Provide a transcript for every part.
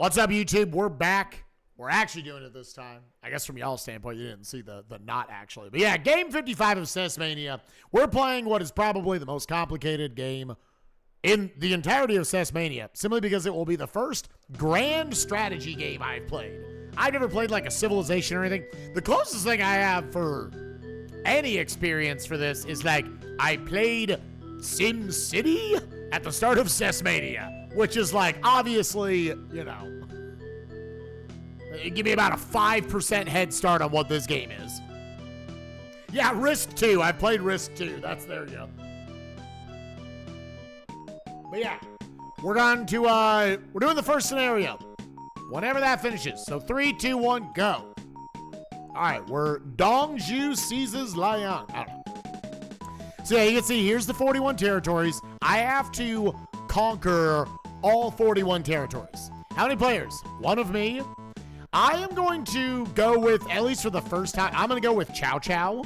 What's up, YouTube? We're back. We're actually doing it this time. I guess from y'all's standpoint, you didn't see the not actually. But yeah, game 55 of SNESMania. We're playing what is probably the most complicated game in the entirety of SNESMania, simply because it will be the first grand strategy game I've played. I've never played like a Civilization or anything. The closest thing I have for any experience for this is like I played Sim City at the start of SNESMania, which is like obviously, you know, give me about a 5% head start on what this game is. Yeah, Risk 2. I've played Risk 2. There you go. But yeah, we're doing the first scenario. Whenever that finishes. So 3, 2, 1, go. All right, we're Dongzhu seizes Liang. I don't know. So yeah, you can see here's the 41 territories. I have to conquer all 41 territories. How many players? One of me. I am going to go with, at least for the first time, I'm going to go with Chow Chow.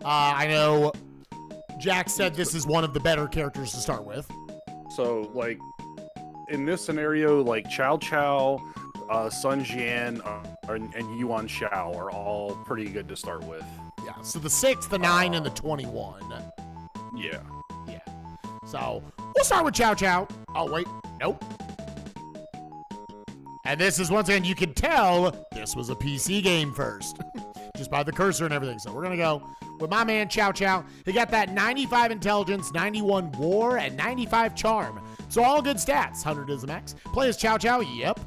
I know Jack said this is one of the better characters to start with. So, like, in this scenario, like, Chow Chow, Sun Jian, and Yuan Shao are all pretty good to start with. Yeah, so the 6, the 9, and the 21. Yeah. Yeah. So, we'll start with Chow Chow. Oh, wait. Nope. And this is, once again, you can tell this was a PC game first. Just by the cursor and everything. So we're going to go with my man Chow Chow. He got that 95 intelligence, 91 war, and 95 charm. So all good stats. 100 is the max. Play as Chow Chow. Yep.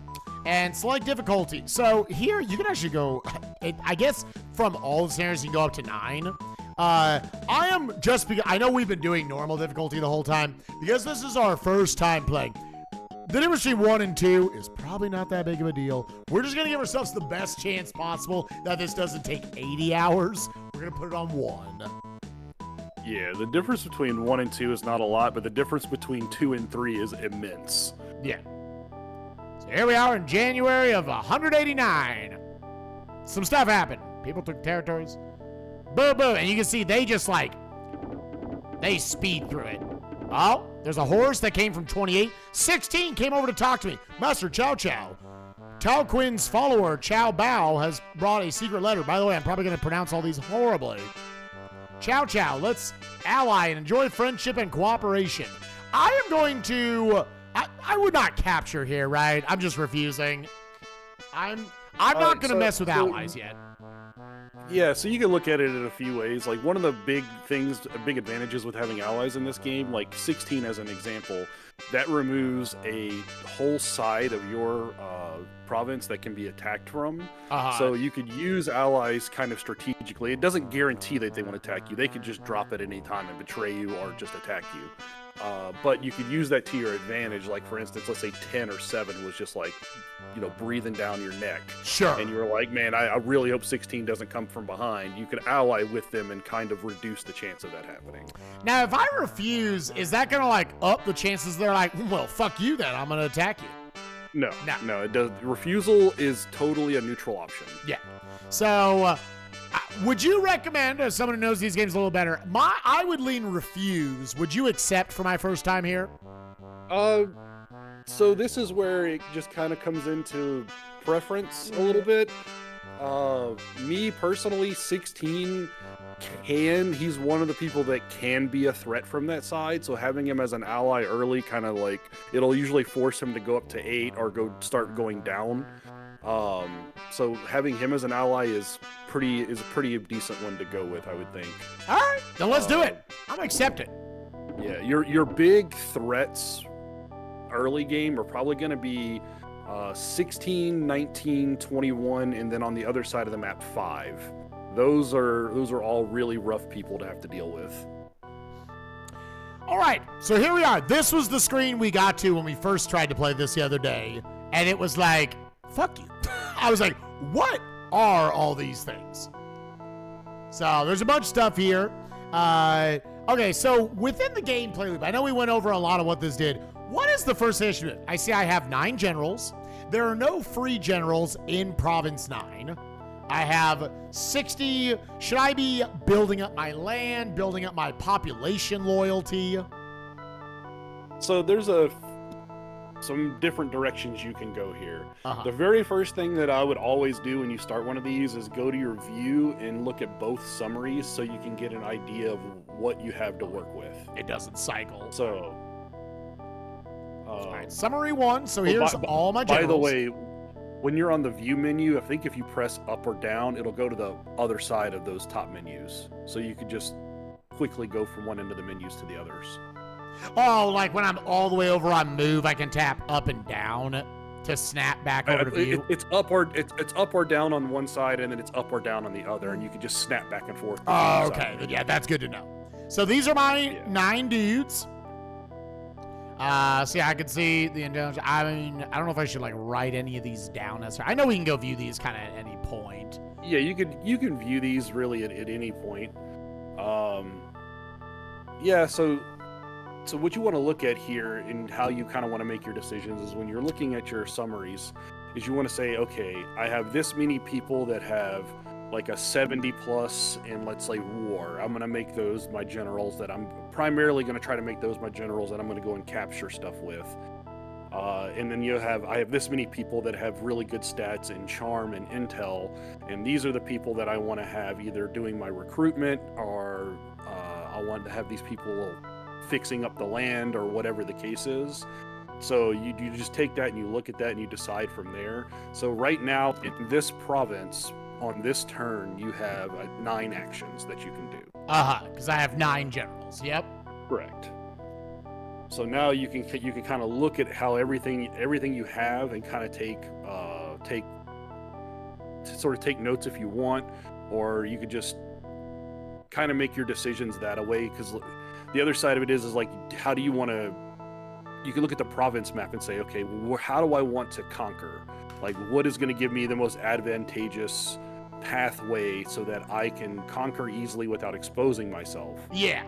And select difficulty. So here you can actually go, I guess from all the scenarios you can go up to 9. I know we've been doing normal difficulty the whole time. Because this is our first time playing. The difference between 1 and 2 is probably not that big of a deal. We're just going to give ourselves the best chance possible that this doesn't take 80 hours. We're going to put it on 1. Yeah, the difference between 1 and 2 is not a lot, but the difference between 2 and 3 is immense. Yeah. So here we are in January of 189. Some stuff happened. People took territories. Boo, boo. And you can see they just they speed through it. Oh, there's a horse that came from 28. 16 came over to talk to me. Master Chow Chow. Tao Qian's follower, Chow Bao, has brought a secret letter. By the way, I'm probably going to pronounce all these horribly. Chow Chow, let's ally and enjoy friendship and cooperation. I am going to... I would not capture here, right? I'm just refusing. I'm not going to mess with allies yet. Yeah, so you can look at it in a few ways. Like, one of the big advantages with having allies in this game, like 16 as an example, that removes a whole side of your province that can be attacked from. So you could use allies kind of strategically. It doesn't guarantee that they want to attack you. They could just drop at any time and betray you or just attack you. But you could use that to your advantage. Like, for instance, let's say 10 or 7 was just like, you know, breathing down your neck. Sure. And you were like, man, I really hope 16 doesn't come from behind. You could ally with them and kind of reduce the chance of that happening. Now, if I refuse, is that going to, up the chances they're like, well, fuck you then, I'm going to attack you? No, it does. Refusal is totally a neutral option. Yeah. So, would you recommend, as someone who knows these games a little better, I would lean refuse. Would you accept for my first time here? So this is where it just kind of comes into preference a little bit. Me personally, 16 he's one of the people that can be a threat from that side, so having him as an ally early kind of like, it'll usually force him to go up to 8 or start going down. So having him as an ally is a pretty decent one to go with, I would think. All right, then let's do it. I'm gonna accept it. Yeah, your big threats early game are probably going to be 16, 19, 21, and then on the other side of the map 5. Those are all really rough people to have to deal with. All right, so here we are. This was the screen we got to when we first tried to play this the other day, and it was like, fuck you. I was like, what are all these things? So there's a bunch of stuff here. Okay, so within the gameplay loop, I know we went over a lot of what this did. What is the first issue? I see I have 9 generals. There are no free generals in Province 9. I have 60. Should I be building up my land, building up my population loyalty? So there's a some different directions you can go here. Uh-huh. The very first thing that I would always do when you start one of these is go to your view and look at both summaries so you can get an idea of what you have to work with. It doesn't cycle. So, all right, summary 1. So here's all my generals. By the way, when you're on the view menu, I think if you press up or down, it'll go to the other side of those top menus. So you could just quickly go from one end of the menus to the others. Oh, like when I'm all the way over on move, I can tap up and down to snap back over to view? It's up or down on one side, and then it's up or down on the other, and you can just snap back and forth. Oh, okay. Yeah, that's good to know. So these are my 9 dudes. So yeah, I can see the intelligence. I mean, I don't know if I should like write any of these down necessarily. I know we can go view these kind of at any point. Yeah, you can view these really at any point. Yeah, so what you want to look at here and how you kind of want to make your decisions is when you're looking at your summaries, is you want to say, okay, I have this many people that have like a 70 plus in, let's say, war. I'm going to make those my generals that I'm primarily going to try to make those my generals that I'm going to go and capture stuff with. And then I have this many people that have really good stats in charm and intel, and these are the people that I want to have either doing my recruitment or I want to have these people fixing up the land or whatever the case is. So you just take that and you look at that and you decide from there. So right now in this province, on this turn, you have 9 actions that you can do. Because I have 9 generals. Yep. Correct. So now you can kind of look at how everything you have and kind of take notes if you want, or you could just kind of make your decisions that way. Because the other side of it is like, how do you want to? You can look at the province map and say, okay, how do I want to conquer? Like, what is going to give me the most advantageous pathway so that I can conquer easily without exposing myself? Yeah.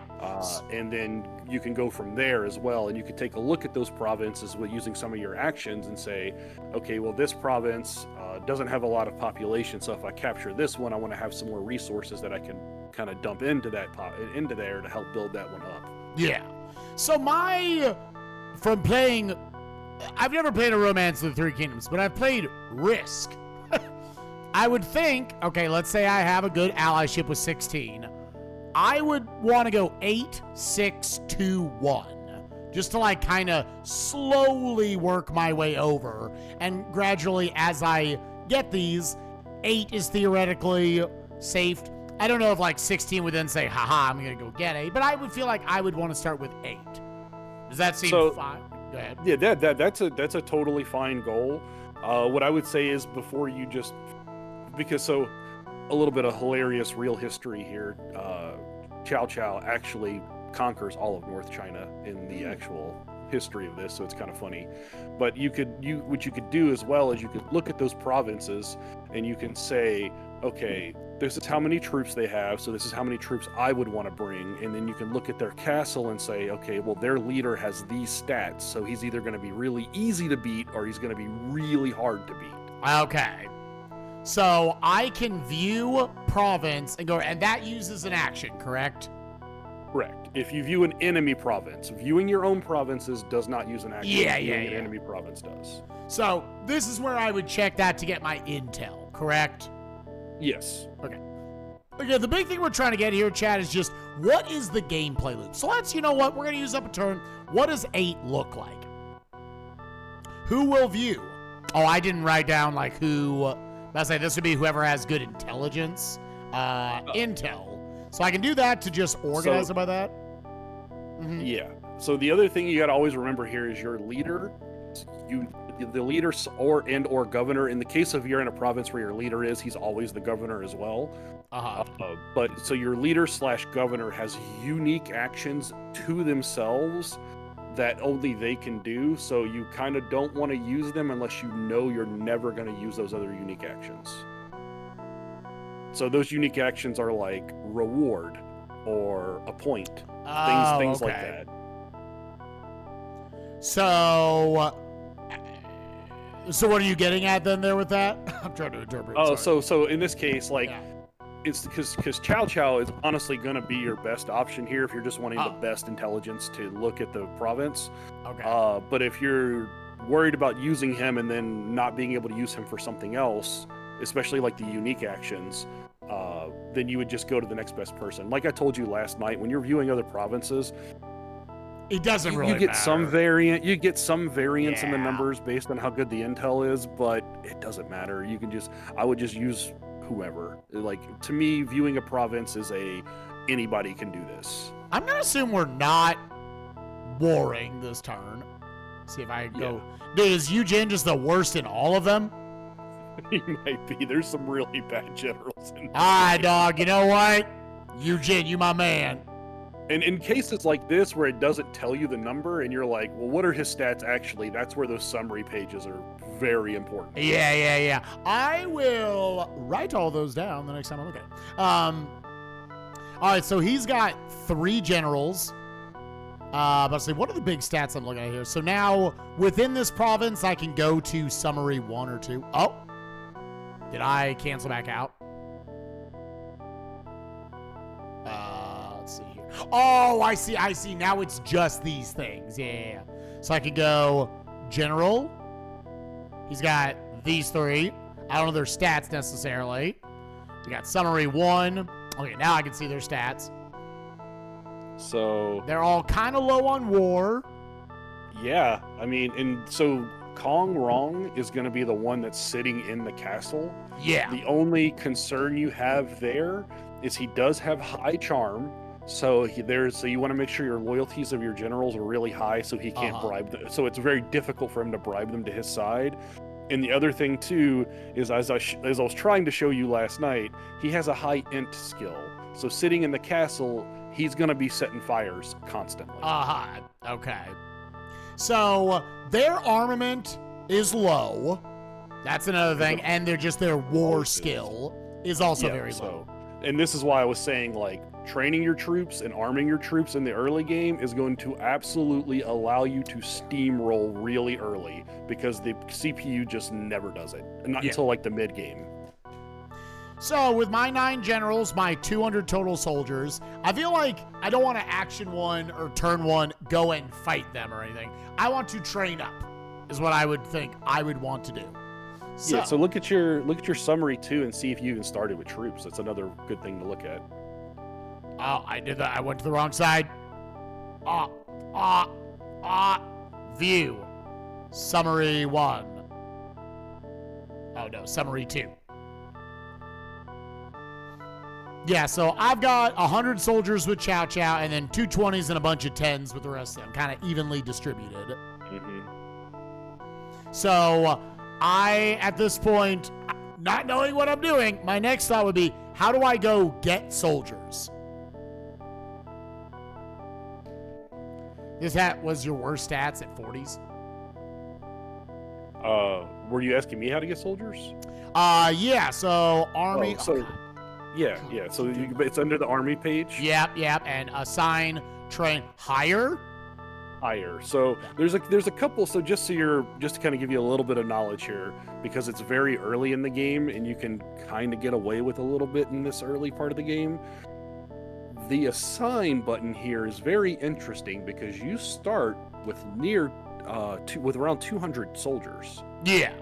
And then you can go from there as well, and you can take a look at those provinces with using some of your actions and say, okay, well, this province doesn't have a lot of population, so if I capture this one, I want to have some more resources that I can kind of dump into there to help build that one up. Yeah. So from playing, I've never played a Romance of the Three Kingdoms, but I've played Risk. I would think, okay, let's say I have a good allyship with 16. I would want to go 8, 6, 2, 1. Just to like kind of slowly work my way over. And gradually as I get these, 8 is theoretically safe. I don't know if like 16 would then say, haha, I'm going to go get 8. But I would feel like I would want to start with 8. Does that seem fine? Go ahead. Yeah, that's a totally fine goal. What I would say is before you just... Because a little bit of hilarious real history here. Cao Cao actually conquers all of North China in the actual history of this, so it's kind of funny. But what you could do as well is you could look at those provinces and you can say, okay, this is how many troops they have, so this is how many troops I would want to bring, and then you can look at their castle and say, okay, well, their leader has these stats, so he's either going to be really easy to beat or he's going to be really hard to beat. Okay. So I can view province and go, and that uses an action, correct? Correct. If you view an enemy province, viewing your own provinces does not use an action. Yeah. An enemy province does. So this is where I would check that to get my intel, correct? Yes. Okay, the big thing we're trying to get here, Chad, is just what is the gameplay loop? So you know what? We're going to use up a turn. What does 8 look like? Who will view? Oh, I didn't write down like who. I say this would be whoever has good intelligence, intel. So I can do that to just organize it by that. Mm-hmm. Yeah. So the other thing you got to always remember here is your leader. The leader or governor. In the case of you're in a province where your leader is, he's always the governor as well. But so your leader / governor has unique actions to themselves that only they can do, so you kind of don't want to use them unless you know you're never going to use those other unique actions. So those unique actions are like reward or appoint, things like that. So what are you getting at then there with that? I'm trying to interpret. So in this case, it's because Cao Cao is honestly going to be your best option here if you're just wanting the best intelligence to look at the province. Okay. But if you're worried about using him and then not being able to use him for something else, especially like the unique actions, then you would just go to the next best person. Like I told you last night, when you're viewing other provinces, it doesn't really you get matter. some variant. You get some variance in the Yeah. numbers based on how good the intel is, but it doesn't matter. You can just, I would just use whoever. Like, to me, viewing a province is anybody can do this. I'm gonna assume we're not warring this turn. See if I can go. Dude, is Eugene just the worst in all of them? He might be. There's some really bad generals in All right, dog. You know what? Eugene, you my man. And in cases like this where it doesn't tell you the number and you're like, well, what are his stats actually? That's where those summary pages are very important. Yeah. I will write all those down the next time I look at it. All right, so he's got 3 generals. But see, what are the big stats I'm looking at here? So now, within this province, I can go to summary 1 or 2. Oh, did I cancel back out? Let's see here. Oh, I see. Now it's just these things. Yeah. So I could go general. He's got these 3. I don't know their stats necessarily. We got summary 1. Okay, now I can see their stats. So They're all kind of low on war. yeah, I mean, and so Kong Rong is going to be the one that's sitting in the castle. Yeah. The only concern you have there is he does have high charm. So so you want to make sure your loyalties of your generals are really high so he can't bribe them. So it's very difficult for him to bribe them to his side. And the other thing too is, as I was trying to show you last night, he has a high int skill. So sitting in the castle, he's going to be setting fires constantly. Okay. So their armament is low. That's another thing. And their war skill is also very low. And this is why I was saying, like, training your troops and arming your troops in the early game is going to absolutely allow you to steamroll really early, because the CPU just never does it. Not until like the mid game. So with my 9 generals, my 200 total soldiers, I feel like I don't want to action 1 or turn 1, go and fight them or anything. I want to train up, is what I would think I would want to do. So look at your summary too and see if you even started with troops. That's another good thing to look at. Oh, I did that. I went to the wrong side. View. Summary 1. Oh no, summary 2. Yeah, so I've got 100 soldiers with Chow Chow and then 2 20s and a bunch of 10s with the rest of them, kind of evenly distributed. Mm-hmm. So at this point, not knowing what I'm doing, my next thought would be, how do I go get soldiers? Was your worst stats at 40s? Were you asking me how to get soldiers? Yeah, so army. Yeah. So it's under the army page. Yep. And assign, train, hire. So there's a couple. So just to kind of give you a little bit of knowledge here, because it's very early in the game and you can kind of get away with a little bit in this early part of the game. The assign button here is very interesting because you start with with around 200 soldiers. Yeah.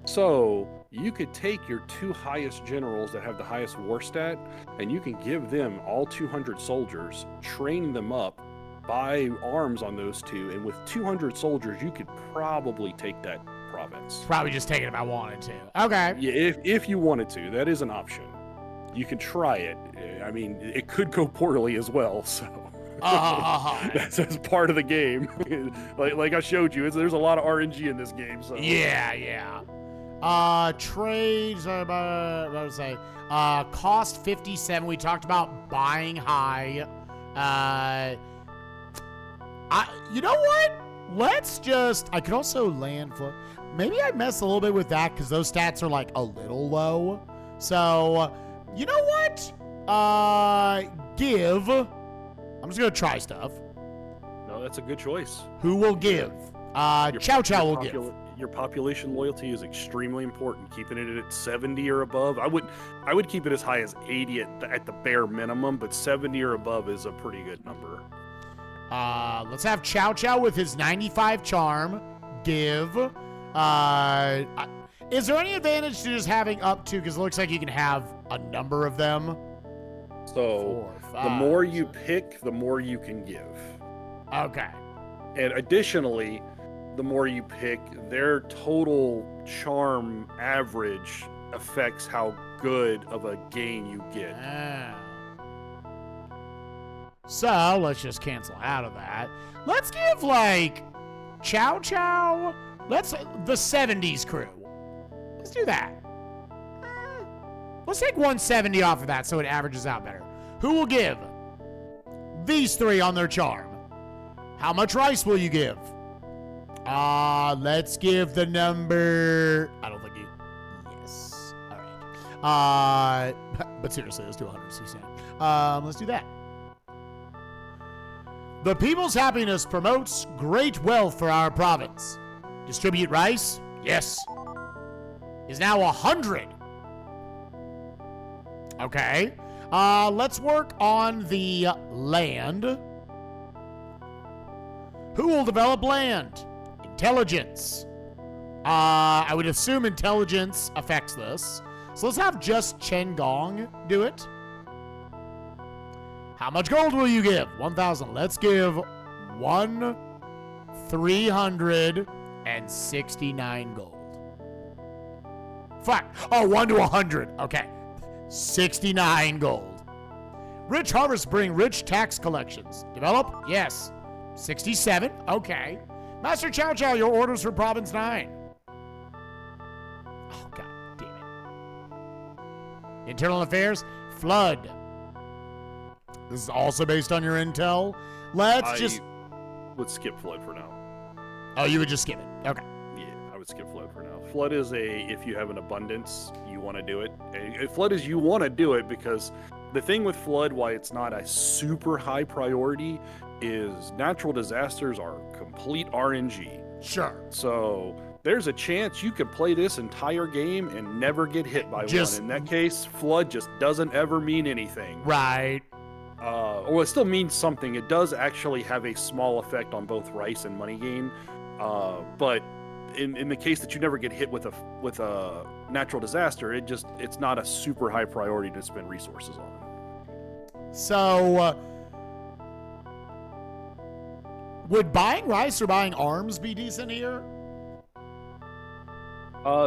So you could take your 2 highest generals that have the highest war stat, and you can give them all 200 soldiers, train them up, buy arms on those 2, and with 200 soldiers, you could probably take that province. Probably just take it if I wanted to. Okay. Yeah, if you wanted to, that is an option. You can try it. I mean, it could go poorly as well, so that's part of the game. like I showed you, there's a lot of RNG in this game. So yeah. Trades. About to say, cost 57. We talked about buying high. You know what? I could also land for. Maybe I messed a little bit with that because those stats are like a little low. So, you know what? Give. I'm just gonna try stuff. No, that's a good choice. Who will give? Chow Chow will give. Your population loyalty is extremely important. Keeping it at 70 or above. I would keep it as high as 80 at the bare minimum, but 70 or above is a pretty good number. Let's have Chow Chow with his 95 charm give. Is there any advantage to just having up to, because it looks like you can have a number of them? So 4, 5, the more you 6. pick, the more you can give. Okay. And additionally, the more you pick, their total charm average affects how good of a gain you get. Oh. So let's just cancel out of that. Let's give like Chow Chow. Let's the 70s crew. Let's do that. Let's take 170 off of that so it averages out better. Who will give these 3 on their charm? How much rice will you give? Let's give the number. I don't think you. Yes. All right. But seriously, let's do 169. Let's do that. The people's happiness promotes great wealth for our province. Distribute rice? Yes. Is now 100. Okay. Let's work on the land. Who will develop land? Intelligence. I would assume intelligence affects this. So let's have just Chen Gong do it. How much gold will you give? 1,000. Let's give 369 gold. Fuck. Oh, 1 to 100. Okay. 69 gold. Rich harvests bring rich tax collections. Develop? Yes. 67. Okay. Master Chow Chow, your orders for Province 9. Oh, god damn it. Internal Affairs? Flood. This is also based on your intel. Let's just... would skip Flood for now. Oh, you would just skip it. Okay. Yeah, I would skip Flood for now. Flood is if you have an abundance, you want to do it. Flood is you want to do it because the thing with Flood, why it's not a super high priority, is natural disasters are complete RNG. Sure. So there's a chance you could play this entire game and never get hit by one. In that case, Flood just doesn't ever mean anything. Right. Or it still means something. It does actually have a small effect on both rice and money gain. But in the case that you never get hit with a natural disaster, it's not a super high priority to spend resources on. So would buying rice or buying arms be decent here?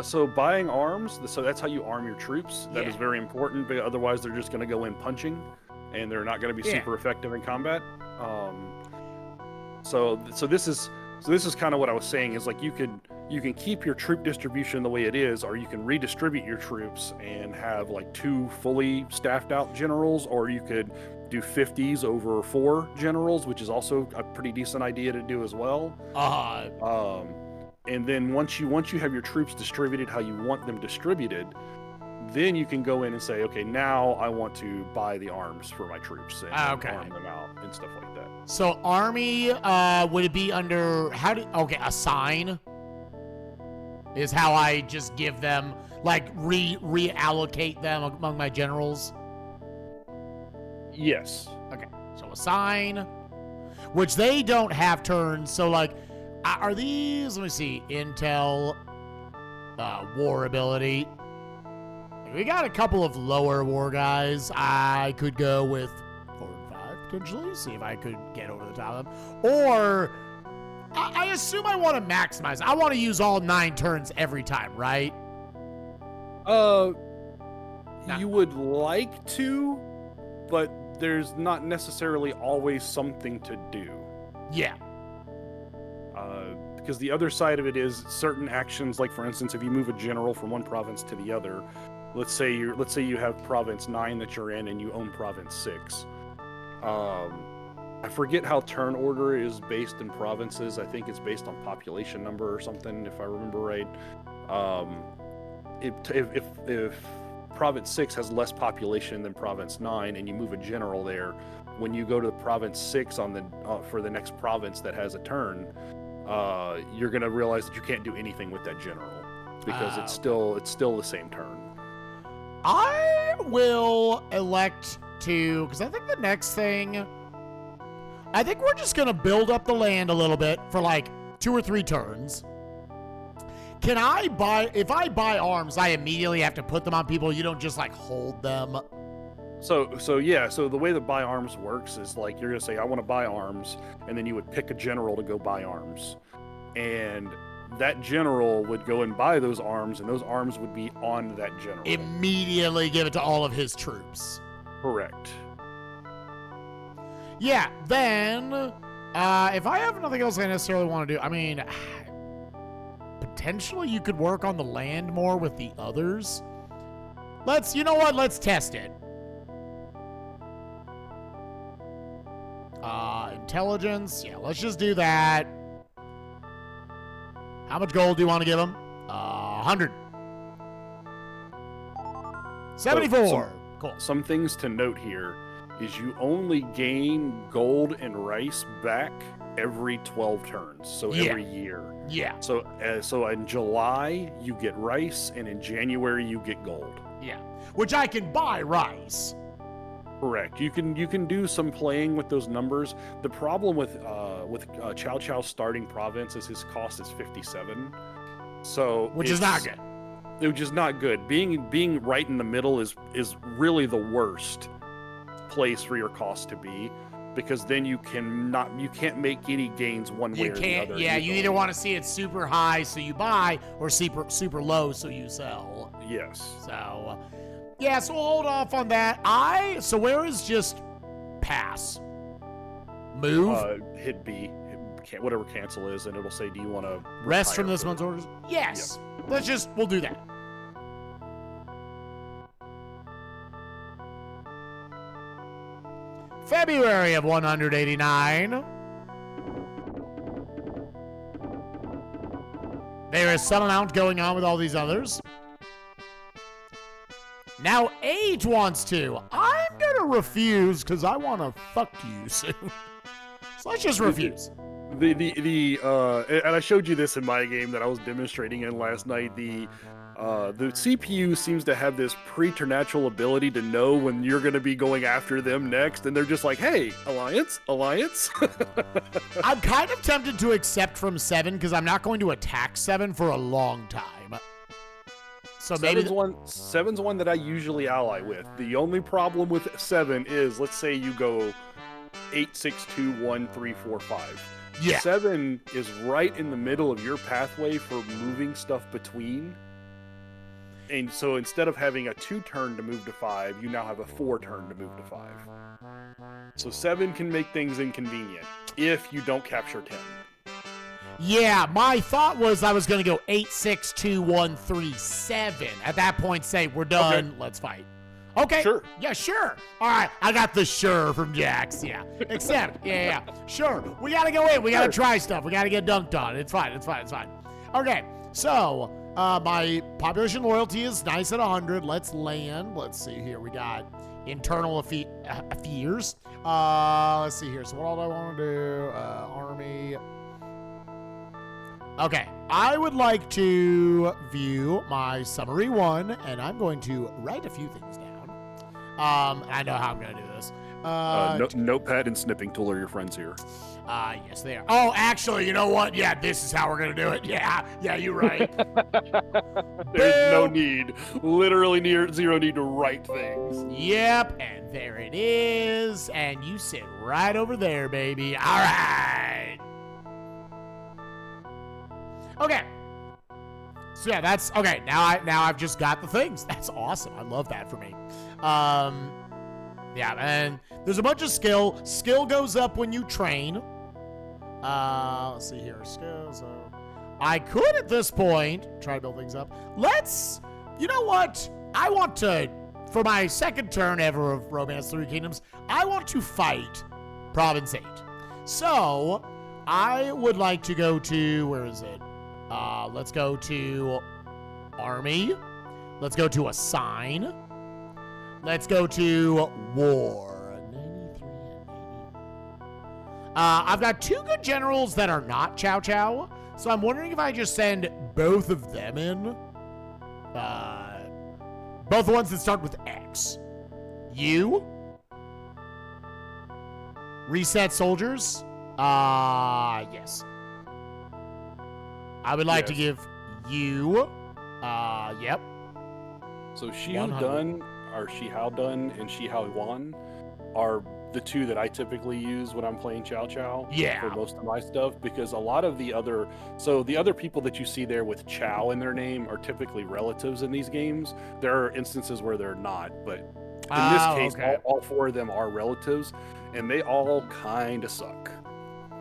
So buying arms, so that's how you arm your troops. That is Yeah. very important, but otherwise they're just going to go in punching, and they're not going to be super effective in combat. So this is kind of what I was saying is like you can keep your troop distribution the way it is, or you can redistribute your troops and have like 2 fully staffed out generals, or you could do 50s over 4 generals, which is also a pretty decent idea to do as well. And then once you have your troops distributed how you want them distributed, then you can go in and say, okay, now I want to buy the arms for my troops and arm them out and stuff like that. So army, would it be under assign is how I just give them, like reallocate them among my generals? Yes. Okay, so assign, which they don't have turns. So like, are these? Let me see. Intel, war ability. We got a couple of lower war guys. I could go with 4 and 5 potentially. See if I could get over the top of them. Or I assume I want to maximize. I want to use all 9 turns every time, right? You would like to, but there's not necessarily always something to do. Yeah. Because the other side of it is certain actions, like for instance, if you move a general from one province to the other, let's say you have province 9 that you're in and you own province 6. I forget how turn order is based in provinces. I think it's based on population number or something, if I remember right. If province 6 has less population than province 9 and you move a general there, when you go to province 6 on the for the next province that has a turn, you're gonna realize that you can't do anything with that general because it's still the same turn. I will elect to, because I think the next thing, I think we're just gonna build up the land a little bit for like 2 or 3 turns. can I buy, if I buy arms, I immediately have to put them on people? You don't just like hold them? So the way that buy arms works is like you're gonna say, I want to buy arms, and then you would pick a general to go buy arms. And that general would go and buy those arms, and those arms would be on that general. Immediately give it to all of his troops. Correct. Yeah, then, if I have nothing else I necessarily want to do, I mean, potentially you could work on the land more with the others. You know what? Let's test it. Intelligence. Yeah, let's just do that. How much gold do you want to give him? 100. 74. Cool. Some things to note here is you only gain gold and rice back every 12 turns, so every year. Yeah. So in July you get rice, and in January you get gold. Yeah. Which I can buy rice. Correct. You can do some playing with those numbers. The problem with Chow Chow's starting province is his cost is 57. So which is not good. Which is not good. Being right in the middle is really the worst place for your cost to be, because then you can't make any gains one way or the other. Yeah, you either want to see it super high so you buy, or super low so you sell. Yes. So yeah, so we'll hold off on that. So where is just pass? Move? Hit B. Whatever cancel is, and it'll say, do you want to rest from this month's orders? Yes. Yep. We'll do that. February of 189. There is some amount going on with all these others. Now 8 wants to. I'm gonna refuse because I want to fuck you soon. So let's just refuse. And I showed you this in my game that I was demonstrating in last night. The CPU seems to have this preternatural ability to know when you're going to be going after them next, and they're just like, hey, alliance. I'm kind of tempted to accept from 7 because I'm not going to attack 7 for a long time. So maybe seven's one that I usually ally with. The only problem with 7 is, let's say you go 8, 6, 2, 1, 3, 4, 5. Yeah. 7 is right in the middle of your pathway for moving stuff between. And so instead of having a 2-turn to move to 5, you now have a 4-turn to move to 5. So 7 can make things inconvenient if you don't capture 10. Yeah, my thought was I was going to go 8, 6, 2, 1, 3, 7. At that point, say, we're done, okay. Let's fight. Okay. Sure. Yeah, sure. All right, I got the sure from Jax. Yeah. Accept. Yeah. Sure. We got to go in. We got to try stuff. We got to get dunked on. It's fine. Okay, so my population loyalty is nice at 100. Let's land. Let's see here. We got internal affairs. Let's see here. So what all do I want to do? Army. Okay, I would like to view my summary 1, and I'm going to write a few things down. I know how I'm going to do this. Notepad and snipping tool are your friends here. Yes, they are. Oh, actually, you know what? Yeah, this is how we're going to do it. Yeah, you're right. There's no need. Literally zero need to write things. Yep, and there it is. And you sit right over there, baby. All right. Okay. So yeah, that's okay. Now I've just got the things. That's awesome. I love that for me. Yeah, and there's a bunch of skill. Skill goes up when you train. Let's see here. Skill. So I could at this point try to build things up. You know what? I want to, for my second turn ever of Romance 3 Kingdoms, I want to fight Province 8. So I would like to go to, where is it? Let's go to Army. Let's go to Assign. Let's go to War. 93 and 80. I've got 2 good generals that are not Chow Chow, so I'm wondering if I just send both of them in. Both the ones that start with X. You. Reset soldiers. Yes. I would like to give You. Yep. So Xiu 100. Dun, or Shihao Dun, and Shihao Yuan are the two that I typically use when I'm playing Chow Chow Yeah. for most of my stuff, because a lot of the other people that you see there with Chow in their name are typically relatives in these games. There are instances where they're not, but in this case, okay. all four of them are relatives, and they all kind of suck.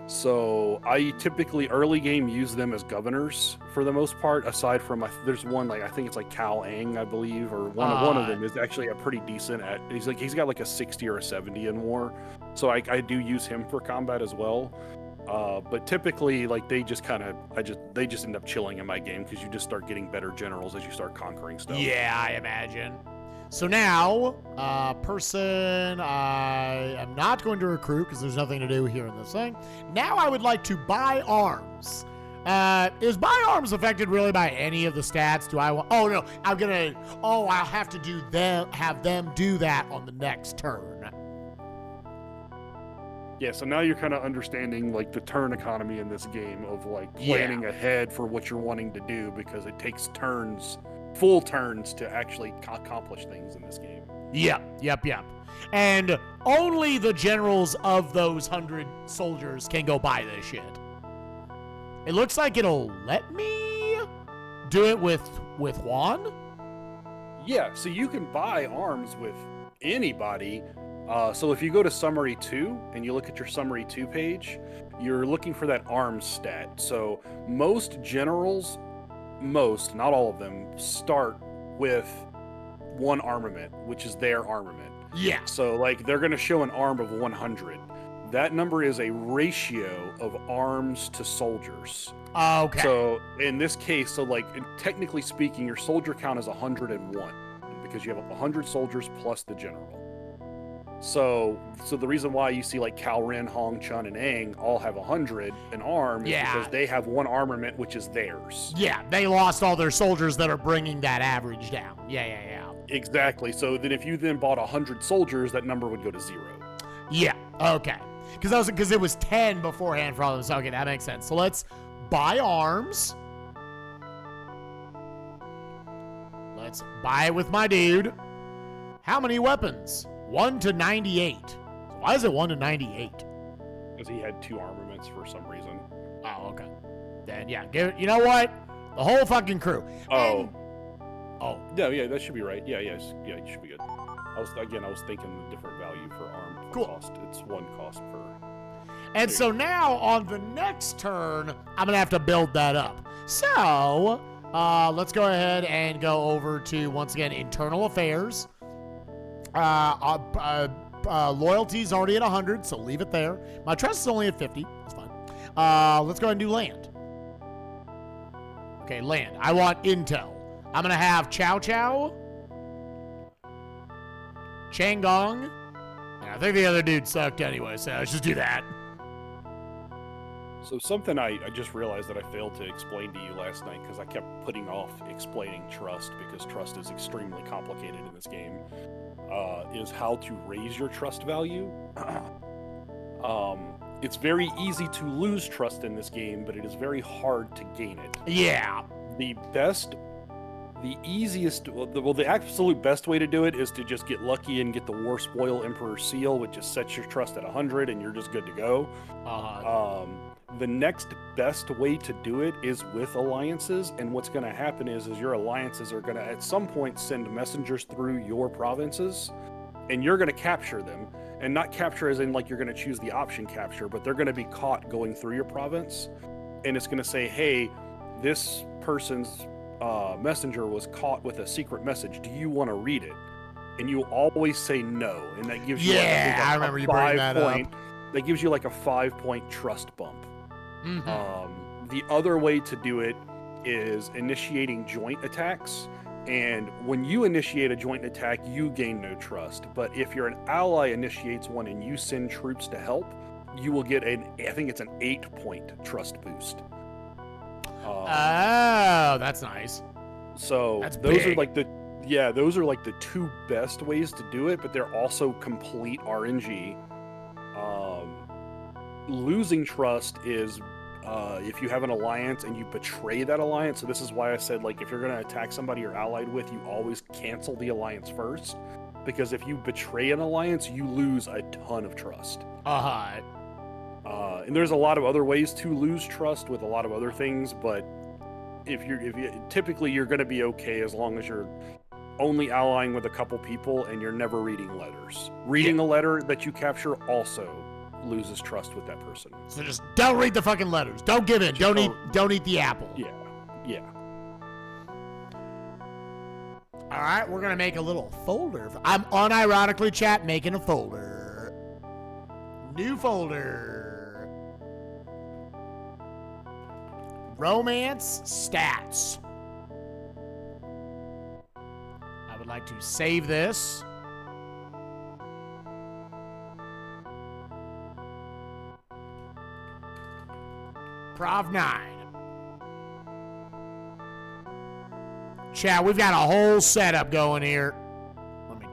So I typically early game use them as governors for the most part. Aside from there's one, like I think it's like Cal Ang, I believe, or one of them is actually a pretty decent at. He's got like a 60 or a 70 in war, so I do use him for combat as well. But typically, like they just end up chilling in my game because you just start getting better generals as you start conquering stuff. Yeah, I imagine. So now, person I am not going to recruit because there's nothing to do here in this thing. Now I would like to buy arms. Is buy arms affected really by any of the stats? Do I want? Oh no, I'll have to have them do that on the next turn. Yeah, so now you're kind of understanding like the turn economy in this game of like planning ahead for what you're wanting to do, because it takes full turns to actually accomplish things in this game. Yep. And only the generals of those 100 soldiers can go buy this shit. It looks like it'll let me do it with Juan. Yeah, so you can buy arms with anybody. So if you go to Summary 2 and you look at your Summary 2 page, you're looking for that arms stat. So most generals, not all of them, start with one armament, which is their armament. Yeah. So like they're going to show an arm of 100. That number is a ratio of arms to soldiers. Okay. So in this case, like technically speaking, your soldier count is 101 because you have 100 soldiers plus the general. So the reason why you see like Cao Ren, Hong Chun, and Aang all have 100 in arm is because they have one armament, which is theirs. Yeah, they lost all their soldiers that are bringing that average down. Yeah. Exactly. So then if you then bought 100 soldiers, that number would go to 0. Yeah, okay. Because it was 10 beforehand for all of them. So, okay, that makes sense. So let's buy arms. Let's buy it with my dude. How many weapons? 1 to 98. So why is it 1 to 98? Because he had 2 armaments for some reason. Oh, okay. Then, yeah, you know what? The whole fucking crew. Oh. Yeah, that should be right. Yeah, you should be good. I was thinking the different value for arm cost. It's 1 cost per. And so now on the next turn, I'm going to have to build that up. So, let's go ahead and go over to, once again, internal affairs. Loyalty's already at 100, so leave it there. My trust is only at 50. That's fine. Let's go ahead and do land. Okay, land. I want intel. I'm going to have Chow Chow, Changong, and I think the other dude sucked anyway, so let's just do that. So something I just realized that I failed to explain to you last night because I kept putting off explaining trust because trust is extremely complicated in this game, is how to raise your trust value. It's very easy to lose trust in this game, but it is very hard to gain it. Yeah. The absolute best way to do it is to just get lucky and get the War Spoil Emperor seal, which just sets your trust at 100 and you're just good to go. The next best way to do it is with alliances, and what's going to happen is your alliances are going to at some point send messengers through your provinces, and you're going to capture them, and not capture as in like you're going to choose the option capture, but they're going to be caught going through your province, and it's going to say, hey, this person's messenger was caught with a secret message. Do you want to read it? And you always say no, and that gives you I remember you bringing that up. That gives you like a 5-point trust bump. Mm-hmm. The other way to do it is initiating joint attacks, and when you initiate a joint attack, you gain no trust. But if an ally initiates one and you send troops to help, you will get I think it's an 8-point trust boost. Oh, that's nice. So those are like the 2 best ways to do it, but they're also complete RNG. Losing trust is if you have an alliance and you betray that alliance, so this is why I said, like, if you're going to attack somebody you're allied with, you always cancel the alliance first. Because if you betray an alliance, you lose a ton of trust. And there's a lot of other ways to lose trust with a lot of other things, but typically you're going to be okay as long as you're only allying with a couple people and you're never reading letters. Reading a letter that you capture also loses trust with that person. So just don't read the fucking letters. Don't give in. Don't eat the apple. Yeah. All right, we're gonna make a little folder. I'm unironically, chat, making a folder. New folder. Romance stats. I would like to save this. Prov 9. Chat, we've got a whole setup going here. Let me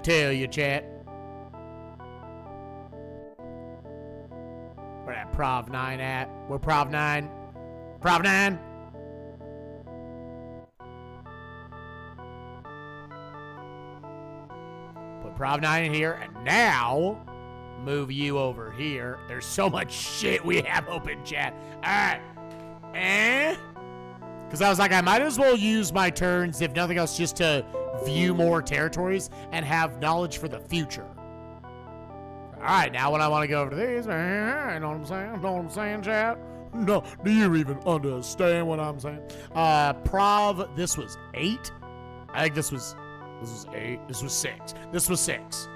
tell you, chat. Where that Prov 9 at? Where Prov 9? Prov 9? Put Prov 9 in here, and now move you over here. There's so much shit we have open, chat. All right. Because I was like, I might as well use my turns, if nothing else, just to view more territories and have knowledge for the future. All right, now when I want to go over to these, you know what I'm saying? Know what I'm saying, chat? No, do you even understand what I'm saying? Prov, this was 8. I think this was 8. This was 6. This was 6.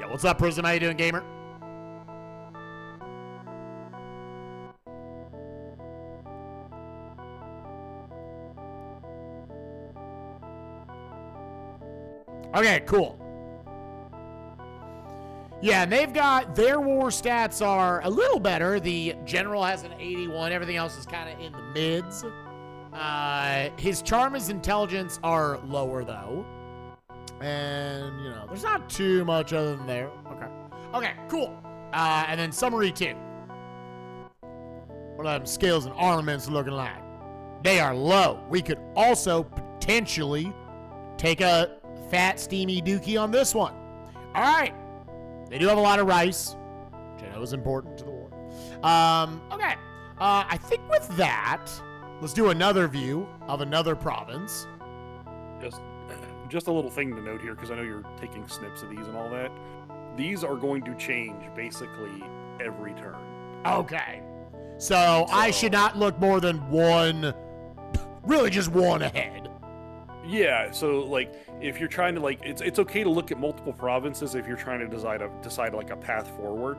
Yeah, what's up, Prism? How you doing, gamer? Okay, cool. Yeah, and they've got, their war stats are a little better. The general has an 81. Everything else is kind of in the mids. His charm and intelligence are lower, though. And, you know, there's not too much other than there. Okay, cool. And then summary 2. What are them skills and armaments looking like? They are low. We could also potentially take a fat, steamy dookie on this one. All right. They do have a lot of rice, which I know is important to the war. Okay. I think with that, let's do another view of another province. Just a little thing to note here, because I know you're taking snips of these and all that. These are going to change basically every turn. Okay. So I should not look more than one, really just one ahead. Yeah, so like if you're trying to like it's okay to look at multiple provinces if you're trying to decide like a path forward.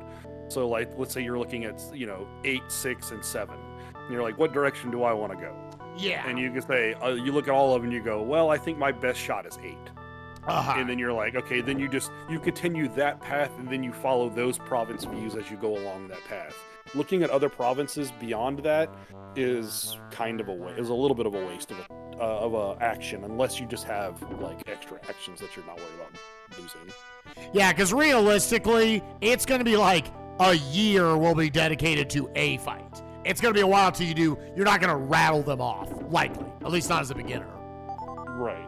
So like let's say you're looking at 8, 6, and 7. And you're like, what direction do I want to go? Yeah. And you can say you look at all of them and you go, well, I think my best shot is 8. And then you're like, okay, then you continue that path and then you follow those province views as you go along that path. Looking at other provinces beyond that is kind of a little bit of a waste of a action, unless you just have like extra actions that you're not worried about losing. Yeah, because realistically, it's going to be like a year will be dedicated to a fight. It's going to be a while till you're not going to rattle them off, likely, at least not as a beginner. Right.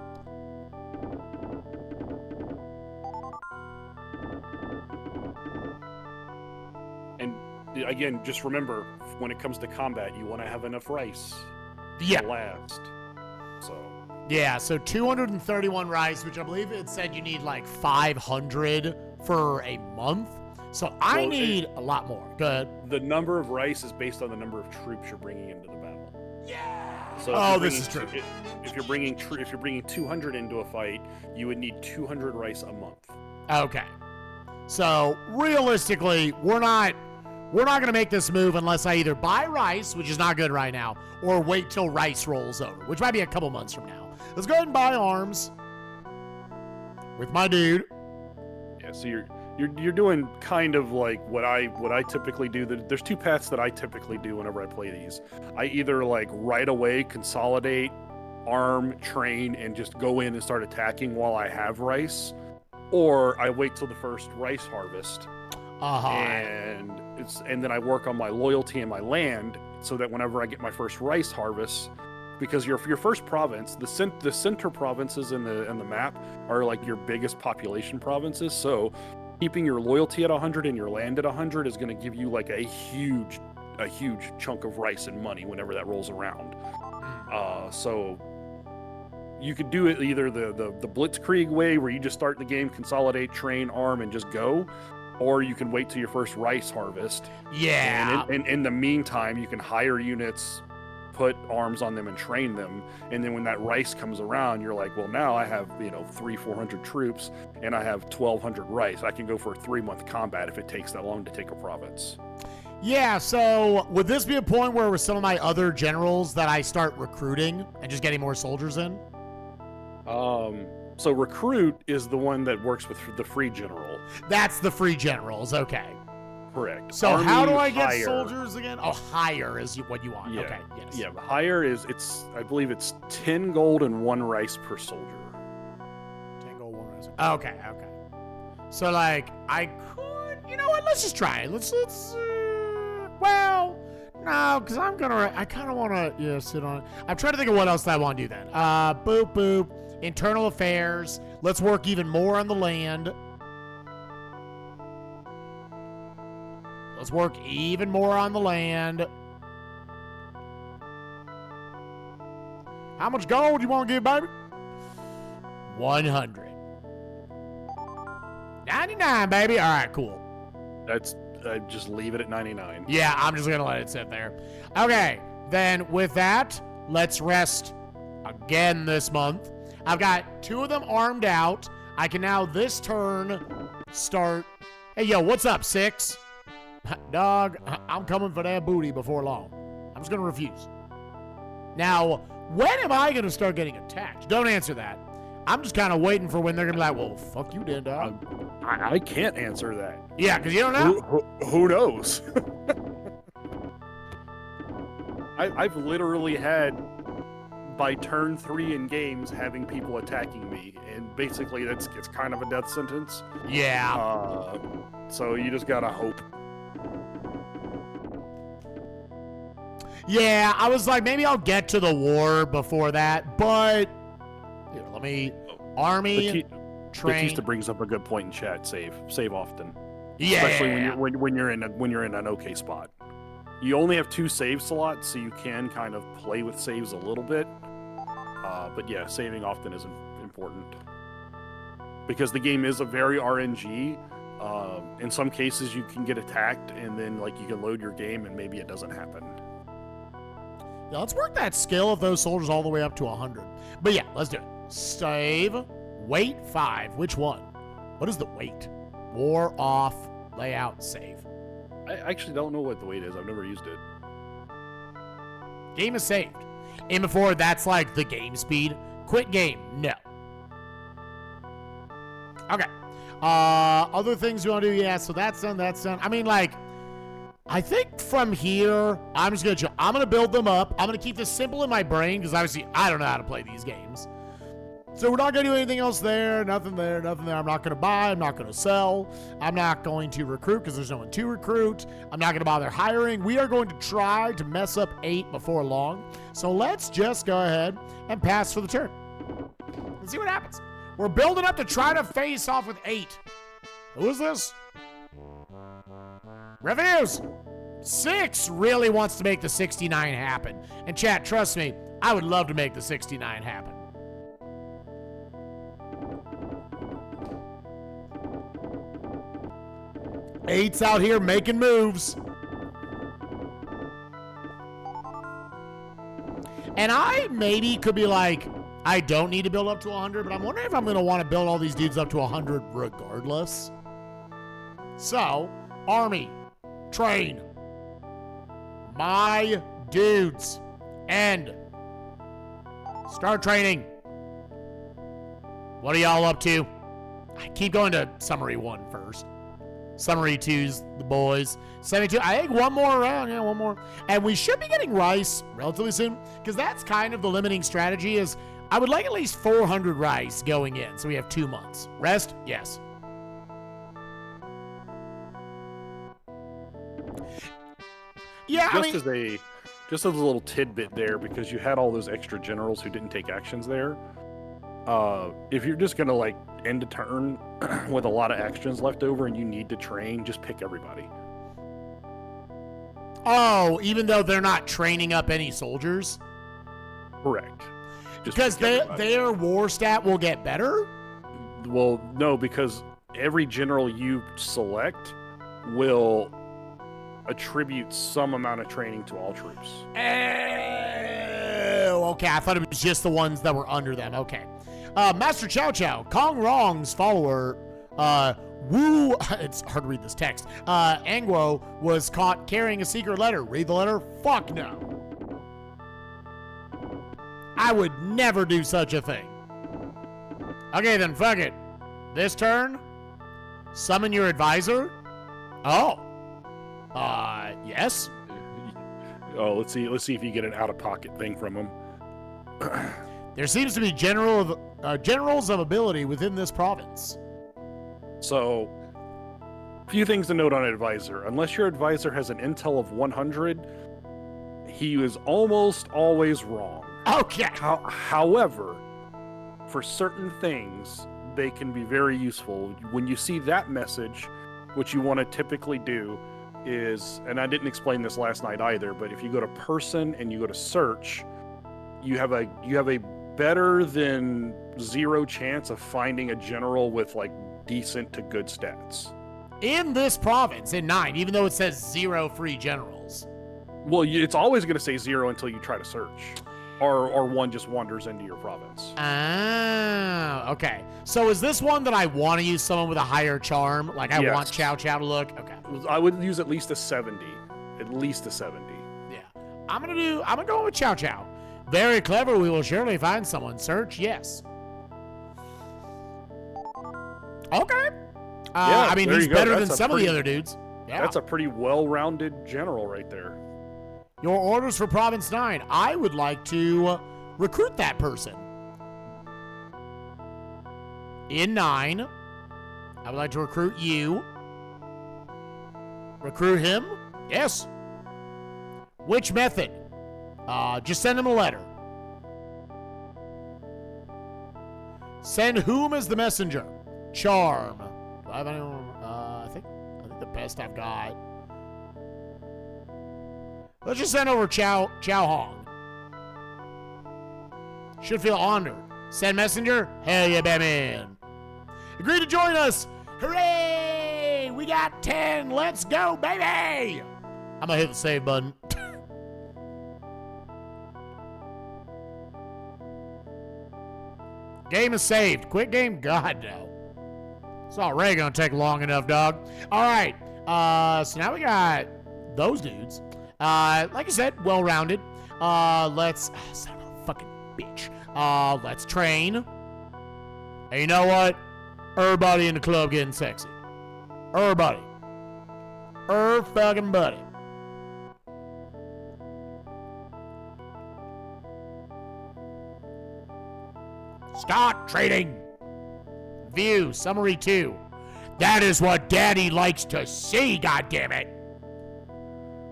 And again, just remember, when it comes to combat, you want to have enough rice to last. So 231 rice, which I believe it said you need like 500 for a month. So I need a lot more. Good. The number of rice is based on the number of troops you're bringing into the battle. Yeah. So this is true. If you're bringing 200 into a fight, you would need 200 rice a month. Okay. So realistically, we're not going to make this move unless I either buy rice, which is not good right now, or wait till rice rolls over, which might be a couple months from now. Let's go ahead and buy arms with my dude. Yeah, so you're doing kind of like what I typically do. There's 2 paths that I typically do whenever I play these. I either like right away consolidate, arm, train, and just go in and start attacking while I have rice. or I wait till the first rice harvest, Uh-huh. and then I work on my loyalty and my land so that whenever I get my first rice harvest, because your first province, the center provinces in the map are like your biggest population provinces. So keeping your loyalty at 100 and your land at 100 is going to give you like a huge chunk of rice and money whenever that rolls around. So you could do it either the Blitzkrieg way, where you just start the game, consolidate, train, arm, and just go, or you can wait till your first rice harvest. Yeah. And in the meantime, you can hire units, put arms on them, and train them. And then when that rice comes around, you're like, well, now I have 300-400 troops, and I have 1,200 rice. I can go for a 3-month combat if it takes that long to take a province. Yeah, so would this be a point where with some of my other generals that I start recruiting and just getting more soldiers in? So recruit is the one that works with the free general. That's the free generals, okay. Correct. So Army, how do I get hire. soldiers again? Oh, hire is what you want. Yeah. Okay, yes. Yeah, hire I believe it's 10 gold and 1 rice per soldier. 10 gold, 1 rice. Okay. So like I could, you know what? Let's just try it. Let's well, no, because I kind of want to sit on it. I'm trying to think of what else I want to do then. Boop. Internal affairs. Let's work even more on the land. Let's work even more on the land. How much gold you want to give, baby? 100. 99, baby. All right, cool. Just leave it at 99. Yeah, I'm just going to let it sit there. Okay, then with that, let's rest again this month. I've got 2 of them armed out. I can now this turn start. Hey, yo, what's up, 6? Dog, I'm coming for that booty before long. I'm just going to refuse. Now, when am I going to start getting attacked? Don't answer that. I'm just kind of waiting for when they're going to be like, well, fuck you then, dog. I can't answer that. Yeah, because you don't know. Who knows? I've literally had, by turn 3 in games, having people attacking me, and basically it's kind of a death sentence. Yeah. So you just gotta hope. Yeah, I was like, maybe I'll get to the war before that, but here, let me army train. Batista brings up a good point in chat. Save often. Yeah, especially when you're in an okay spot. You only have 2 save slots, so you can kind of play with saves a little bit. But yeah, saving often is important because the game is a very RNG. In some cases, you can get attacked, and then you can load your game, and maybe it doesn't happen. Yeah, let's work that skill of those soldiers all the way up to 100. But yeah, let's do it. Save, weight 5. Which one? What is the weight? War off, layout, save. I actually don't know what the weight is. I've never used it. Game is saved. And before, that's like the game speed. Quit game, no. Okay. Other things you want to do? Yeah, so that's done. I mean, I think from here, I'm just going to chill. I'm going to build them up. I'm going to keep this simple in my brain because obviously I don't know how to play these games. So we're not going to do anything else there. Nothing there. I'm not going to buy. I'm not going to sell. I'm not going to recruit because there's no one to recruit. I'm not going to bother hiring. We are going to try to mess up 8 before long. So let's just go ahead and pass for the turn. Let's see what happens. We're building up to try to face off with 8. Who is this? Revenues. 6 really wants to make the 69 happen. And chat, trust me, I would love to make the 69 happen. Eight's out here making moves. And I maybe could be like, I don't need to build up to 100, but I'm wondering if I'm going to want to build all these dudes up to 100 regardless. So, army, train, my dudes, end. Start training. What are y'all up to? I keep going to summary 1 first. Summary 2's the boys. 72. I think one more round. Yeah, one more. And we should be getting rice relatively soon because that's kind of the limiting strategy is I would like at least 400 rice going in, so we have 2 months. Rest? Yes. Yeah, just as a little tidbit there, because you had all those extra generals who didn't take actions there. If you're just gonna like end a turn with a lot of actions left over and you need to train, just pick everybody. Oh, even though they're not training up any soldiers? Correct. Just because pick everybody. their war stat will get better? Well, no, because every general you select will attribute some amount of training to all troops. Oh, okay. I thought it was just the ones that were under them. Okay. Master Chow Chow, Kong Rong's follower, Wu, it's hard to read this text, Angwo was caught carrying a secret letter. Read the letter? Fuck no. I would never do such a thing. Okay, then fuck it. This turn, summon your advisor? Oh. Yes? Oh, let's see if you get an out-of-pocket thing from him. There seems to be generals of ability within this province. So, few things to note on an advisor. Unless your advisor has an intel of 100, he is almost always wrong. Okay. However, for certain things, they can be very useful. When you see that message, what you want to typically do is, and I didn't explain this last night either, but if you go to person and you go to search, you have a better than 0 chance of finding a general with like decent to good stats. In this province, in 9, even though it says 0 free generals. Well, it's always going to say 0 until you try to search. Or one just wanders into your province. Ah, okay. So is this one that I want to use someone with a higher charm? Like I want Chow Chow to look? Okay. I would use at least a 70. At least a 70. Yeah. I'm gonna go with Chow Chow. Very clever. We will surely find someone. Search, yes. Okay. I mean, he's better than some of the other dudes. Yeah. That's a pretty well-rounded general right there. Your orders for Province 9. I would like to recruit that person. In 9, I would like to recruit you. Recruit him? Yes. Which method? Just send him a letter. Send whom as the messenger? Charm. I think the best I've got. Let's just send over Chow Hong. Should feel honored. Send messenger? Hell yeah, Batman. Agree to join us. Hooray! We got 10. Let's go, baby! I'm gonna hit the save button. Game is saved. Quick game? God, no. It's already gonna take long enough, dog. All right. So now we got those dudes. Like I said, well-rounded. Let's... son of a fucking bitch. Let's train. And you know what? Everybody in the club getting sexy. Everybody. Fucking buddy. Start trading. View. Summary 2. That is what Daddy likes to see, goddammit.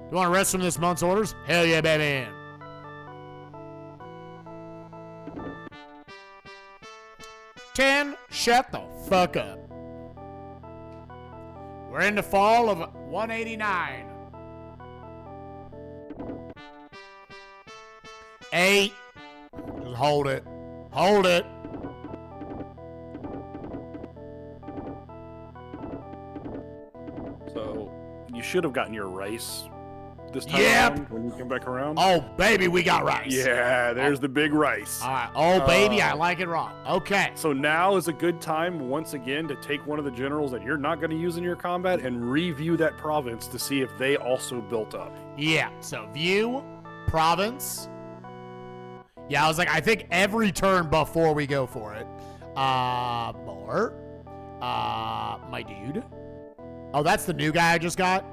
You want to rest from this month's orders? Hell yeah, baby. Ten, shut the fuck up. We're in the fall of 189. 8. Just hold it. Hold it. So, you should have gotten your rice this time around when you come back around. Oh, baby, we got rice. Yeah, there's the big rice. All right. Oh, baby, I like it raw. Okay. So now is a good time, once again, to take one of the generals that you're not going to use in your combat and review that province to see if they also built up. Yeah, so view, province. Yeah, I was like, I think every turn before we go for it. More. My dude. Oh, that's the new guy I just got.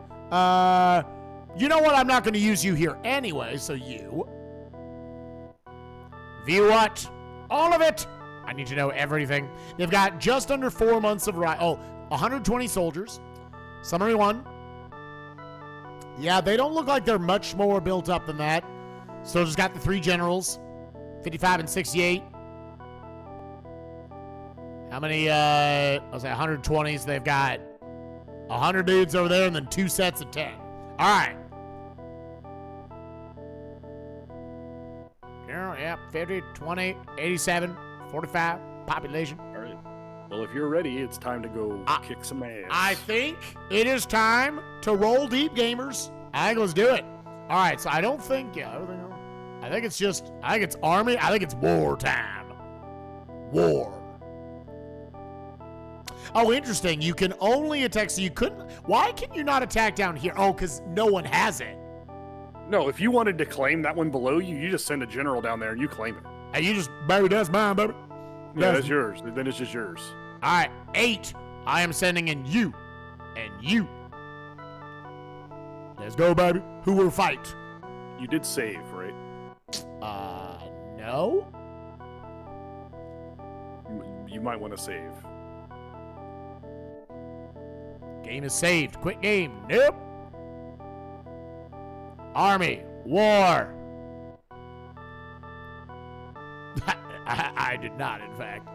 You know what? I'm not going to use you here anyway, so you. View what? All of it. I need to know everything. They've got just under 4 months of 120 soldiers. Summary 1. Yeah, they don't look like they're much more built up than that. Still just got the 3 generals, 55 and 68. How many, I'll say 120s. They've got 100 dudes over there and then 2 sets of 10. All right. Yeah, 50, 20, 87, 45 population. All right. Well, if you're ready, it's time to go kick some ass. I think it is time to roll deep, gamers. I think let's do it. All right, so I don't think, everything else. I think it's army. I think it's war time. War. Oh, interesting. You can only attack, so you couldn't. Why can you not attack down here? Oh, because no one has it. No, if you wanted to claim that one below you, you just send a general down there and you claim it. And you just, baby, that's mine, baby. Yeah, that's yours. Then it's just yours. All right, 8. I am sending in you and you. Let's go, baby. Who will fight? You did save, right? No. You might want to save. Game is saved. Quick game. Nope. Army. War. I did not, in fact.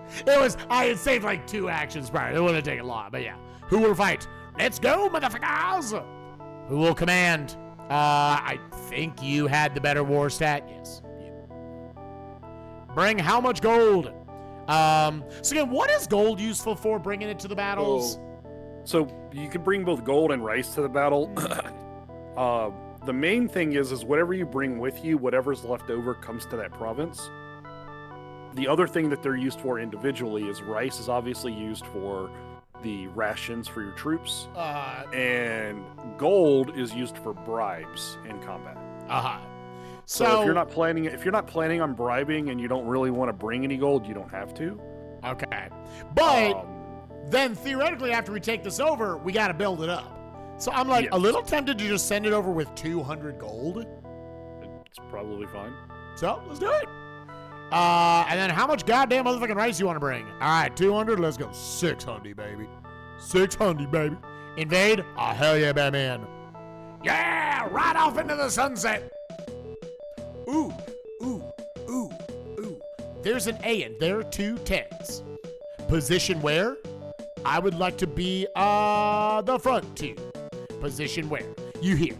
I had saved like 2 actions prior. It wouldn't have taken long, but yeah. Who will fight? Let's go, motherfuckers. Who will command? I think you had the better war stat. Yes. You. Bring how much gold? So again, what is gold useful for bringing it to the battles? So you can bring both gold and rice to the battle. The main thing is whatever you bring with you, whatever's left over comes to that province. The other thing that they're used for individually is rice is obviously used for the rations for your troops, and gold is used for bribes in combat. So if you're not planning on bribing and you don't really want to bring any gold, you don't have to. Okay, but then theoretically, after we take this over, we got to build it up. So I'm like a little tempted to just send it over with 200 gold. It's probably fine. So let's do it. And then how much goddamn motherfucking rice you want to bring? All right, 200. Let's go 600, baby. 600, baby. Invade? Oh, hell yeah, Batman. Yeah, right off into the sunset. Ooh, ooh, ooh, ooh. There's an A and there are 2 10s. Position where? I would like to be the front 2. Position where? You hear.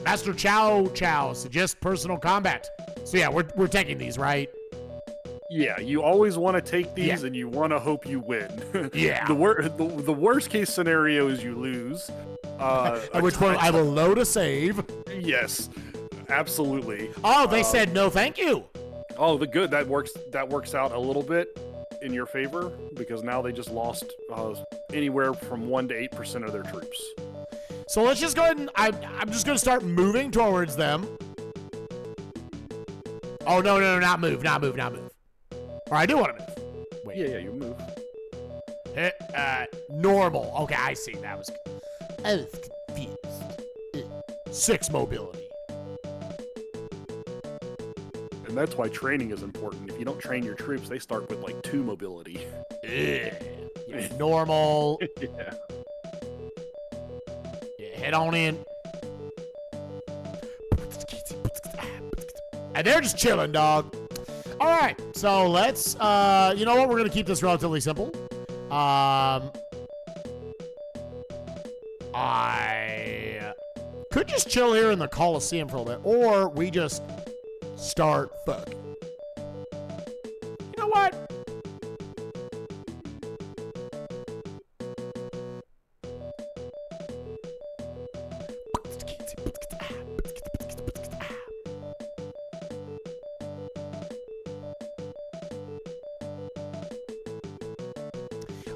Master Chow Chow suggests personal combat. So yeah, we're taking these, right? Yeah, you always want to take these and you want to hope you win. Yeah. The worst case scenario is you lose. At which point I will load a save. Yes, absolutely. Oh, they said no thank you. Oh, that works out a little bit in your favor because now they just lost anywhere from 1 to 8% of their troops. So let's just go ahead and I'm just gonna start moving towards them. Oh no, not move. Or I do want to move. Wait. Yeah, you move. Normal. Okay, I see. I was confused. 6 mobility. And that's why training is important. If you don't train your troops, they start with like 2 mobility. Yeah, normal. Yeah. Head on in. And they're just chilling, dog. All right, so let's, you know what? We're going to keep this relatively simple. I could just chill here in the Coliseum for a little bit, or we just start fucking. You know what?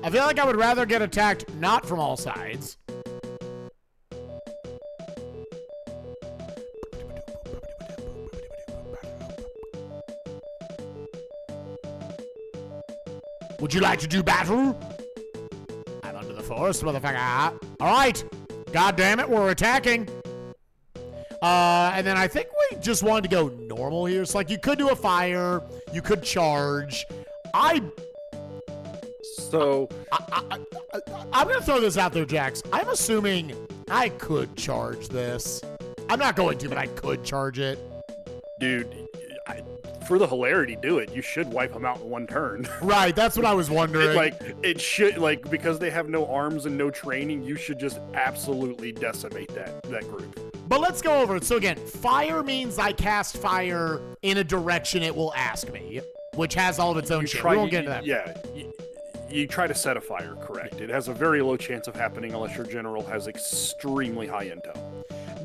I feel like I would rather get attacked not from all sides. Would you like to do battle? I'm under the forest, motherfucker. All right. God damn it, we're attacking. And then I think we just wanted to go normal here. So, like, you could do a fire. You could charge. I'm going to throw this out there, Jax. I'm assuming I could charge this. I'm not going to, but I could charge it. Dude, for the hilarity, do it. You should wipe them out in one turn. Right, that's what I was wondering. It should, like, because they have no arms and no training, you should just absolutely decimate that group. But let's go over it. So again, fire means I cast fire in a direction it will ask me, which has all of its own shit. We won't get into that. Yeah, you try to set a fire, correct. It has a very low chance of happening unless your general has extremely high intel.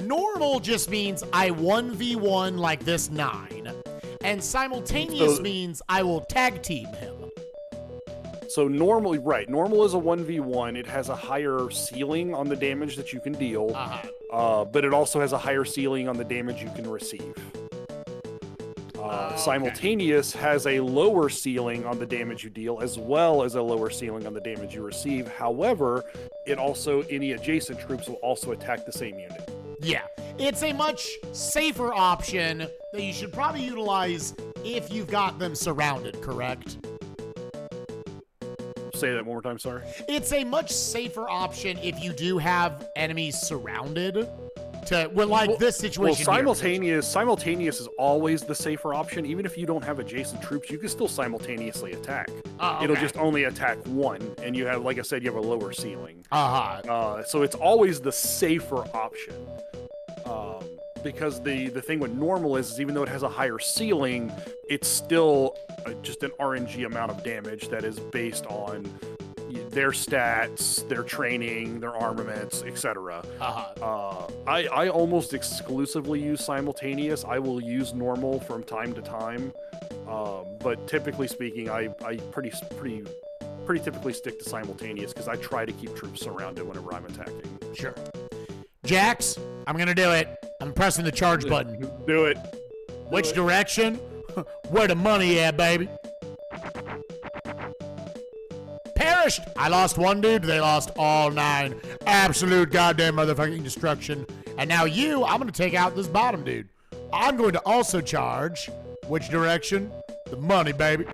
Normal just means I 1v1 like this 9. And simultaneous means I will tag team him. So normal is a 1v1. It has a higher ceiling on the damage that you can deal, but it also has a higher ceiling on the damage you can receive. Simultaneous has a lower ceiling on the damage you deal, as well as a lower ceiling on the damage you receive. However, any adjacent troops will also attack the same unit. Yeah, it's a much safer option that you should probably utilize if you've got them surrounded, correct? Say that one more time, sorry. It's a much safer option if you do have enemies surrounded. This situation. Well, simultaneous is always the safer option. Even if you don't have adjacent troops, you can still simultaneously attack. It'll just only attack one, and you have, like I said, you have a lower ceiling. So it's always the safer option. Because the thing with normal is even though it has a higher ceiling, it's still just an RNG amount of damage that is based on their stats, their training, their armaments, etc. I almost exclusively use simultaneous. I will use normal from time to time, but typically speaking, I pretty typically stick to simultaneous because I try to keep troops surrounded whenever I'm attacking. Sure. Jax, I'm gonna do it. I'm pressing the charge button. Do it. Which direction? Where the money at, baby? Perished! I lost one dude, they lost all 9. Absolute goddamn motherfucking destruction. And now I'm gonna take out this bottom dude. I'm going to also charge. Which direction? The money, baby.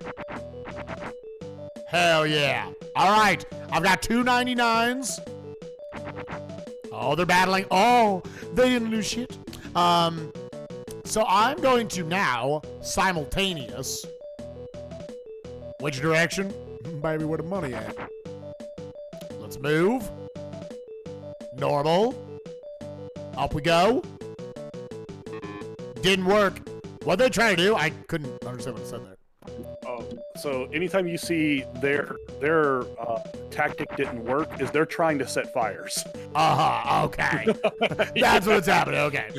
Hell yeah. Alright, I've got 2 99s. Oh, they're battling. Oh, they didn't lose shit. So I'm going to now simultaneous. Which direction? Baby, where the money at? Let's move. Normal. Up we go. Didn't work. What they trying to do? I couldn't understand what it said there. So anytime you see their tactic didn't work, is they're trying to set fires. Okay. That's what's happening, okay.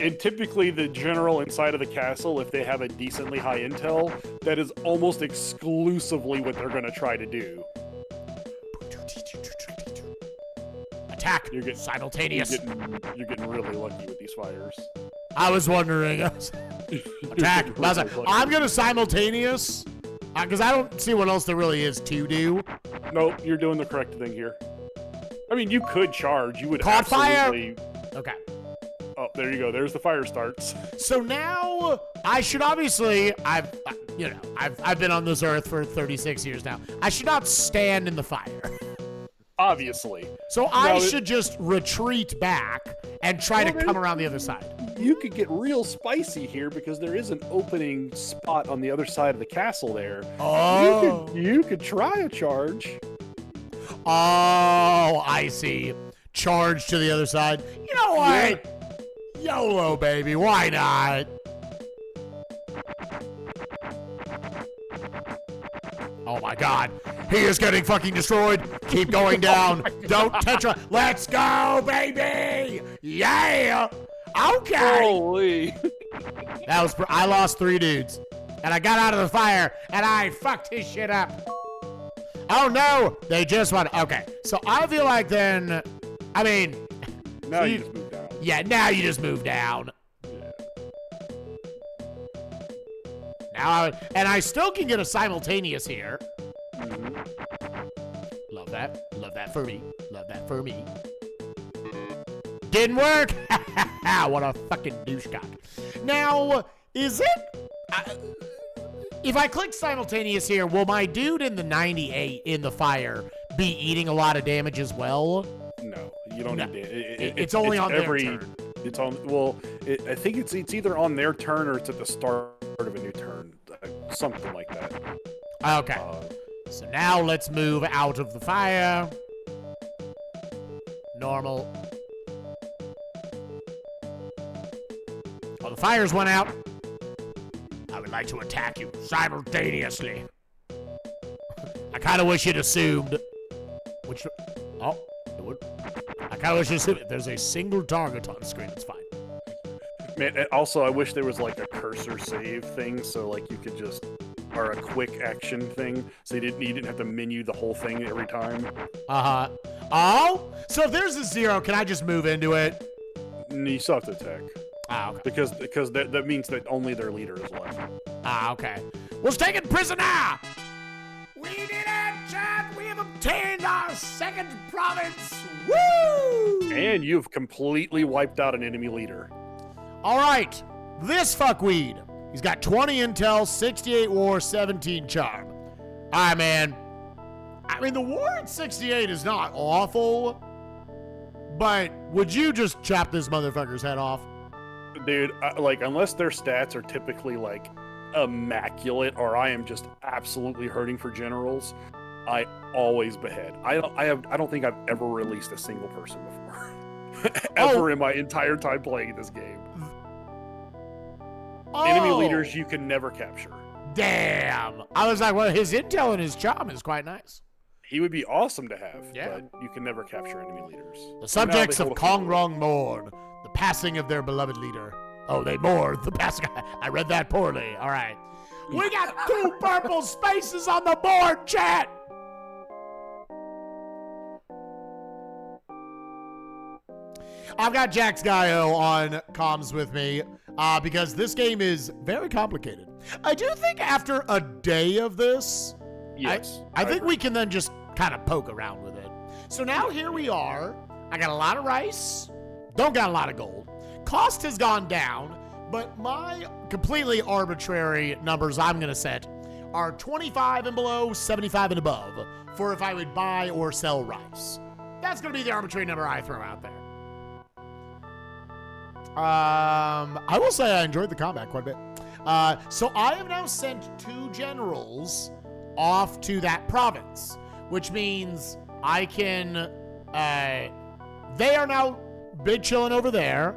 And typically the general inside of the castle, if they have a decently high intel, that is almost exclusively what they're going to try to do. Attack! Simultaneous. You're getting really lucky with these fires. I was wondering. Attack! I'm going to simultaneous, because I don't see what else there really is to do. Nope, you're doing the correct thing here. I mean, you could charge. You would Caught absolutely... fire! Okay. Oh, there you go. There's the fire starts. So now I should obviously, I've been on this earth for 36 years now. I should not stand in the fire. Obviously. So I should just retreat back and try to come around the other side. You could get real spicy here because there is an opening spot on the other side of the castle there. Oh. You could try a charge. Oh, I see. Charge to the other side. You know what? Yeah. YOLO, baby. Why not? Oh my god. He is getting fucking destroyed. Keep going down. Don't tetra. Let's go, baby. Yeah. Okay. Holy. I lost 3 dudes. And I got out of the fire and I fucked his shit up. Oh no. They just won. Okay. So I feel like then, I mean. Now you just moved down. Yeah, now you just move down. Yeah. And I still can get a simultaneous here. Love that. Love that for me. Love that for me. didn't work. What a fucking douchecock. Now, is it... if I click simultaneous here, will my dude in the 98 in the fire be eating a lot of damage as well? No, you don't need to. It's only on their turn. It's on. Well, I think it's either on their turn or it's at the start of a new turn, something like that. Okay. So now let's move out of the fire. Normal. Oh, the fires went out. I would like to attack you simultaneously. I kind of wish it assumed. Which? Oh, it would. I kind of wish it assumed there's a single target on the screen. It's fine. Man, also I wish there was like a cursor save thing, so like you could just, or a quick action thing, so you didn't have to menu the whole thing every time. Oh, so if there's a 0, can I just move into it? You still have to attack. Okay. Because that means that only their leader is left. Okay. Was taken prisoner! We did it, chat! We have obtained our second province! Woo! And you've completely wiped out an enemy leader. Alright, this fuckweed. He's got 20 intel, 68 war, 17 charm. Alright, man. I mean, the war at 68 is not awful, but would you just chop this motherfucker's head off? Dude, like, unless their stats are typically, like, immaculate, or I am just absolutely hurting for generals, I always behead. I don't think I've ever released a single person before. Ever in my entire time playing this game. Enemy leaders you can never capture. Damn. I was like, well, his intel and his charm is quite nice. He would be awesome to have, yeah. But you can never capture enemy leaders. The subjects of Kong Rong mourn the passing of their beloved leader. Oh, they mourn the passing. I read that poorly. All right. We got 2 purple spaces on the board, chat. I've got Jax Gaio on comms with me because this game is very complicated. I do think after a day of this, yes, I think we can then just kind of poke around with it. So now here we are. I got a lot of rice. Don't got a lot of gold. Cost has gone down, but my completely arbitrary numbers I'm going to set are 25 and below, 75 and above for if I would buy or sell rice. That's going to be the arbitrary number I throw out there. I will say I enjoyed the combat quite a bit. So I have now sent 2 generals off to that province, which means I can, they are now big chilling over there.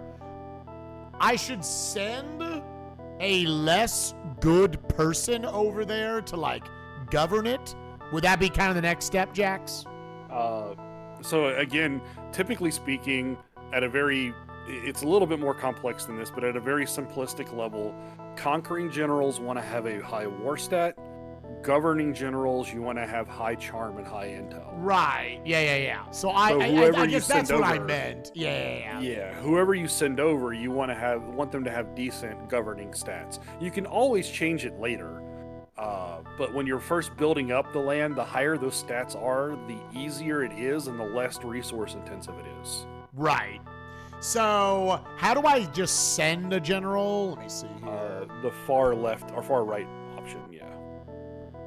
I should send a less good person over there to like govern it. Would that be kind of the next step, Jax? So again, typically speaking, it's a little bit more complex than this, but at a very simplistic level, conquering generals want to have a high war stat. Governing generals, you want to have high charm and high intel. Right. Yeah. So I guess that's what I meant. Yeah. Yeah. Whoever you send over, you want them to have decent governing stats. You can always change it later. But when you're first building up the land, the higher those stats are, the easier it is and the less resource intensive it is. Right. So, how do I just send a general? Let me see here. The far left or far right option, yeah.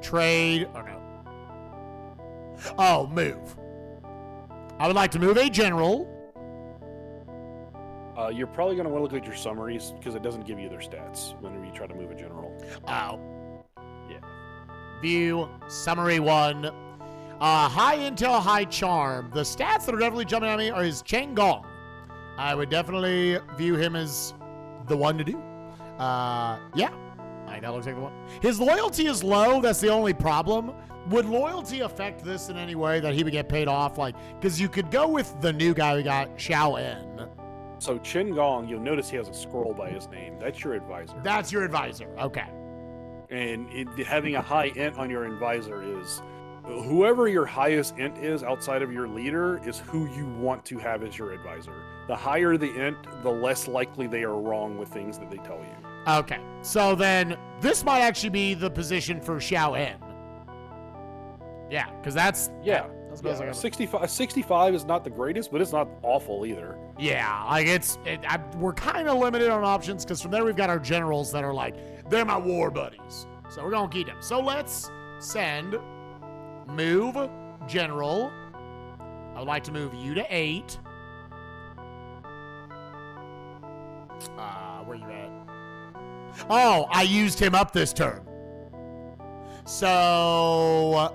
Trade, or no. Oh, move. I would like to move a general. You're probably going to want to look at your summaries because it doesn't give you their stats whenever you try to move a general. Oh. Yeah. View, summary 1. High intel, high charm. The stats that are definitely jumping at me are his Cheng Gong. I would definitely view him as the one to do. Yeah. That looks like the one. His loyalty is low. That's the only problem. Would loyalty affect this in any way that he would get paid off? Like, because you could go with the new guy we got, Xiao En. So Chen Gong, you'll notice he has a scroll by his name. That's your advisor. That's your advisor. Okay. And having a high int on your advisor is whoever your highest int is outside of your leader is who you want to have as your advisor. The higher the int, the less likely they are wrong with things that they tell you. Okay, so then this might actually be the position for Xiao En. Yeah, because that's... Yeah. That's the best I got. 65 is not the greatest, but it's not awful either. Yeah, like we're kind of limited on options because from there we've got our generals that are like, they're my war buddies. So we're going to keep them. So let's move general. I would like to move you to 8. Where you at? Oh, I used him up this turn. So,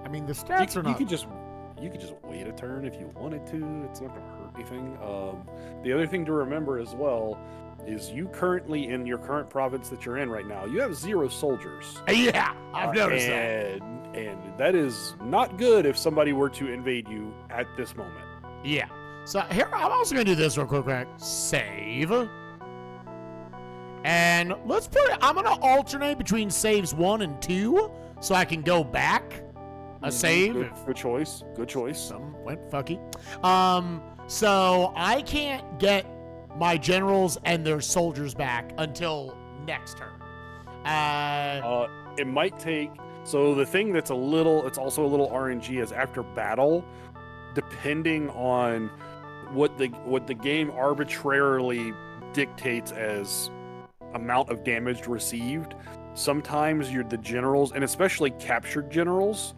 I mean, the stats are not. You could just wait a turn if you wanted to. It's not going to hurt anything. The other thing to remember as well is you currently, in your current province that you're in right now, you have 0 soldiers. Yeah, I've noticed that. And that is not good if somebody were to invade you at this moment. Yeah. So here, I'm also going to do this real quick. Save. And let's put it, I'm going to alternate between saves 1 and 2 so I can go back a save. Good choice. Good choice. Some went fucky. So I can't get my generals and their soldiers back until next turn. It might take, so the thing that's it's also a little RNG is after battle, depending on what the game arbitrarily dictates as amount of damage received, sometimes the generals, and especially captured generals,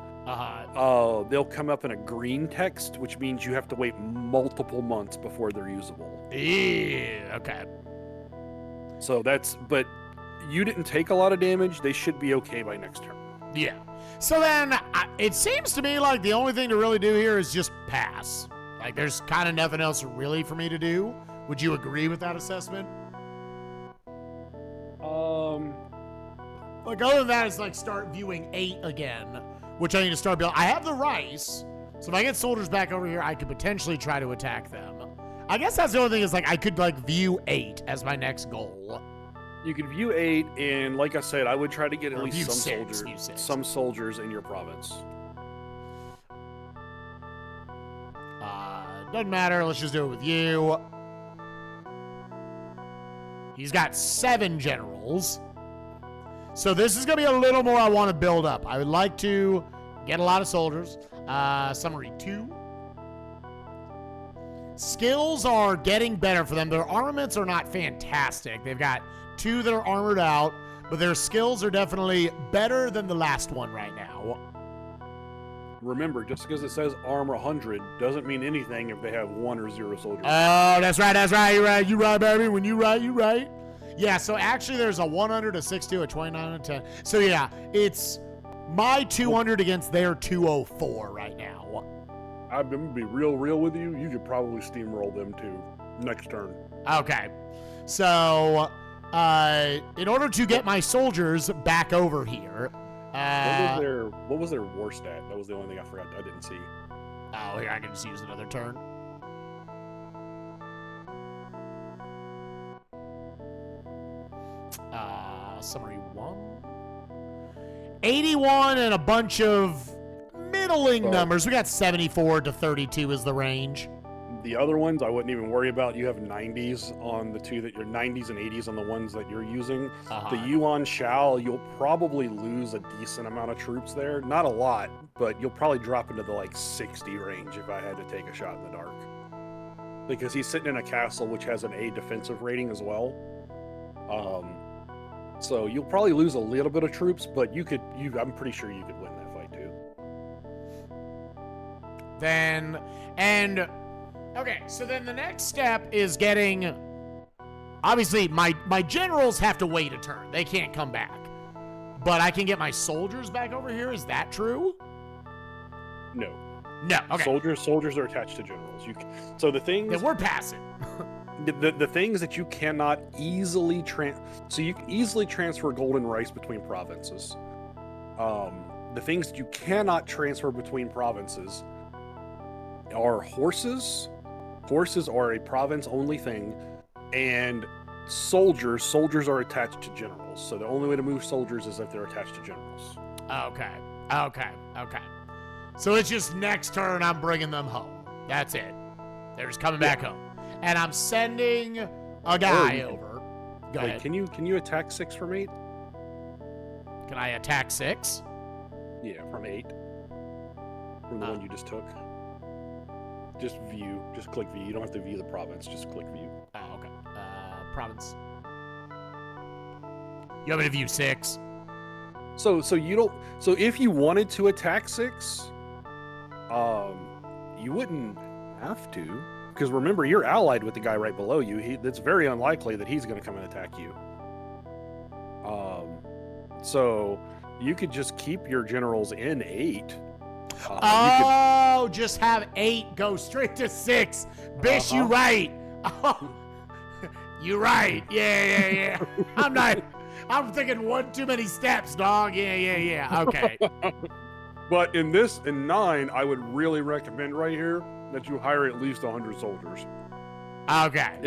they'll come up in a green text, which means you have to wait multiple months before they're usable. Yeah, okay. So but you didn't take a lot of damage. They should be okay by next turn. Yeah. So then it seems to me like the only thing to really do here is just pass. Like there's kind of nothing else really for me to do. Would you agree with that assessment? Like other than that, it's like start viewing 8 again, which I need to start building. I have the rice, so if I get soldiers back over here, I could potentially try to attack them. I guess that's the only thing is like I could like view 8 as my next goal. You could view 8, and like I said, I would try to get at least some six. soldiers in your province. Doesn't matter. Let's just do it with you. He's got 7 generals. So this is going to be a little more I want to build up. I would like to get a lot of soldiers. Summary 2. Skills are getting better for them. Their armaments are not fantastic. They've got 2 that are armored out, but their skills are definitely better than the last one right now. Remember, just because it says armor 100 doesn't mean anything if they have 1 or 0 soldiers. Oh, that's right. You're right, baby. When you right. Yeah, so actually there's a 100, a 62, a 29, and a 10. So yeah, it's my 200 against their 204 right now. I'm going to be real with you. You could probably steamroll them too next turn. Okay. So, in order to get my soldiers back over here... what was their war stat? That was the only thing I forgot. I didn't see. Oh, here, I can just use another turn. Summary 1. 81 and a bunch of middling numbers. We got 74 to 32 is the range. The other ones I wouldn't even worry about. You have 90s on the 2 that you're 90s and 80s on the ones that you're using. The Yuan Shao, you'll probably lose a decent amount of troops there. Not a lot, but you'll probably drop into the like 60 range if I had to take a shot in the dark. Because he's sitting in a castle which has an A defensive rating as well. So you'll probably lose a little bit of troops, but I'm pretty sure you could win that fight too. Okay, so then the next step is getting... Obviously, my generals have to wait a turn. They can't come back. But I can get my soldiers back over here. Is that true? No. No, okay. Soldiers are attached to generals. So the things... Then we're passing. The things that you cannot easily so you can easily transfer gold and rice between provinces. The things that you cannot transfer between provinces are horses. Horses are a province-only thing, and soldiers. Soldiers are attached to generals. So the only way to move soldiers is if they're attached to generals. Okay. So it's just next turn I'm bringing them home. That's it. They're just coming back home. And I'm sending a guy over. Go ahead. Can you attack 6 from 8? Can I attack 6? Yeah, from 8. from the one you just took. Just view. Just click view. You don't have to view the province. Just click view. Oh, okay. Province. You want me to view 6? So you don't. So if you wanted to attack 6, you wouldn't have to, because remember you're allied with the guy right below you. It's very unlikely that he's going to come and attack you. So you could just keep your generals in 8. Just have 8 go straight to 6. Bish, you right. Oh, you right. Yeah. I'm thinking one too many steps, dog. Yeah. Okay. But in 9, I would really recommend right here that you hire at least 100 soldiers. Okay.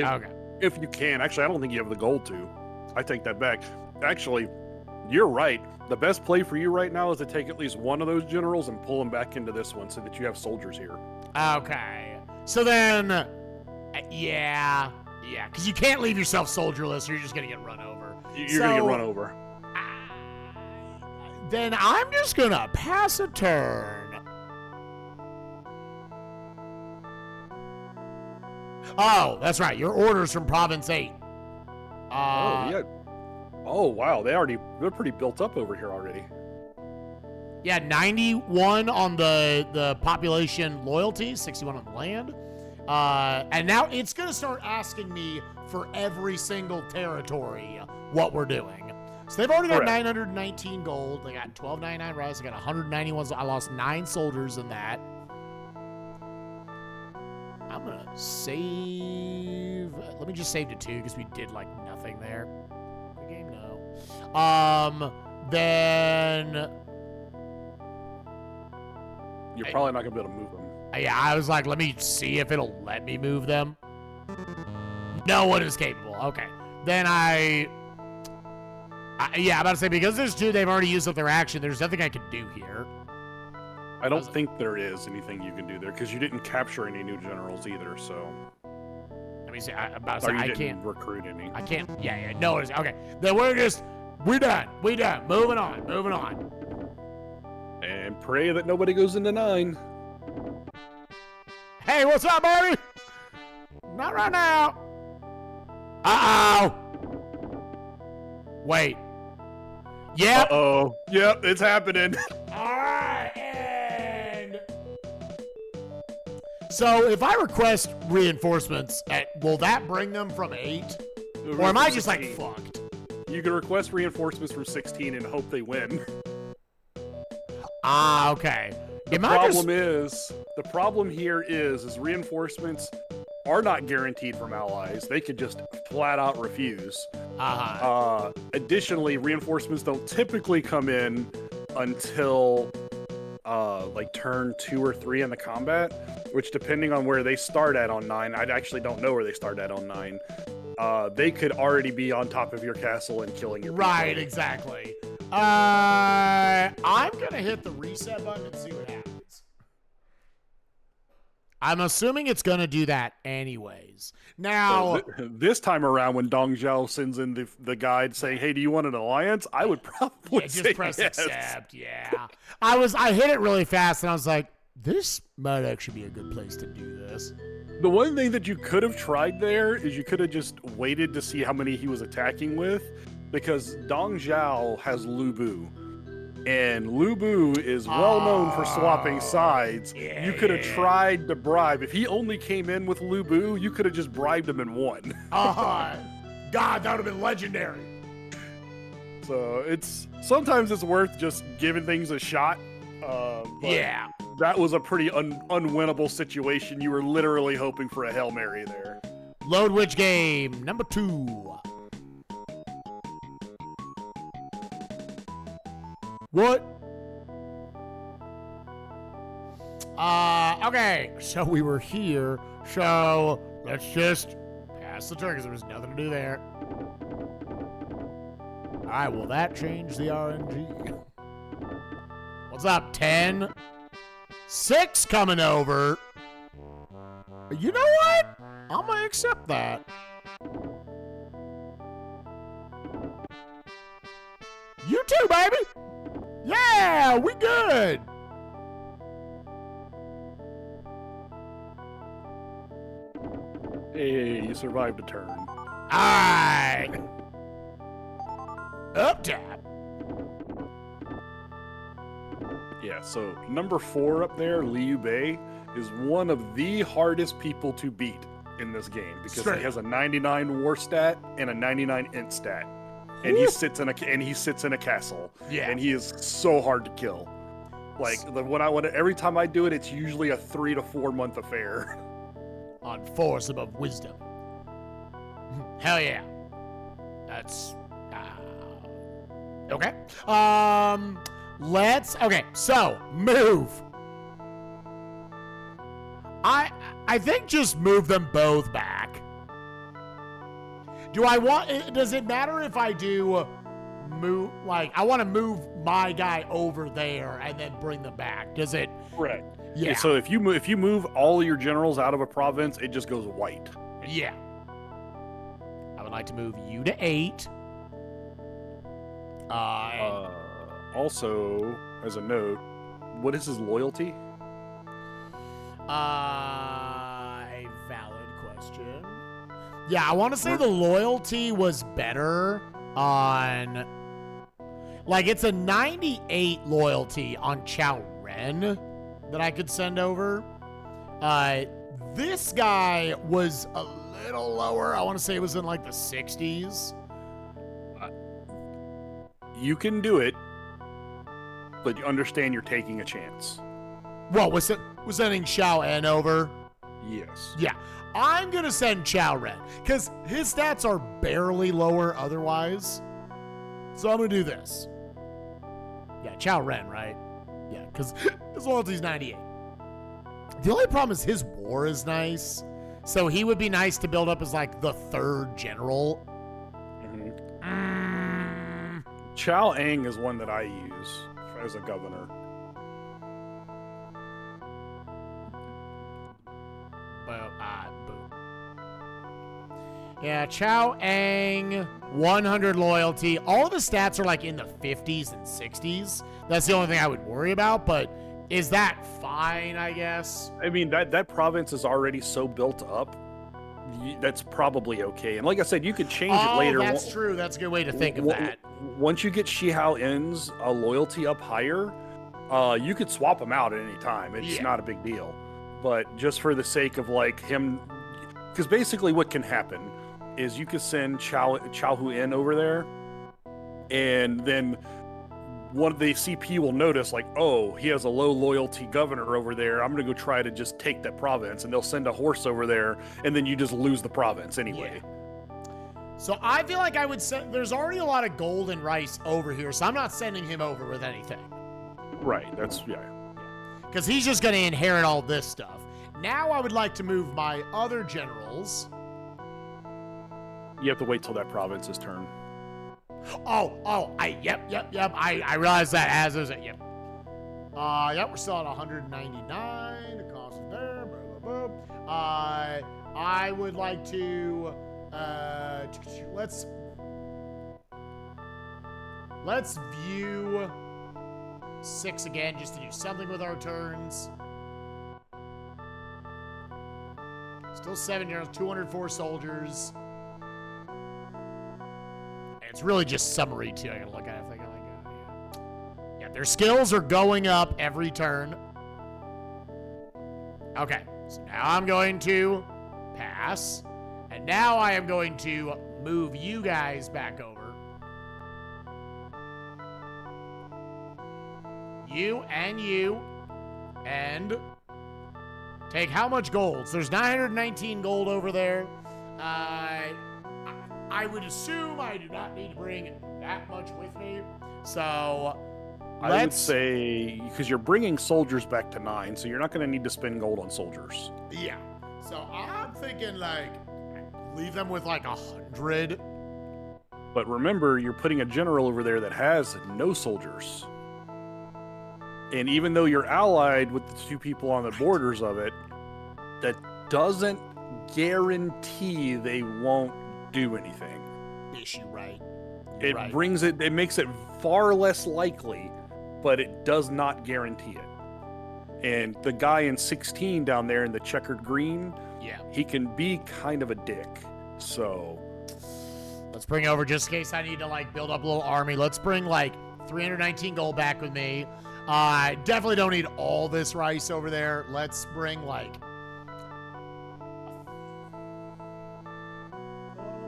If you can. Actually, I don't think you have the gold to. I take that back. Actually, you're right. The best play for you right now is to take at least one of those generals and pull them back into this one so that you have soldiers here. Okay. So then, yeah, because you can't leave yourself soldierless or you're just going to get run over. You're going to get run over. Then I'm just going to pass a turn. Oh, that's right. Your orders from Province 8. Yeah. Oh, wow. They're pretty built up over here already. Yeah, 91 on the population loyalty, 61 on the land. And now it's going to start asking me for every single territory what we're doing. So they've already got 919 gold. They got 1299 rice. They got 191. I lost 9 soldiers in that. I'm going to save. Let me just save to 2 because we did like nothing there. Quick game, no. Then. You're probably not going to be able to move them. Yeah, I was like, let me see if it'll let me move them. No one is capable. Okay. Then yeah, I'm about to say, because there's 2, they've already used up their action. There's nothing I can do here. I don't think there is anything you can do there, because you didn't capture any new generals either, so. Let me see. I can't recruit any. I can't. Yeah. No, okay. Then we're done. We done. Moving on. And pray that nobody goes into 9. Hey, what's up, baby? Not right now. Uh-oh. Wait. Yep. Uh-oh. Yep, it's happening. All right, and so if I request reinforcements, will that bring them from 8? Or am I just like fucked? You can request reinforcements from 16 and hope they win. Okay. The problem here is reinforcements are not guaranteed from allies. They could just flat out refuse. Additionally, reinforcements don't typically come in until like turn 2 or 3 in the combat, which depending on where they start at on 9, I actually don't know where they start at on 9. They could already be on top of your castle and killing your people. Right, exactly. I'm gonna hit the reset button and see what happens. I'm assuming it's gonna do that anyways. Now, this time around, when Dong Zhao sends in the guide saying, "Hey, do you want an alliance?" I would probably just press yes. accept. Yeah, I hit it really fast, and I was like, "This might actually be a good place to do this." The one thing that you could have tried there is you could have just waited to see how many he was attacking with, because Dong Zhao has Lu Bu. And Lu Bu is well known for swapping sides. Yeah, you could have tried to bribe. If he only came in with Lu Bu, you could have just bribed him and won. God, that would have been legendary. So sometimes it's worth just giving things a shot. Yeah. That was a pretty unwinnable situation. You were literally hoping for a Hail Mary there. Load Witch game number 2. What? Okay, so we were here, so let's just pass the turn because there was nothing to do there. Alright, will that change the RNG? What's up, 10? 6 coming over. You know what? I'm gonna accept that. You too, baby! Yeah, we good. survived a turn. Alright. Up tap. Yeah, so number 4 up there, Liu Bei, is one of the hardest people to beat in this game because Straight. he has a 99 war stat and a 99 int stat, and he sits in a castle. Yeah. And he is so hard to kill. Like every time I do it, it's usually a 3 to 4 month affair. On force above wisdom. Hell yeah. That's okay. Okay, so move. I think just move them both back. Does it matter if I do move, like, I want to move my guy over there and then bring them back? Does it? Right. Yeah. So if you move all your generals out of a province, it just goes white. Yeah. I would like to move you to 8. Also, as a note, what is his loyalty? A valid question. Yeah, I want to say the loyalty was better on, like, it's a 98 loyalty on Chow Ren that I could send over. This guy was a little lower. I want to say it was in like the 60s. You can do it, but you understand you're taking a chance. What was it? Was sending Xiao En over? Yes. Yeah, I'm gonna send Chow Ren because his stats are barely lower otherwise. So I'm gonna do this. Yeah, Chow Ren, right? Yeah, because his loyalty's 98. The only problem is his war is nice, so he would be nice to build up as like the 3rd general. Chow Ang is one that I use as a governor. Boom. Yeah, Chow Ang, 100 loyalty. All of the stats are like in the 50s and 60s. That's the only thing I would worry about, but is that fine, I guess? I mean, that province is already so built up. That's probably okay. And like I said, you could change it later. That's true. That's a good way to think of that. Once you get Shihao En's loyalty up higher, you could swap him out at any time. It's not a big deal. But just for the sake of like him, because basically what can happen is you could send Chao Hu En over there, and then one of the CP will notice like, oh, he has a low loyalty governor over there. I'm gonna go try to just take that province, and they'll send a horse over there, and then you just lose the province anyway. Yeah. So I feel like I would send. There's already a lot of gold and rice over here, so I'm not sending him over with anything. Right. That's because he's just going to inherit all this stuff. Now I would like to move my other generals. You have to wait till that province's turn. Yep. I realized that as is it. Yep, we're still at 199. The cost is there. Blah, blah, blah. I would like to, let's view 6 again, just to do something with our turns. Still 7 years, 204 soldiers. It's really just summary too. I gotta look at it. Yeah, their skills are going up every turn. Okay, so now I'm going to pass, and now I am going to move you guys back over. You, and take how much gold? So there's 919 gold over there. I would assume I do not need to bring that much with me. So I would say, because you're bringing soldiers back to 9, so you're not going to need to spend gold on soldiers. Yeah. So I'm thinking like leave them with like 100. But remember, you're putting a general over there that has no soldiers. And even though you're allied with the 2 people on the borders of it, that doesn't guarantee they won't do anything. Issue, right? It makes it far less likely, but it does not guarantee it. And the guy in 16 down there in the checkered green, Yeah. he can be kind of a dick. So let's bring over, just in case I need to like build up a little army. Let's bring like 319 gold back with me. I definitely don't need all this rice over there. Let's bring like...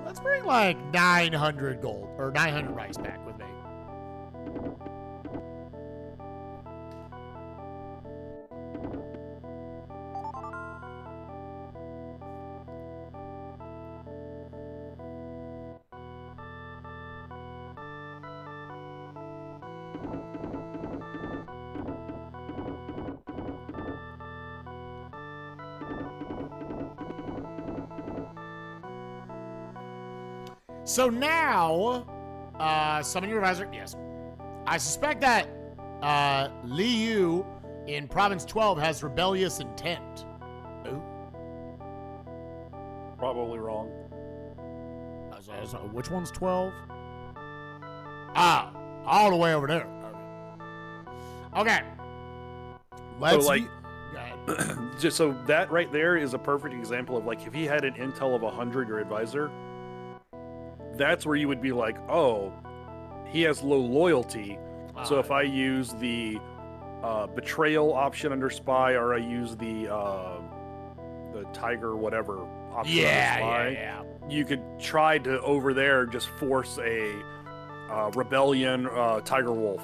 let's bring like 900 gold, or 900 rice back with me. So now, summon your advisor. Yes. I suspect that Li Yu in Province 12 has rebellious intent. Ooh. probably wrong. Which one's 12? Ah, all the way over there. Okay. Let's So, like, go ahead. just so that right there is a perfect example of like if he had an intel of 100, your advisor, that's where you would be like, oh, he has low loyalty. So if I use the betrayal option under spy, or I use the tiger whatever option under spy, you could try to over there just force a rebellion, tiger wolf.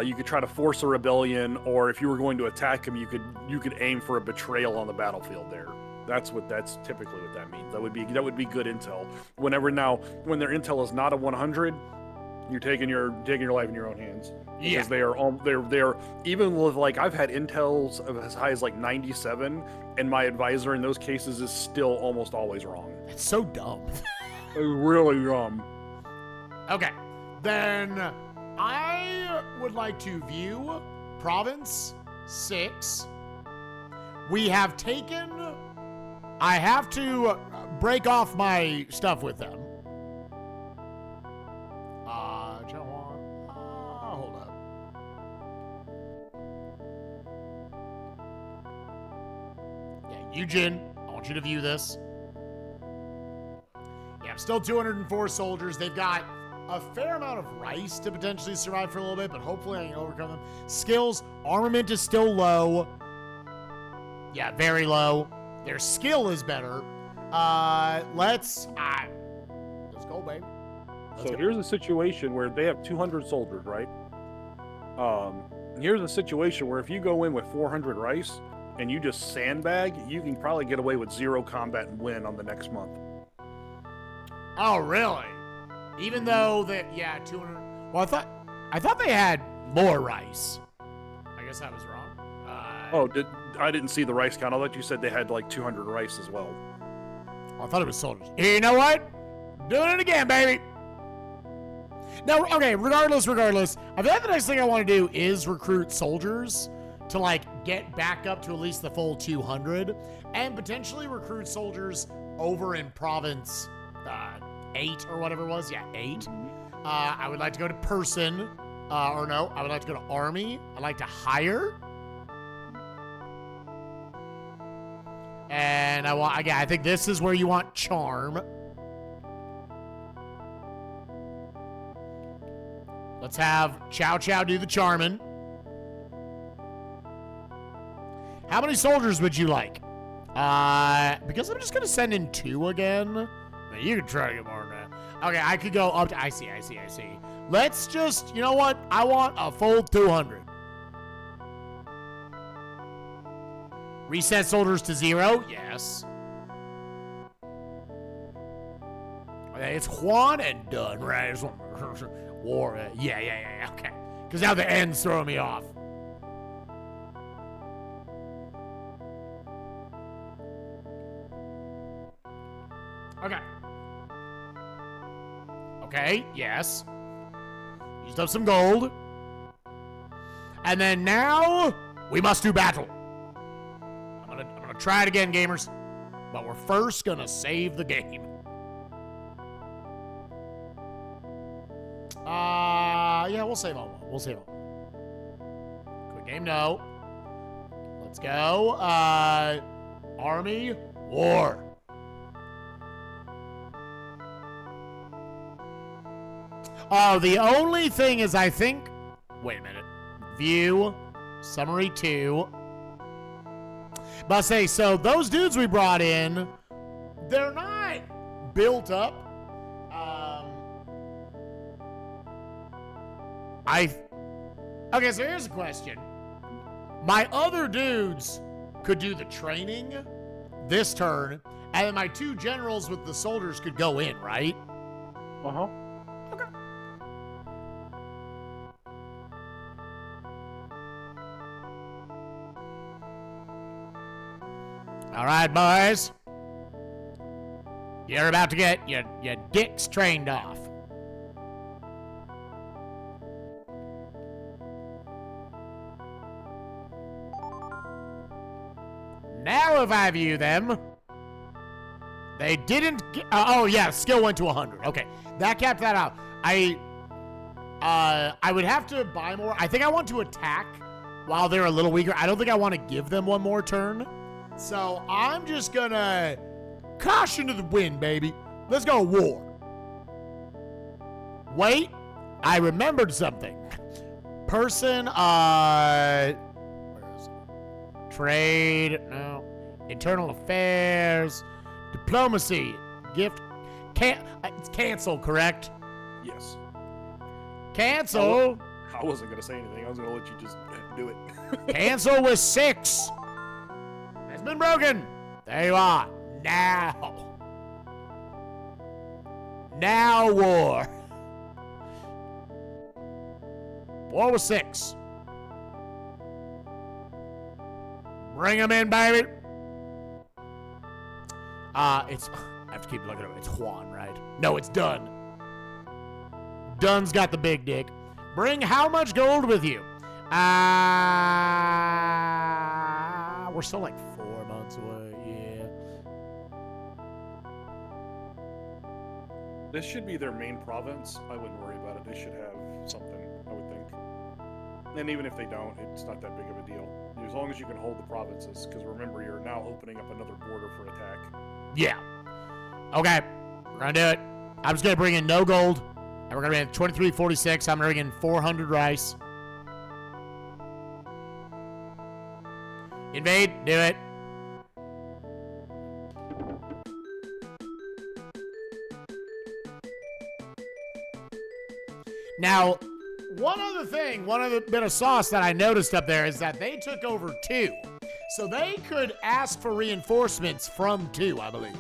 You could try to force a rebellion, or if you were going to attack him, you could aim for a betrayal on the battlefield there. That's typically what that means. That would be good intel. When their intel is not a 100, you're taking your life in your own hands. Because they're even with, like, I've had intels of as high as like 97, and my advisor in those cases is still almost always wrong. That's so dumb. Really dumb. Okay. Then I would like to view Province 6. We have taken... I have to break off my stuff with them. Hold up. Yeah, Eugen, I want you to view this. Yeah, I'm still 204 soldiers. They've got a fair amount of rice to potentially survive for a little bit, but hopefully I can overcome them. Skills, armament is still low. Yeah, very low. Their skill is better. Let's go, baby. So here's a situation where they have 200 soldiers, right? Here's a situation where if you go in with 400 rice and you just sandbag, you can probably get away with 0 combat and win on the next month. Oh, really? Even though that, 200. Well, I thought they had more rice. I guess I was wrong. I didn't see the rice count. I thought you said they had like 200 rice as well. I thought it was soldiers. You know what? Doing it again, baby. No, okay, regardless, I feel like the next thing I want to do is recruit soldiers to, like, get back up to at least the full 200, and potentially recruit soldiers over in Province 8 or whatever it was. Yeah, 8. Mm-hmm. I would like to go to Person, I would like to go to Army. I'd like to hire. And I think this is where you want Charm. Let's have Chow Chow do the charming. How many soldiers would you like? Because I'm just going to send in 2 again. You can try to get more than that. Okay, I could go up to... I see. Let's just... You know what? I want a full 200. Reset soldiers to 0. Yes. Okay, it's Juan and done, right? War. Yeah. Okay. Because now the end's throwing me off. Okay, yes. Used up some gold. And then now, we must do battle. I'm gonna try it again, gamers. But we're first gonna save the game. Yeah, we'll save on one. Quick game, no. Let's go. Army, War. Oh, the only thing is I think... Wait a minute. View. Summary 2. But I say, so those dudes we brought in, they're not built up. Okay, so here's a question. My other dudes could do the training this turn, and then my 2 generals with the soldiers could go in, right? Uh-huh. Okay. All right, boys. You're about to get your dicks trained off. Now if I view them, they didn't get, oh yeah, skill went to 100. Okay, that capped that out. I would have to buy more. I think I want to attack while they're a little weaker. I don't think I want to give them one more turn. So I'm just gonna caution to the wind, baby. Let's go war. Wait, I remembered something. Person, where is it? Trade, no. Internal affairs, diplomacy, gift, it's cancel, correct? Yes. Cancel. I wasn't going to say anything. I was going to let you just do it. Cancel with 6. Has been broken. There you are. Now. Now war. War with 6. Bring them in, baby. It's, I have to keep looking at it. It's Juan, right? No, it's Dunn. Dunn's got the big dick. Bring how much gold with you? We're still like 4 months away. Yeah. This should be their main province. I wouldn't worry about it. They should have something, I would think. And even if they don't, it's not that big of a deal. As long as you can hold the provinces, because remember, you're now opening up another border for attack. Yeah. Okay. We're going to do it. I'm just going to bring in no gold. And we're going to bring in 2346. I'm going to bring in 400 rice. Invade. Do it. Now, one other thing, one other bit of sauce that I noticed up there is that they took over 2. So they could ask for reinforcements from 2, I believe.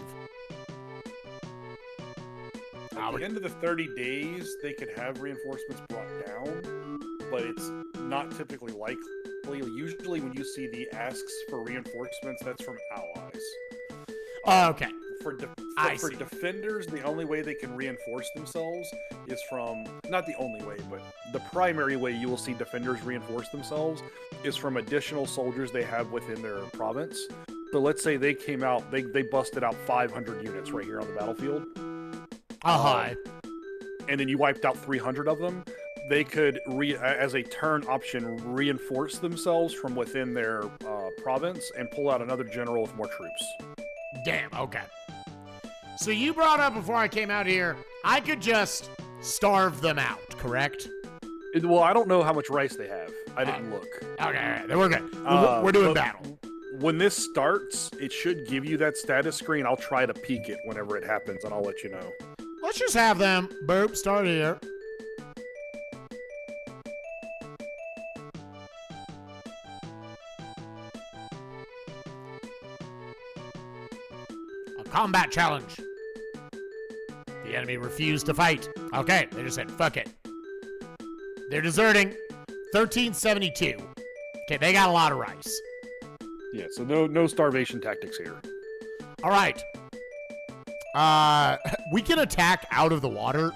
At the end of the 30 days, they could have reinforcements brought down, but it's not typically likely. Usually when you see the asks for reinforcements, that's from allies. Okay. For defenders, the only way they can reinforce themselves is from, not the only way, but the primary way you will see defenders reinforce themselves is from additional soldiers they have within their province. So let's say they came out, they busted out 500 units right here on the battlefield. And then you wiped out 300 of them. They could, as a turn option, reinforce themselves from within their province and pull out another general with more troops. Damn, okay. So you brought up before I came out here, I could just starve them out, correct? Well, I don't know how much rice they have. I didn't look. Okay, all right, then we're good. We're doing battle. When this starts, it should give you that status screen. I'll try to peek it whenever it happens, and I'll let you know. Let's just have them, boop, start here. A combat challenge. The enemy refused to fight. Okay, they just said, fuck it. They're deserting. 1372. Okay, they got a lot of rice. Yeah, so no starvation tactics here. All right. We can attack out of the water.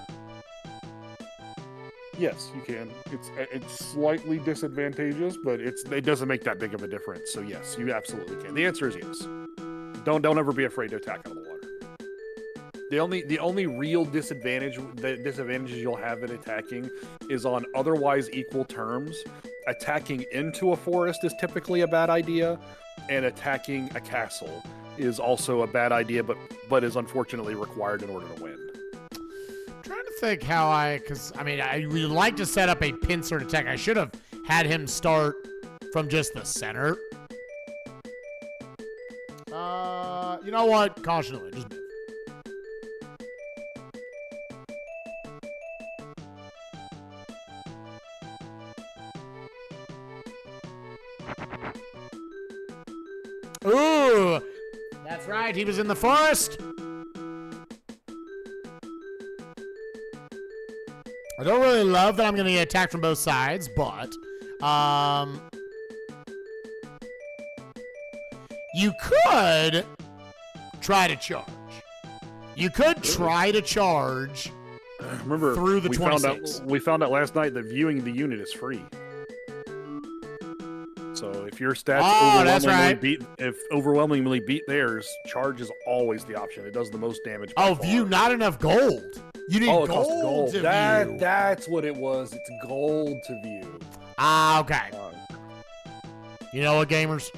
Yes, you can. It's slightly disadvantageous, but it doesn't make that big of a difference. So yes, you absolutely can. The answer is yes. Don't ever be afraid to attack out of the water. The only real disadvantages you'll have in attacking is on otherwise equal terms. Attacking into a forest is typically a bad idea, and attacking a castle is also a bad idea, but is unfortunately required in order to win. Trying to think how because I mean, I would like to set up a pincer attack. I should have had him start from just the center. You know what? Caution, just move. Ooh, that's right. He was in the forest. I don't really love that I'm going to get attacked from both sides, but you could try to charge. You could try to charge. Remember, through the 26. We found out last night that viewing the unit is free. So if your stats overwhelmingly beat theirs, charge is always the option. It does the most damage. Oh, view not enough gold. You need gold to view. That's what it was. It's gold to view. Okay. You know what, gamers?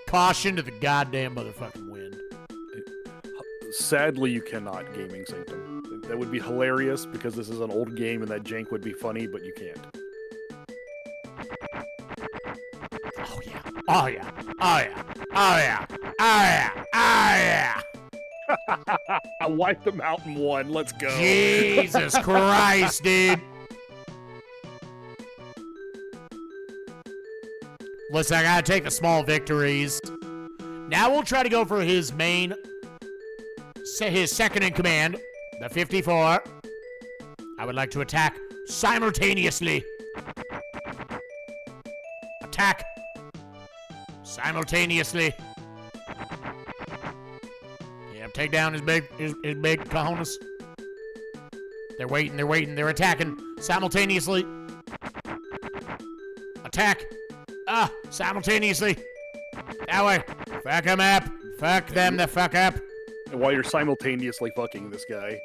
Caution to the goddamn motherfucking wind. Sadly, you cannot Gaming Sanctum. That would be hilarious because this is an old game and that jank would be funny, but you can't. Oh yeah. Oh yeah. Oh yeah. Oh yeah. Oh yeah. Oh yeah. I wiped them out in one. Let's go. Jesus Christ, dude. Listen, I gotta take the small victories. Now we'll try to go for his his second in command, the 54. I would like to attack simultaneously. Attack simultaneously. Yep, take down his big cojones. They're waiting, they're attacking simultaneously. Attack. Simultaneously. That way. Fuck him up. Fuck them the fuck up. And while you're simultaneously fucking this guy,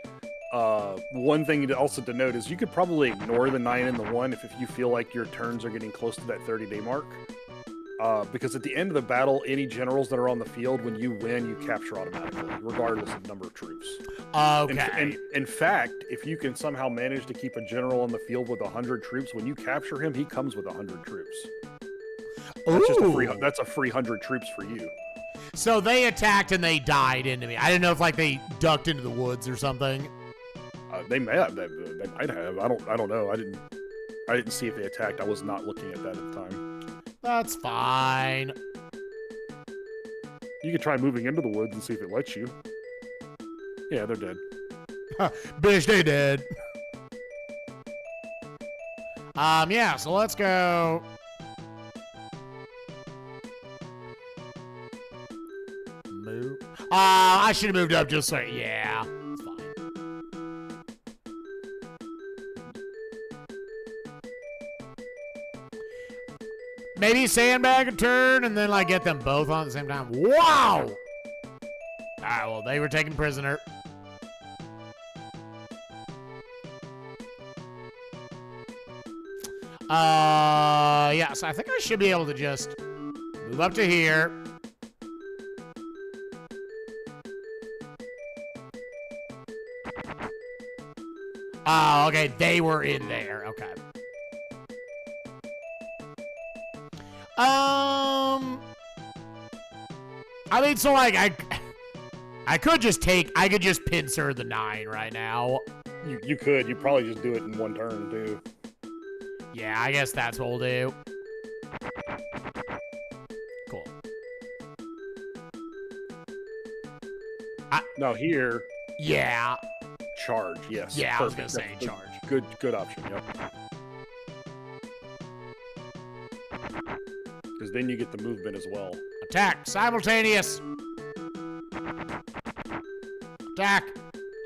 one thing also to note is you could probably ignore the 9 and the 1 if you feel like your turns are getting close to that 30-day mark. Because at the end of the battle, any generals that are on the field, when you win, you capture automatically, regardless of number of troops. Okay. In fact, if you can somehow manage to keep a general on the field with 100 troops, when you capture him, he comes with 100 troops. That's a free 100 troops for you. So they attacked and they died into me. I didn't know if like they ducked into the woods or something. They may have. They might have. I don't know. I didn't see if they attacked. I was not looking at that at the time. That's fine. You could try moving into the woods and see if it lets you. Yeah, they're dead. Bitch, they dead. Yeah, so let's go. Move. I should have moved up just so, yeah. It's fine. Maybe sandbag a turn and then like get them both on at the same time. Wow! Alright, well, they were taken prisoner. Yeah, so I think I should be able to just move up to here. Oh, okay, they were in there. Okay. I mean, so like I could just pincer the 9 right now. You could. You probably just do it in one turn too. Yeah, I guess that's what we'll do. Cool. Now here. Yeah. Charge, yes. Yeah, perfect. I was gonna say charge. Good option, yep. Because then you get the movement as well. Attack, simultaneous. Attack,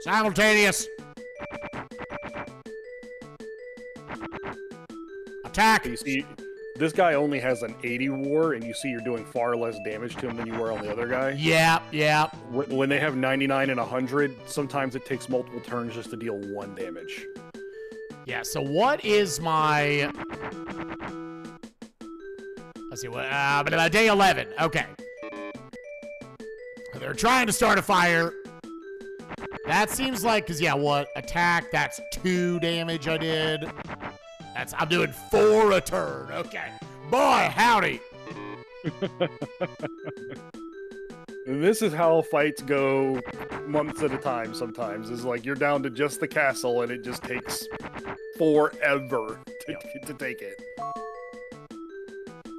simultaneous. Attack. So you see, this guy only has an 80 war, and you see you're doing far less damage to him than you were on the other guy. Yeah, yeah. When they have 99 and 100, sometimes it takes multiple turns just to deal 1 damage. Yeah, so what is my... Let's see, what? Day 11. Okay. they're trying to start a fire. That seems like, because, yeah, what? Attack, that's 2 damage I did. I'm doing 4 a turn. Okay. Boy, howdy. This is how fights go months at a time sometimes. Is like you're down to just the castle and it just takes forever to take it.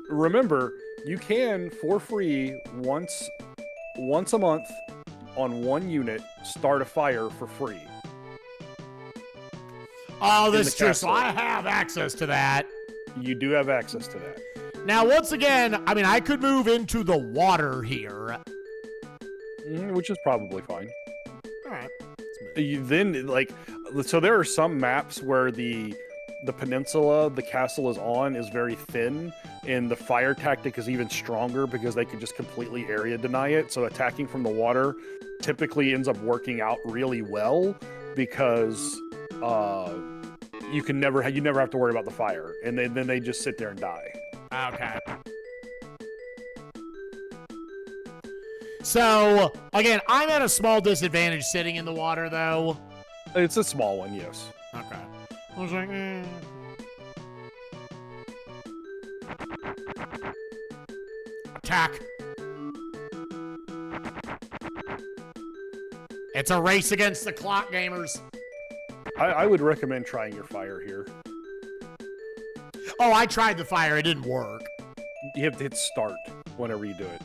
Remember, you can, for free, once a month on 1 unit, start a fire for free. Oh, this is true. So I have access to that. You do have access to that. Now, once again, I mean, I could move into the water here. Which is probably fine. All right. Then, like, so there are some maps where the peninsula the castle is on is very thin, and the fire tactic is even stronger because they could just completely area deny it. So attacking from the water typically ends up working out really well because you never have to worry about the fire, and then they just sit there and die. Okay. So, again, I'm at a small disadvantage sitting in the water, though. It's a small one, yes. Okay. I was like, Attack. It's a race against the clock, gamers. I would recommend trying your fire here. Oh, I tried the fire. It didn't work. You have to hit start whenever you do it.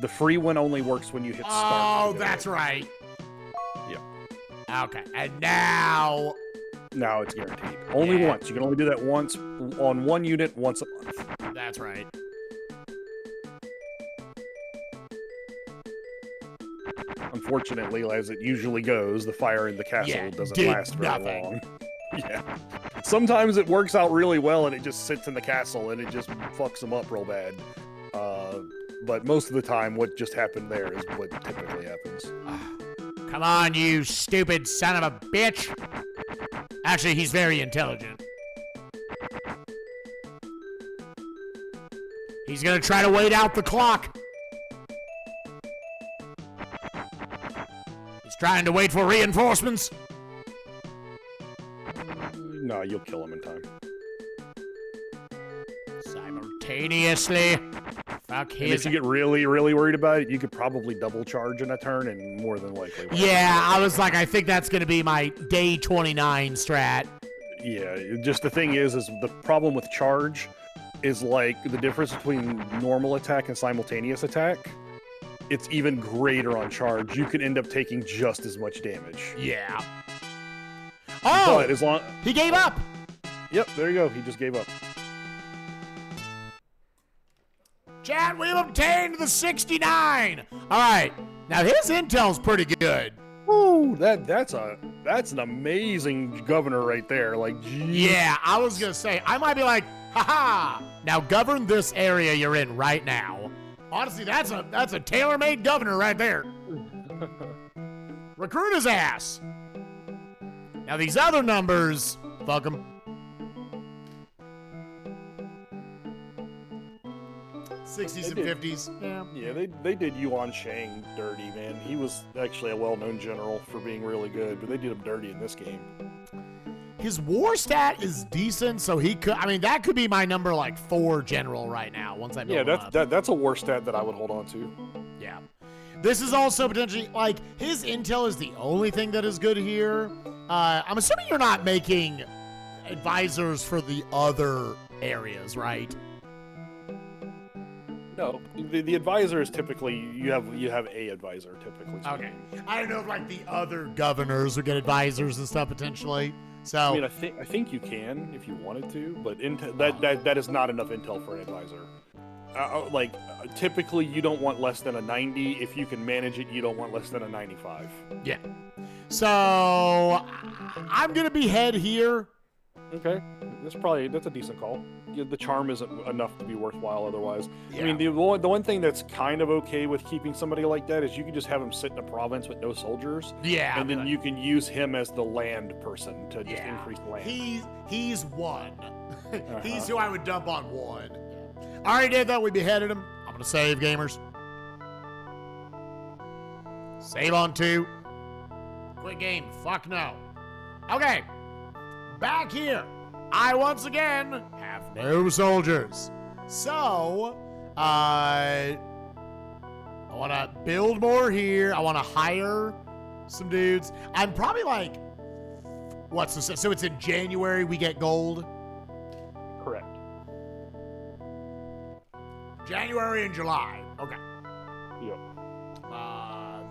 The free one only works when you hit start. Oh, that's right. Yeah. Okay, and now it's guaranteed. Only once. You can only do that once on 1 unit once a month. That's right. Unfortunately, as it usually goes, the fire in the castle doesn't last very long. Yeah. Sometimes it works out really well and it just sits in the castle and it just fucks them up real bad. But most of the time, what just happened there is what typically happens. Come on, you stupid son of a bitch. Actually, he's very intelligent. He's gonna try to wait out the clock. He's trying to wait for reinforcements. No, you'll kill him in time. Simultaneously. Fuck his. And if you get really, really worried about it, you could probably double charge in a turn and more than likely. Yeah, I was like, I think that's going to be my day 29 strat. Yeah, just the thing is the problem with charge is like the difference between normal attack and simultaneous attack. It's even greater on charge. You could end up taking just as much damage. Yeah. Oh! But as long he gave up! Yep, there you go. He just gave up. Chat, we've obtained the 69! Alright, now his intel's pretty good. Ooh, that's an amazing governor right there. Like, geez. Yeah, I was gonna say, I might be like, haha! Now govern this area you're in right now. Honestly, that's a tailor-made governor right there. Recruit his ass. Now these other numbers, fuck them. 60s and 50s. Yeah, they did Yuan Shang dirty, man. He was actually a well-known general for being really good, but they did him dirty in this game. His war stat is decent, so he could. I mean, that could be my number like 4 general right now. Once I build him up. That's a war stat that I would hold on to. Yeah, this is also potentially like his intel is the only thing that is good here. I'm assuming you're not making advisors for the other areas, right? No, the advisor is typically you have a advisor typically. Okay, I don't know if like the other governors would get advisors and stuff potentially. So I mean, I think you can if you wanted to, but that is not enough intel for an advisor. Typically you don't want less than a 90. If you can manage it, you don't want less than a 95. Yeah. So I'm gonna be head here. Okay, that's a decent call. The charm isn't enough to be worthwhile otherwise. Yeah. I mean, the one thing that's kind of okay with keeping somebody like that is you can just have him sit in a province with no soldiers. Yeah. And then you can use him as the land person to just increase land. He's one. He's who I would dump on 1. I already did that. We beheaded him. I'm gonna save, gamers. Save on 2. Quit game. Fuck no. Okay. Back here. I once again have no soldiers. So, I want to build more here. I want to hire some dudes. I'm probably like, so it's in January we get gold? Correct. January and July. Okay. Yep.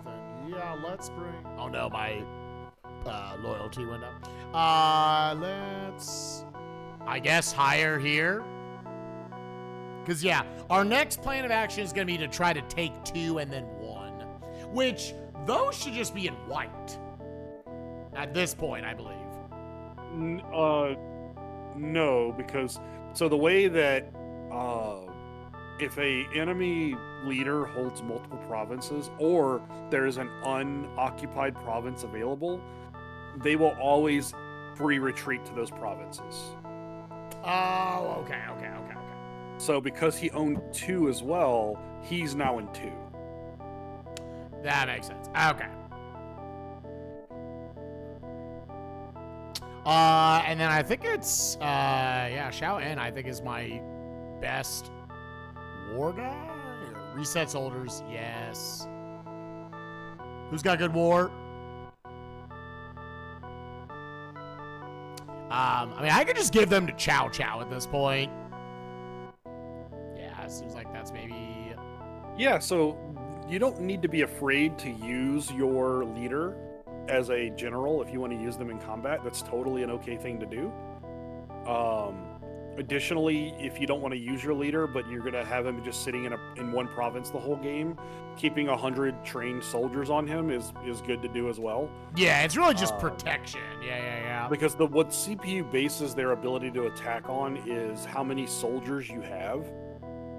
Then yeah, let's bring. Oh no, my loyalty went up. Let's, I guess, hire here. Because yeah, our next plan of action is going to be to try to take 2 and then 1, which those should just be in white. At this point, I believe. No, because so the way that if a enemy leader holds multiple provinces or there is an unoccupied province available, they will always free retreat to those provinces. Oh, okay. So because he owned 2 as well, he's now in 2. That makes sense. Okay. And then I think it's, Xiao En, I think, is my best war guy. Reset soldiers, yes. Who's got good war? I mean, I could just give them to Chow Chow at this point. Yeah, it seems like that's maybe... Yeah, so you don't need to be afraid to use your leader as a general if you want to use them in combat. That's totally an okay thing to do. Additionally, if you don't want to use your leader, but you're going to have him just sitting in one province the whole game, keeping 100 trained soldiers on him is good to do as well. Yeah, it's really just protection. Yeah. Because what CPU bases their ability to attack on is how many soldiers you have.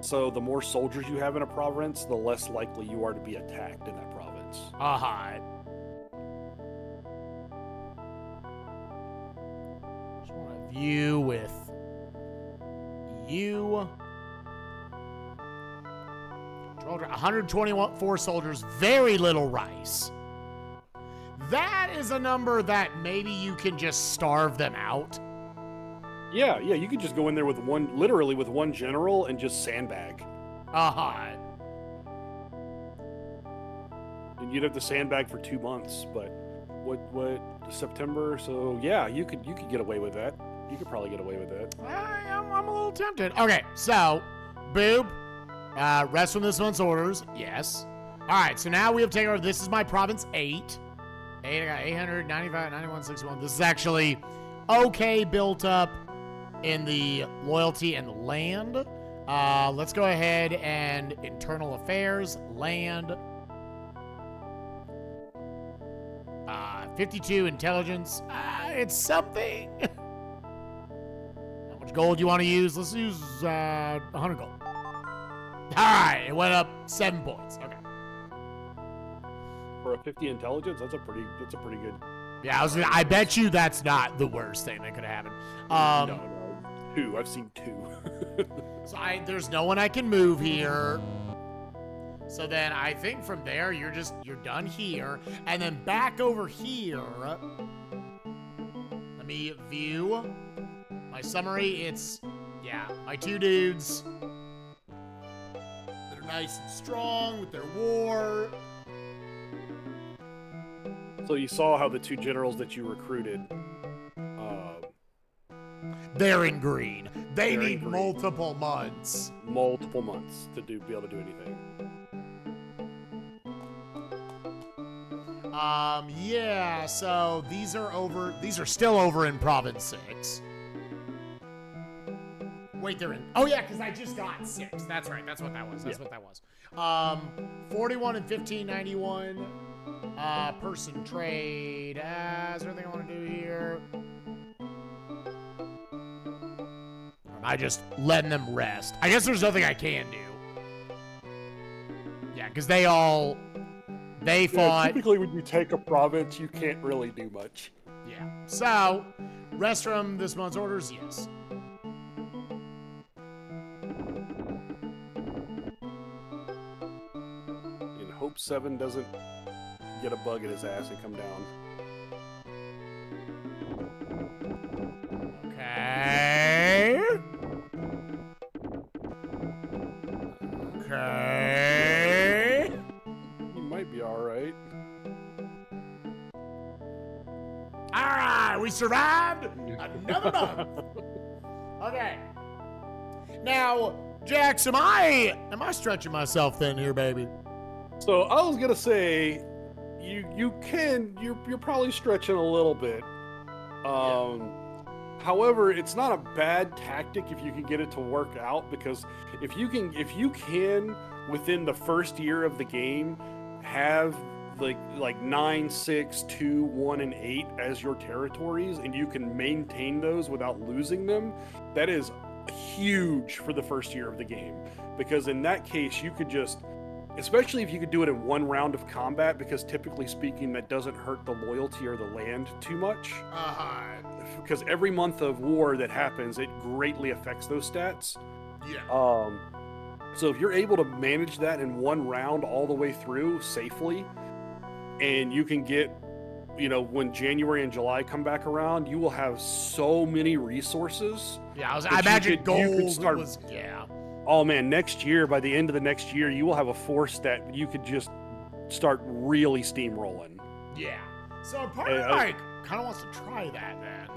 So the more soldiers you have in a province, the less likely you are to be attacked in that province. Uh-huh. Just want to view with you. 124 soldiers, very little rice. That is a number that maybe you can just starve them out. Yeah, you could just go in there with literally with one general and just sandbag. Uh-huh. And you'd have to sandbag for 2 months, but what September? So yeah, you could get away with that. You could probably get away with that. I'm a little tempted. Okay, so Boob, rest from this month's orders. Yes. All right, so now we have taken over. This is my province 8. I got 895, 91, 61. This is actually okay built up in the loyalty and the land. Let's go ahead and internal affairs, land. 52 intelligence. It's something. How much gold do you want to use? Let's use 100 gold. All right, it went up 7 points. Okay. For a 50 intelligence, that's a pretty good. Yeah, I bet you that's not the worst thing that could happen. No. 2. I've seen 2. So there's no one I can move here. So then I think from there you're done here, and then back over here. Let me view my summary. It's my 2 dudes that are nice and strong with their war. So you saw how the 2 generals that you recruited. They're in green. They need green. multiple months. Multiple months to be able to do anything. Yeah, so these are still over in Province 6. Wait, they're in, oh yeah, because I just got 6. That's right, that's what that was, what that was. 41 and 1591, person trade, is there anything I want to do here? Am I just letting them rest? I guess there's nothing I can do. Yeah, because they fought. Typically, when you take a province, you can't really do much. Yeah. So, rest from this month's orders, yes. And hope 7 doesn't get a bug in his ass and come down. Okay. Okay. You might be all right. All right, we survived another month. Okay. Now, Jax, am I stretching myself thin here, baby? So I was gonna say, you're probably stretching a little bit. However, it's not a bad tactic if you can get it to work out, because if you can within the first year of the game have like 9, 6, 2, 1, and 8 as your territories, and you can maintain those without losing them, that is huge for the first year of the game. Because in that case, you could just, especially if you could do it in one round of combat, because typically speaking, that doesn't hurt the loyalty or the land too much. Because every month of war that happens, it greatly affects those stats. Yeah. So if you're able to manage that in one round all the way through safely, and you can get, when January and July come back around, you will have so many resources. Yeah, I imagine gold start, was, yeah. Oh man, next year, by the end of the next year, you will have a force that you could just start really steamrolling. Yeah. So part of kind of wants to try that then.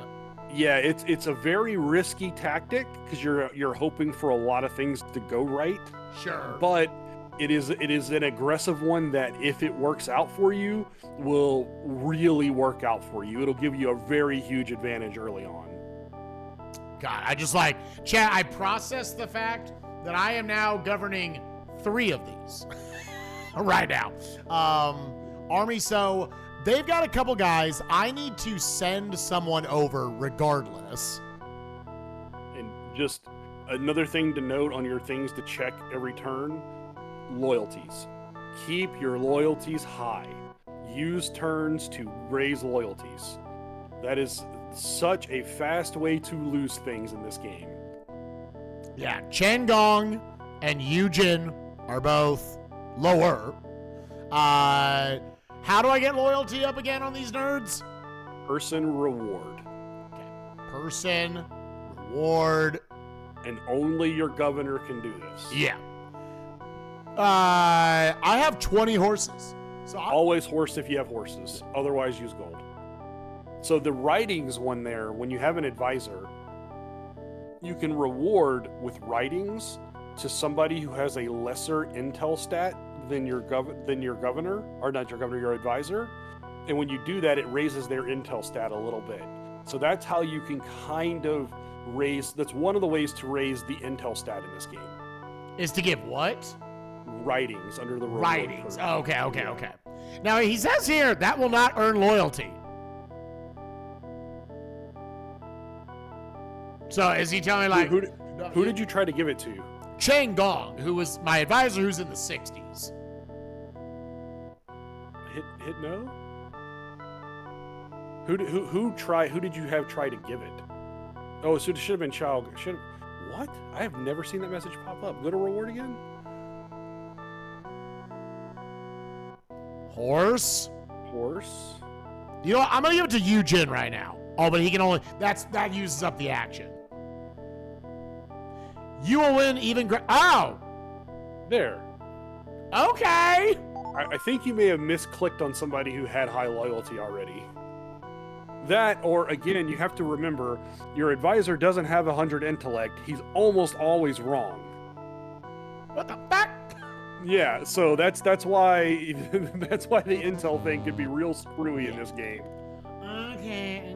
Yeah, it's a very risky tactic because you're hoping for a lot of things to go right. Sure. But it is an aggressive one that, if it works out for you, will really work out for you. It'll give you a very huge advantage early on. God, I just Chad, I processed the fact that I am now governing 3 of these right now. Army, so they've got a couple guys. I need to send someone over regardless. And just another thing to note on your things to check every turn, loyalties. Keep your loyalties high. Use turns to raise loyalties. That is such a fast way to lose things in this game. Yeah, Chen Gong and Yujin are both lower. How do I get loyalty up again on these nerds? Person reward. Okay. Person reward. And only your governor can do this. Yeah. I have 20 horses. So always horse if you have horses. Otherwise, use gold. So the writings one there, when you have an advisor, you can reward with writings to somebody who has a lesser intel stat than your governor, or not your governor, your advisor. And when you do that, it raises their intel stat a little bit. So that's how you can kind of raise, that's one of the ways to raise the intel stat in this game. Is to give what? Writings under the reward. Writings. Okay. Now he says here that will not earn loyalty. So is he telling me who did you try to give it to? Chang Gong, who was my advisor, who's in the 60s. Hit no. Who did you have try to give it? Oh, so it should have been Chow. What? I have never seen that message pop up. Go to reward again. Horse. You know what? I'm gonna give it to Yujin right now. Oh, but he can only that uses up the action. You will win even. There. Okay. I think you may have misclicked on somebody who had high loyalty already. That, or again, you have to remember, your advisor doesn't have 100 intellect. He's almost always wrong. What the fuck? Yeah, so that's why that's why the intel thing could be real screwy in this game. Okay.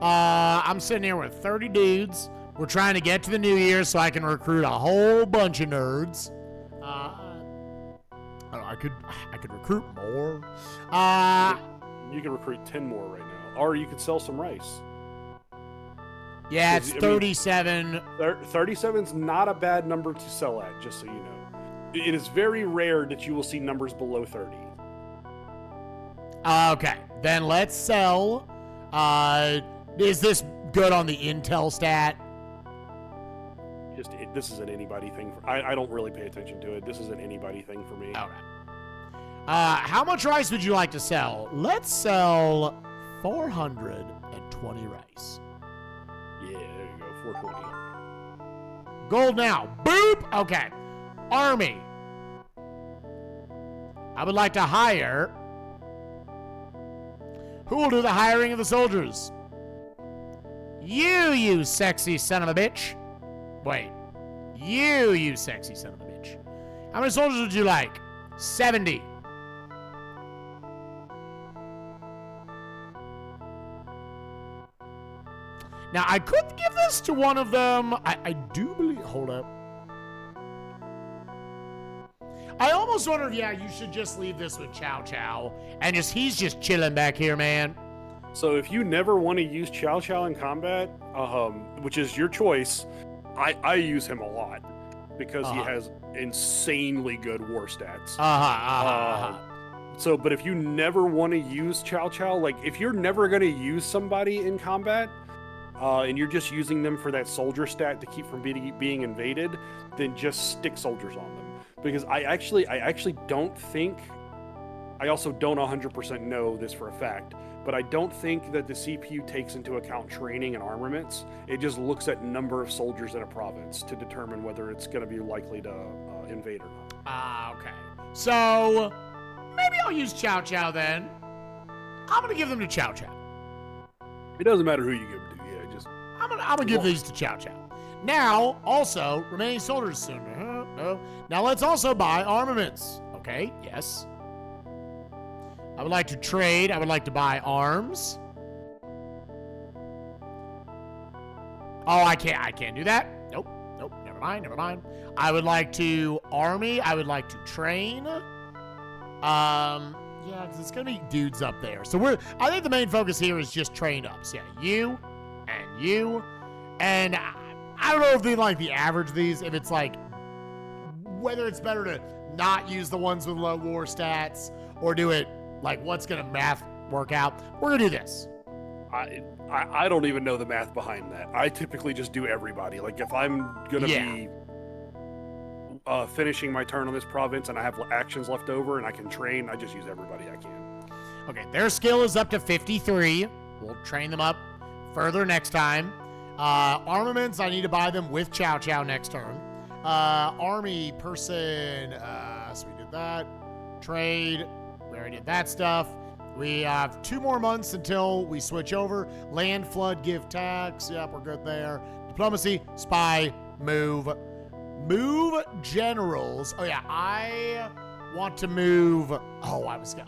I'm sitting here with 30 dudes. We're trying to get to the new year so I can recruit a whole bunch of nerds. I could recruit more. You can recruit 10 more right now, or you could sell some rice. Yeah, it's 37. 37's not a bad number to sell at, just so you know. It is very rare that you will see numbers below 30. Okay, then let's sell. Is this good on the intel stat? This is an anybody thing. I don't really pay attention to it. This is an anybody thing for me. All How much rice would you like to sell? Let's sell 420 rice. Yeah, there you go, 420. Gold now. Boop! Okay. Army. I would like to hire. Who will do the hiring of the soldiers? You sexy son of a bitch. Wait. You sexy son of a bitch. How many soldiers would you like? 70. Now, I could give this to one of them. I do believe... Hold up. I almost wonder if, yeah, you should just leave this with Chow Chow. And he's just chilling back here, man. So if you never want to use Chow Chow in combat, which is your choice, I use him a lot. Because he has insanely good war stats. So, but if you never want to use Chow Chow, like, if you're never going to use somebody in combat... and you're just using them for that soldier stat to keep from being invaded, then just stick soldiers on them. Because I actually don't think, I also don't 100% know this for a fact, but I don't think that the CPU takes into account training and armaments. It just looks at number of soldiers in a province to determine whether it's going to be likely to invade or not. Okay. So, maybe I'll use Chow Chow then. I'm going to give them to Chow Chow. It doesn't matter who you give them to. I'm gonna give these to Chow Chow. Now, also, remaining soldiers soon. No. Now let's also buy armaments. Okay, yes. I would like to trade. I would like to buy arms. Oh, I can't do that. Nope, never mind. I would like to army. I would like to train. Yeah, because it's gonna be dudes up there. So I think the main focus here is just train ups. Yeah, you. And you, and I don't know if they like the average of these, if it's like, whether it's better to not use the ones with low war stats, or do it, like, what's going to math work out. We're going to do this. I don't even know the math behind that. I typically just do everybody. Like, if I'm going to be finishing my turn on this province and I have actions left over and I can train, I just use everybody I can. Okay, their skill is up to 53. We'll train them up further next time. Armaments, I need to buy them with Chow Chow next turn. Army person, so we did that. Trade, we already did that stuff. We have 2 more months until we switch over. Land, flood, give tax. Yep, we're good there. Diplomacy, spy, move. Move generals. Oh yeah, I want to move. I should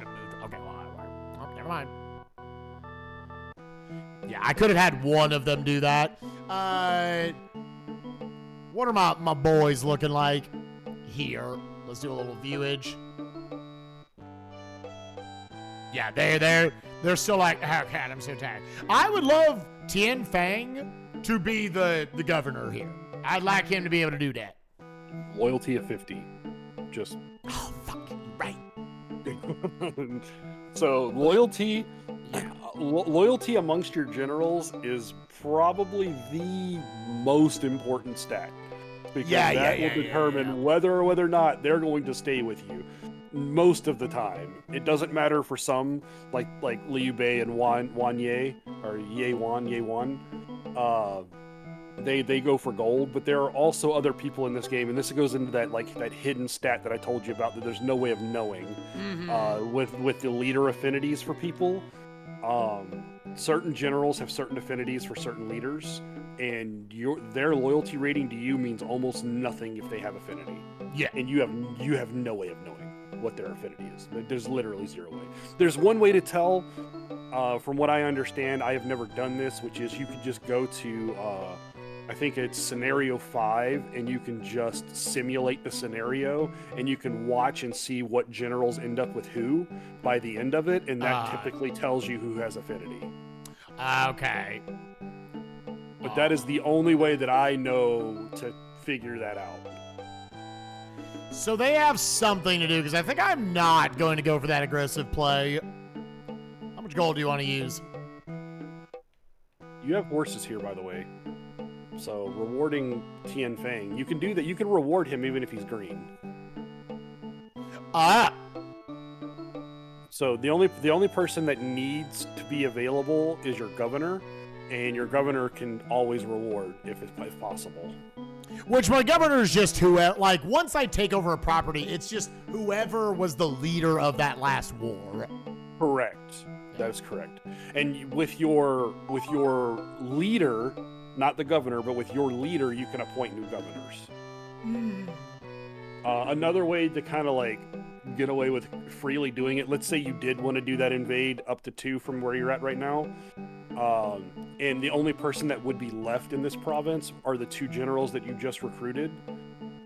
have moved. Okay, well, never mind. Yeah, I could have had one of them do that. What are my boys looking like? Here. Let's do a little viewage. Yeah, they're still like, oh god, I'm so tired. I would love Tian Fang to be the governor here. I'd like him to be able to do that. Loyalty of 50. Just. Oh, fuck, you're right. So, loyalty. Yeah. Loyalty amongst your generals is probably the most important stat. Because that will determine whether or not they're going to stay with you. Most of the time. It doesn't matter for some, like Liu Bei and Wan Ye, or Ye Wan. They go for gold, but there are also other people in this game, and this goes into that hidden stat that I told you about that there's no way of knowing. With the leader affinities for people. Certain generals have certain affinities for certain leaders, and their loyalty rating to you means almost nothing if they have affinity. Yeah, and you have no way of knowing what their affinity is. There's literally zero way. There's one way to tell, from what I understand. I have never done this, which is you can just go to, I think it's scenario 5, and you can just simulate the scenario, and you can watch and see what generals end up with who by the end of it, and that typically tells you who has affinity. Okay. But that is the only way that I know to figure that out. So they have something to do, because I think I'm not going to go for that aggressive play. How much gold do you want to use? You have horses here, by the way. So, rewarding Tian Fang. You can do that. You can reward him even if he's green. So the only person that needs to be available is your governor, and your governor can always reward if possible. Which my governor is just whoever. Like once I take over a property, it's just whoever was the leader of that last war. Correct. That is correct. And with your leader, not the governor, but with your leader, you can appoint new governors. Another way to kind of like get away with freely doing it, let's say you did want to do that invade up to 2 from where you're at right now, and the only person that would be left in this province are the 2 generals that you just recruited.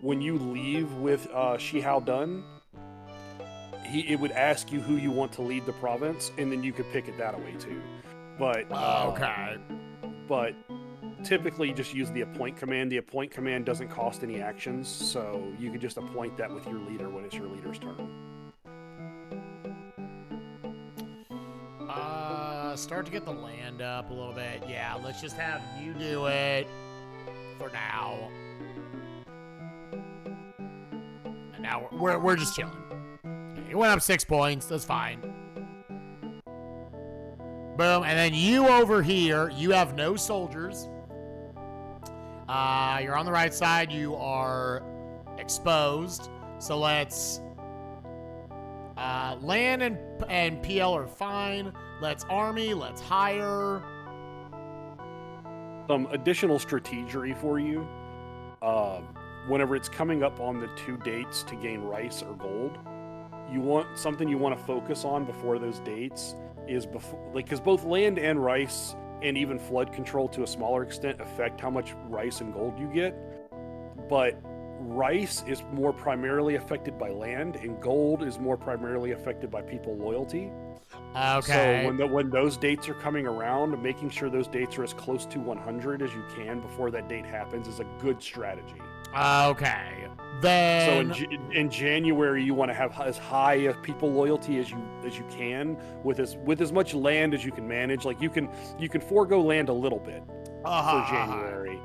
When you leave with Shihao Dun, it would ask you who you want to lead the province, and then you could pick it that way too. But okay. But typically, you just use the appoint command. The appoint command doesn't cost any actions, so you can just appoint that with your leader when it's your leader's turn. Start to get the land up a little bit. Yeah, let's just have you do it for now. And now we're just chilling. It went up 6 points. That's fine. Boom. And then you over here, you have no soldiers. You're on the right side. You are exposed. So let's... land and PL are fine. Let's army. Let's hire. Some additional strategery for you. Whenever it's coming up on the 2 dates to gain rice or gold, you want to focus on before those dates is because both land and rice and even flood control to a smaller extent affect how much rice and gold you get. But rice is more primarily affected by land, and gold is more primarily affected by people loyalty. Okay. So when those dates are coming around, making sure those dates are as close to 100 as you can before that date happens is a good strategy. Okay. Then so in January, you want to have as high of people loyalty as you can with as much land as you can manage. Like you can forego land a little bit for January,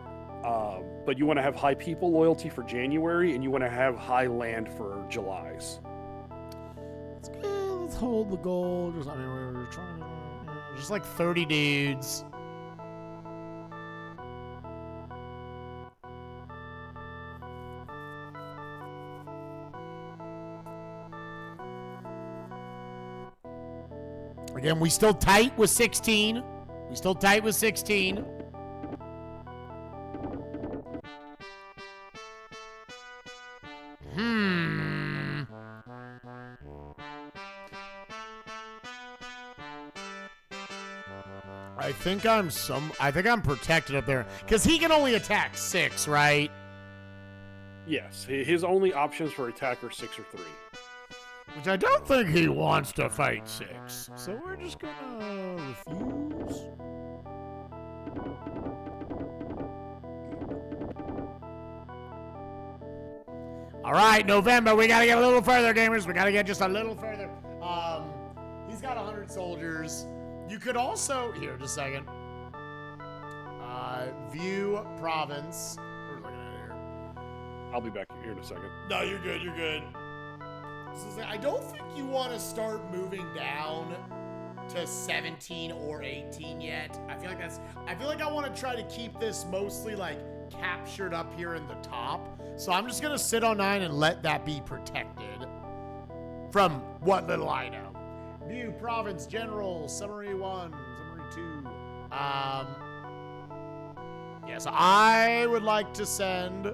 but you want to have high people loyalty for January, and you want to have high land for July's. Let's hold the gold. We're trying just like 30 dudes. Again, we still tight with 16. I think I'm protected up there. Because he can only attack 6, right? Yes, his only options for attack are 6 or 3. Which I don't think he wants to fight 6. So we're just gonna refuse. Alright, November, we gotta get a little further, gamers. We gotta get just a little further. He's got 100 soldiers. You could also, here, just a second. View province. We're looking at it here. I'll be back here in a second. No, you're good. So I don't think you want to start moving down to 17 or 18 yet. I feel like I want to try to keep this mostly like captured up here in the top. So I'm just gonna sit on 9 and let that be protected from what little I know. View province general summary 1, summary 2. Yeah, so I would like to send.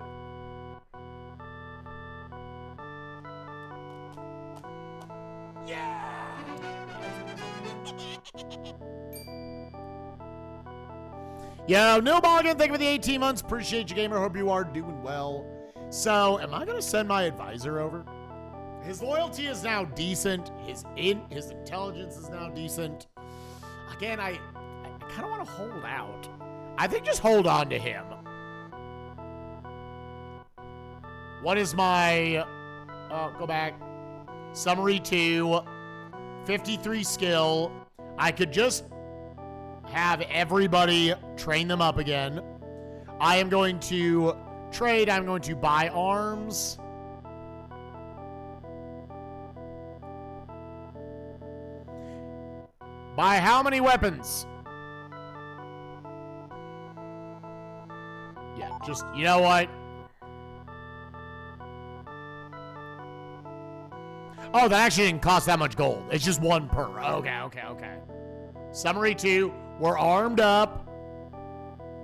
Yo, Neil Mulligan, thank you for the 18 months. Appreciate you, gamer. Hope you are doing well. So, am I going to send my advisor over? His loyalty is now decent. His intelligence is now decent. Again, I kind of want to hold out. I think just hold on to him. What is my... go back. Summary 2. 53 skill. I could just have everybody train them up again. I am going to trade. I'm going to buy arms. Buy how many weapons? Yeah, just, you know what? Oh, that actually didn't cost that much gold. It's just 1 per. Okay. Summary 2, we're armed up.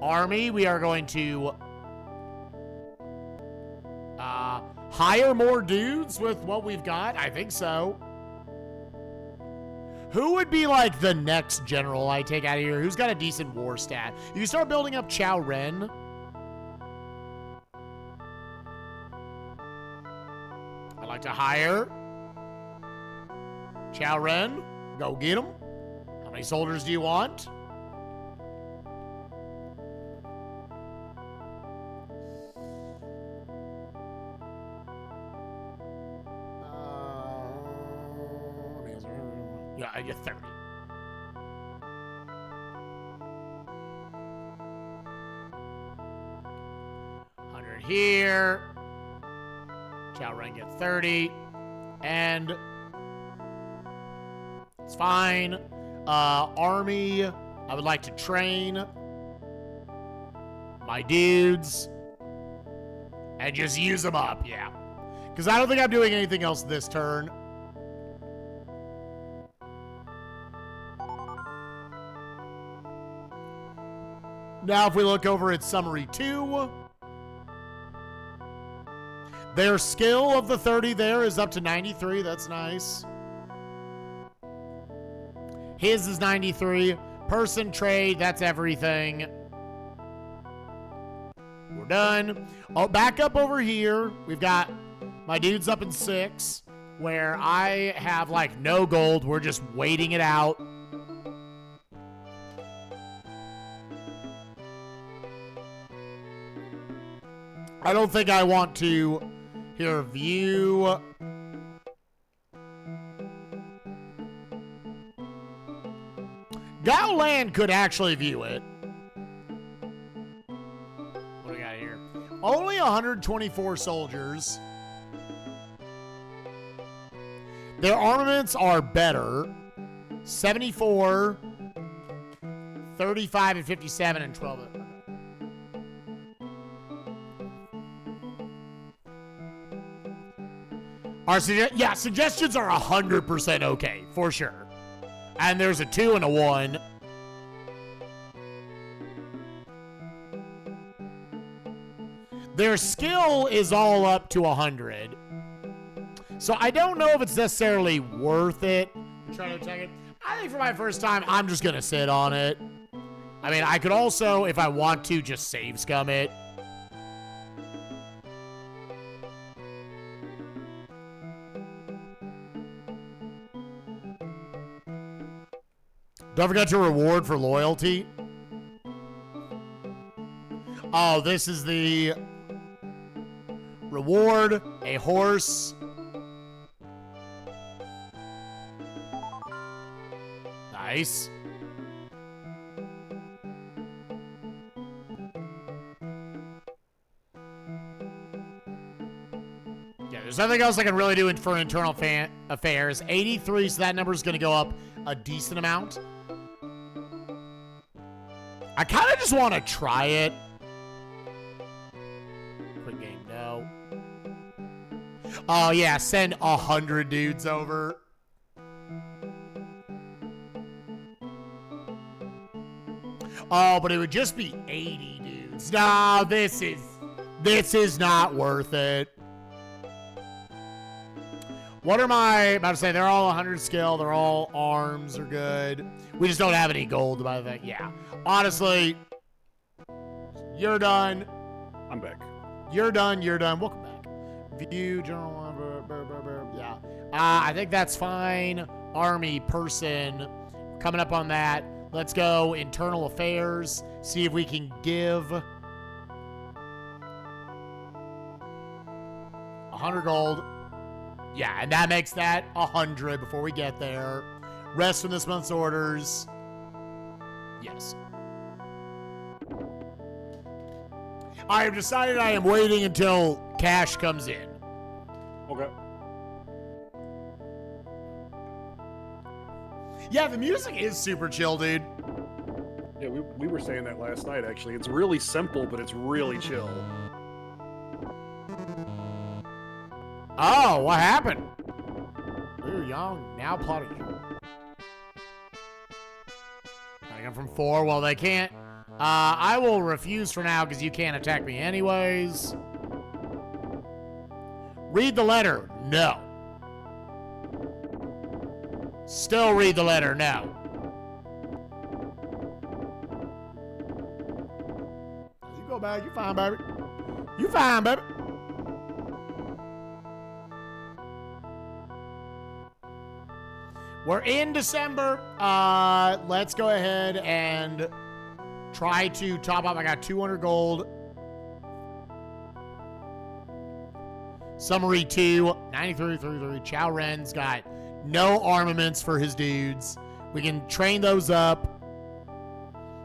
Army, we are going to hire more dudes with what we've got. I think so. Who would be like the next general I take out of here? Who's got a decent war stat? You start building up Chow Ren. I'd like to hire Chow Ren. Go get him. How many soldiers do you want? Yeah, I get 30. Here. Chow Ren gets 30. And it's fine. Army, I would like to train my dudes and just use them up, yeah. Because I don't think I'm doing anything else this turn. Now, if we look over at Summary 2, their skill of the 30 there is up to 93. That's nice. His is 93. Person trade, that's everything. We're done. Oh, back up over here. We've got my dudes up in 6, where I have like no gold. We're just waiting it out. I don't think I want to here view. Gaolan could actually view it. What do we got here? Only 124 soldiers. Their armaments are better. 74, 35, and 57, and 12. Suggestions are 100% okay, for sure. And there's a 2 and a 1. Their skill is all up to 100. So I don't know if it's necessarily worth it to try to attack it. I think for my first time, I'm just going to sit on it. I mean, I could also, if I want to, just save scum it. Don't forget to reward for loyalty. Oh, this is the reward. A horse. Nice. Yeah, there's nothing else I can really do for internal affairs. 83, so that number is going to go up a decent amount. I kind of just want to try it. Quick game, no. Oh, yeah, send 100 dudes over. Oh, but it would just be 80 dudes. No, this is not worth it. What am I about to say? They're all 100 skill. They're all arms are good. We just don't have any gold about that. Yeah. Honestly, you're done. I'm back. You're done. You're done. Welcome back. View general. Yeah. I think that's fine. Army person. Coming up on that. Let's go internal affairs. See if we can give 100 gold. Yeah, and that makes that 100 before we get there. Rest from this month's orders. Yes. I have decided I am waiting until cash comes in. Okay. Yeah, the music is super chill, dude. Yeah, we were saying that last night, actually. It's really simple, but it's really chill. Oh, what happened? Ooh, young, now plotting. I got from 4. Well, they can't. I will refuse for now because you can't attack me anyways. Read the letter. No. Still read the letter. No. You go back. You fine, baby. You fine, baby. We're in December. Let's go ahead and try to top up. I got 200 gold. Summary 2, 93. Chow Ren's got no armaments for his dudes. We can train those up.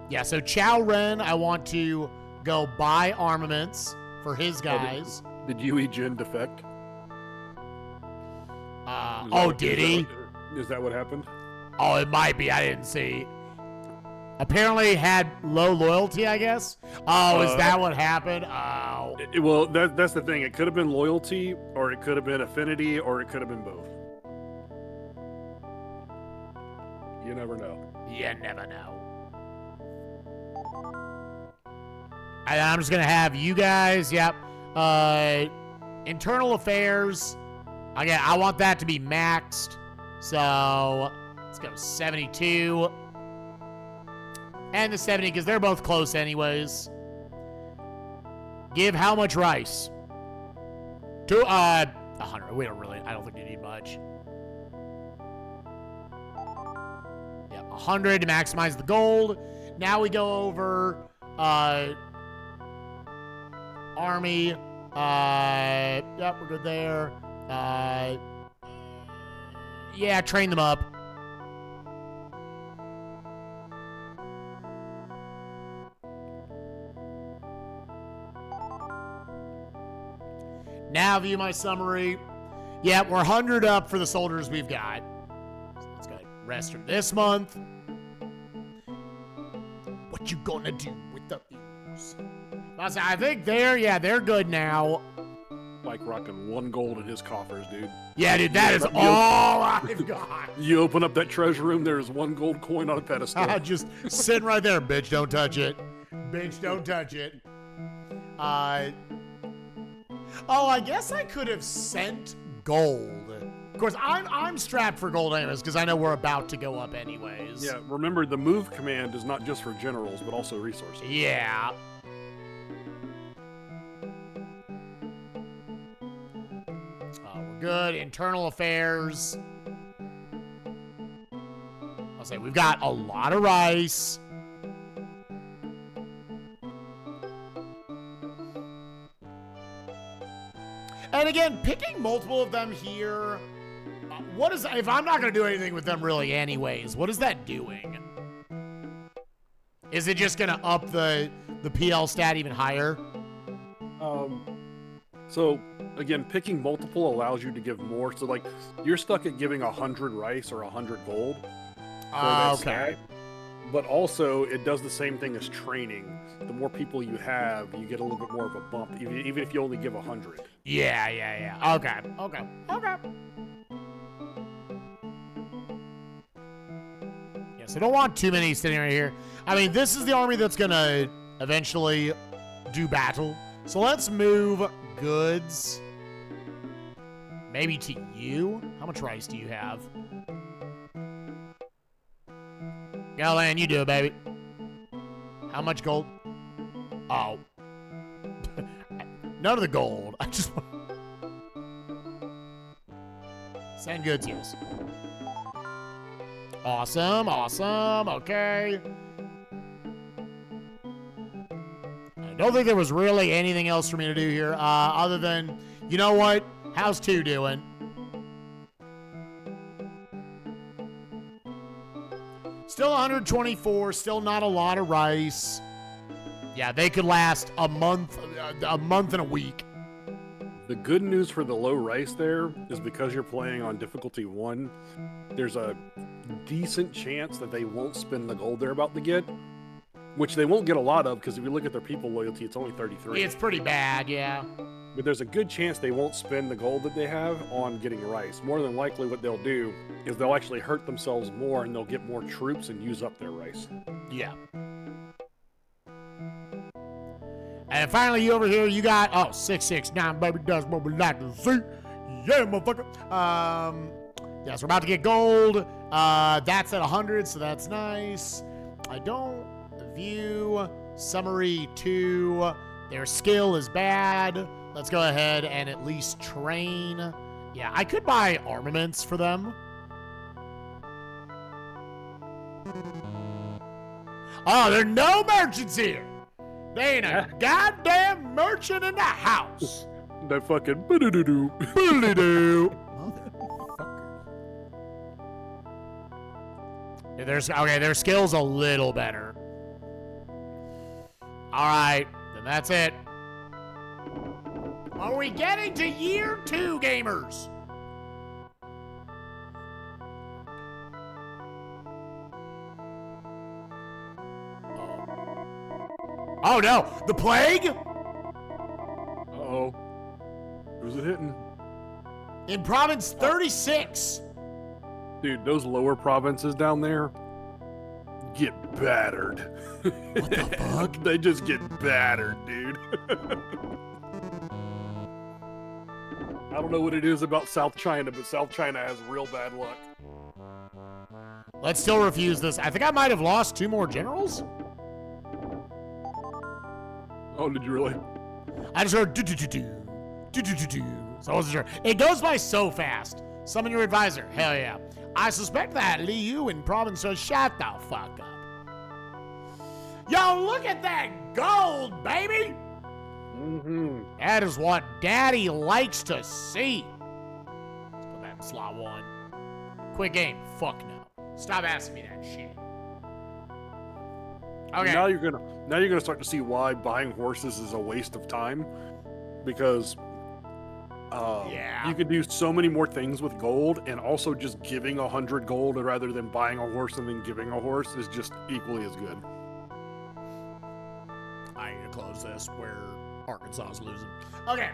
Yeah, so Chow Ren, I want to go buy armaments for his guys. Did Yui Jin defect? Did he? Is that what happened? Oh, it might be. I didn't see. Apparently had low loyalty, I guess. Oh, is that what happened? Oh. Well, that's the thing. It could have been loyalty, or it could have been affinity, or it could have been both. You never know. You never know. I'm just going to have you guys, yep. Internal affairs. Again, I want that to be maxed. So, let's go 72. And the 70, because they're both close anyways. Give how much rice? 100. We don't really, I don't think you need much. Yeah, 100 to maximize the gold. Now we go over, army. Yep, we're good there. Yeah, train them up. Now view my summary. Yeah, we're 100 up for the soldiers we've got. So let's go ahead and rest for this month. What you gonna do with the views? I think they're good now. Mike rocking 1 gold in his coffers, dude. Yeah, dude, that is all I've got. You open up that treasure room, there's 1 gold coin on a pedestal. Just sitting right there, bitch. Don't touch it. Bitch, don't touch it. Oh, I guess I could have sent gold. Of course, I'm strapped for gold anyways, because I know we're about to go up anyways. Yeah, remember, the move command is not just for generals, but also resources. Yeah. We're good. Internal affairs. I'll say we've got a lot of rice. And again, picking multiple of them here, what is, if I'm not going to do anything with them really anyways, what is that doing? Is it just going to up the PL stat even higher? So, again, picking multiple allows you to give more. So, like, you're stuck at giving 100 rice or 100 gold. Okay. Stat. But also, it does the same thing as training. The more people you have, you get a little bit more of a bump, even if you only give 100. Yeah. Okay. Yeah, so don't want too many sitting right here. I mean, this is the army that's going to eventually do battle. So let's move goods. Maybe to you. How much rice do you have? Galan, you do it, baby. How much gold? Oh. None of the gold. I just want... Send goods, yes. Awesome. Okay. I don't think there was really anything else for me to do here, other than, you know what? How's 2 doing? Still 124, still not a lot of rice. Yeah, they could last a month and a week. The good news for the low rice there is because you're playing on difficulty 1, there's a decent chance that they won't spend the gold they're about to get, which they won't get a lot of because if you look at their people loyalty, it's only 33. It's pretty bad, yeah. But there's a good chance they won't spend the gold that they have on getting rice. More than likely what they'll do is they'll actually hurt themselves more and they'll get more troops and use up their rice. Yeah. And finally, you over here, you got, 669, baby, that's what we like to see. Yeah, motherfucker. Yes, we're about to get gold. That's at 100, so that's nice. I don't view summary 2. Their skill is bad. Let's go ahead and at least train. Yeah, I could buy armaments for them. Oh, there are no merchants here. There ain't a goddamn merchant in the house. That fucking boo-doo-doo-doo. Boo-doo-doo. Motherfuckers. Their skill's a little better. Alright, then that's it. Are we getting to year 2, gamers? Oh no, the plague? Uh-oh. Who's it hitting? In province 36. Dude, those lower provinces down there get battered. What the fuck? They just get battered, dude. I don't know what it is about South China, but South China has real bad luck. Let's still refuse this. I think I might have lost 2 more generals. Oh, did you really? I just heard do-do-do-do. So I wasn't sure. It goes by so fast. Summon your advisor. Hell yeah. I suspect that Li Yu in province will shut the fuck up. Yo, look at that gold, baby! Mm-hmm. That is what Daddy likes to see. Let's put that in slot 1. Quick game. Fuck no. Stop asking me that shit. Okay. Now you're gonna start to see why buying horses is a waste of time, because you can do so many more things with gold, and also just giving 100 gold rather than buying a horse and then giving a horse is just equally as good. I need to close this where Arkansas is losing. Okay.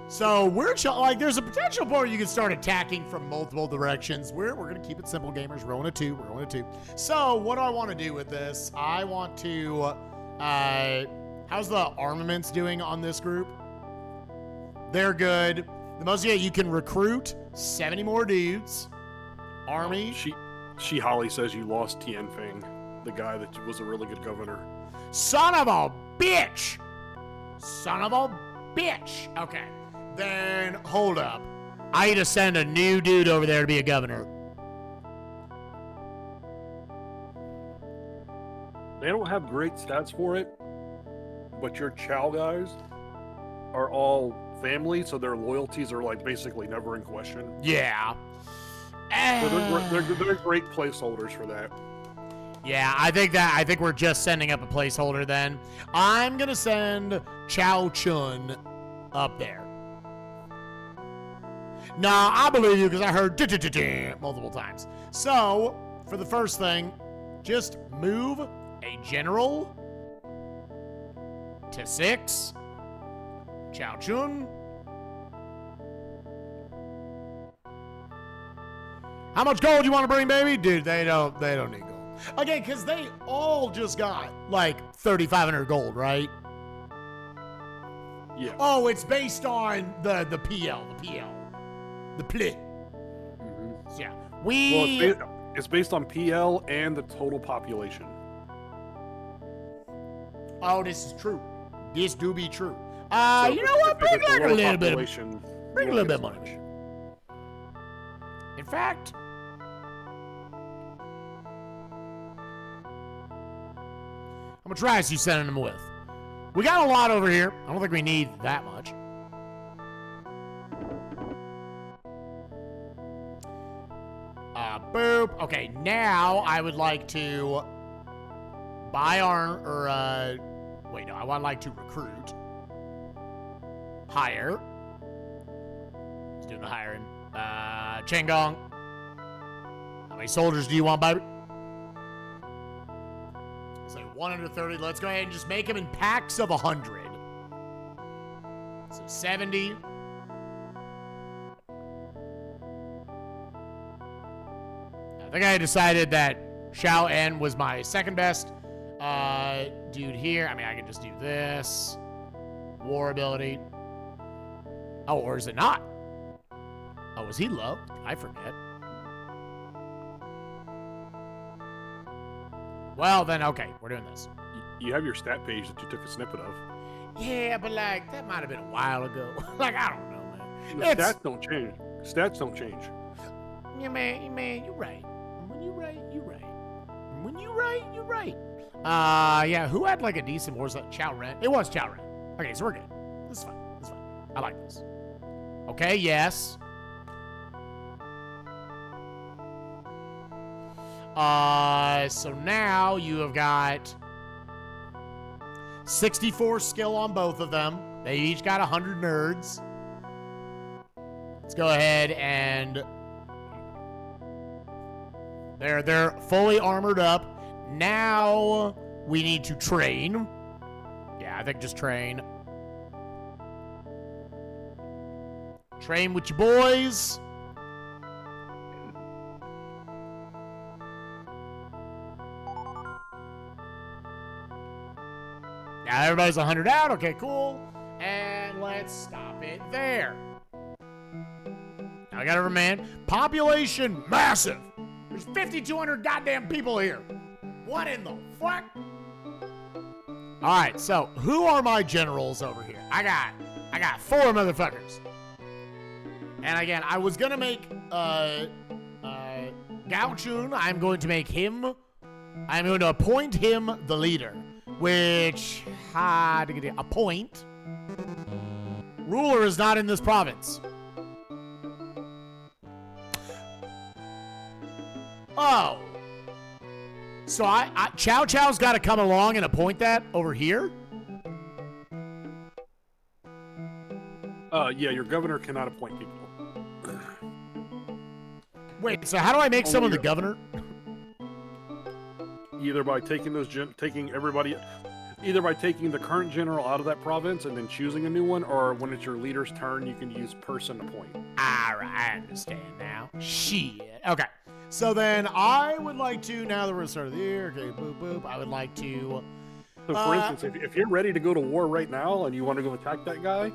So we're there's a potential point where you can start attacking from multiple directions. We're gonna keep it simple, gamers. We're on a 2. We're on a 2. So what do I want to do with this? I want to. How's the armaments doing on this group? They're good. The most you can recruit 70 more dudes. Army. She Holly says you lost Tianfeng, the guy that was a really good governor. Son of a bitch. Son of a bitch. Okay. Then, hold up. I need to send a new dude over there to be a governor. They don't have great stats for it, but your Chow guys are all family, so their loyalties are like basically never in question. Yeah. So they're great placeholders for that. Yeah, I think we're just sending up a placeholder then. I'm going to send Chao Chun up there. Nah, I believe you because I heard multiple times. So, for the first thing, just move a general to 6. Chao Chun. How much gold you want to bring, baby? Dude, they don't need gold. Again, because they all just got like 3,500 gold, right? Yeah. Oh, it's based on the PL. The play. Mm-hmm. Yeah. Well, it's based on PL and the total population. Oh, this is true. This do be true. So you know what? Bring like a little bit of money. In fact, how much rice you sending them with? We got a lot over here. I don't think we need that much. Boop. Okay, now I would like to buy wait, no, I would like to recruit. hire. Who's doing the hiring? Changong. How many soldiers do you want, baby? It's like 130. Let's go ahead and just make them in packs of 100. So 70. I think I decided that Xiao En was my second best dude here. I mean, I can just do this. War ability. Oh, or is it not? Oh, was he low? I forget. Well, then, okay, we're doing this. You have your stat page that you took a snippet of. Yeah, but, like, that might have been a while ago. Like, I don't know, man. The stats don't change. Stats don't change. Yeah, man, you're right. When you're right, you're right. When you're right, you're right. Yeah, who had, like, a decent war? Chao Ren? It was Chao Ren. Okay, so we're good. This is fine. This is fine. I like this. Okay, yes. So now you have got 64 skill on both of them. They each got 100 nerds. Let's go ahead and they're fully armored up. Now we need to train. Yeah, I think just train. Train with your boys. Now everybody's 100 out. Okay, cool. And let's stop it there. Now I gotta remember, man, population massive. There's 5,200 goddamn people here. What in the fuck? All right, so who are my generals over here? I got 4 motherfuckers. And again, I was gonna make Gao Chun. I'm going to make him. I'm going to appoint him the leader. Which, appoint. Ruler is not in this province. Oh. So Chow Chow's got to come along and appoint that over here? Yeah, your governor cannot appoint people. Wait, so how do I make someone the governor? Either by taking either by taking the current general out of that province and then choosing a new one, or when it's your leader's turn, you can use person appoint. Alright, I understand now. Shit. Okay. So then I would like to, now that we're at the start of the year, okay, boop, boop, I would like to... So for instance, if you're ready to go to war right now and you want to go attack that guy,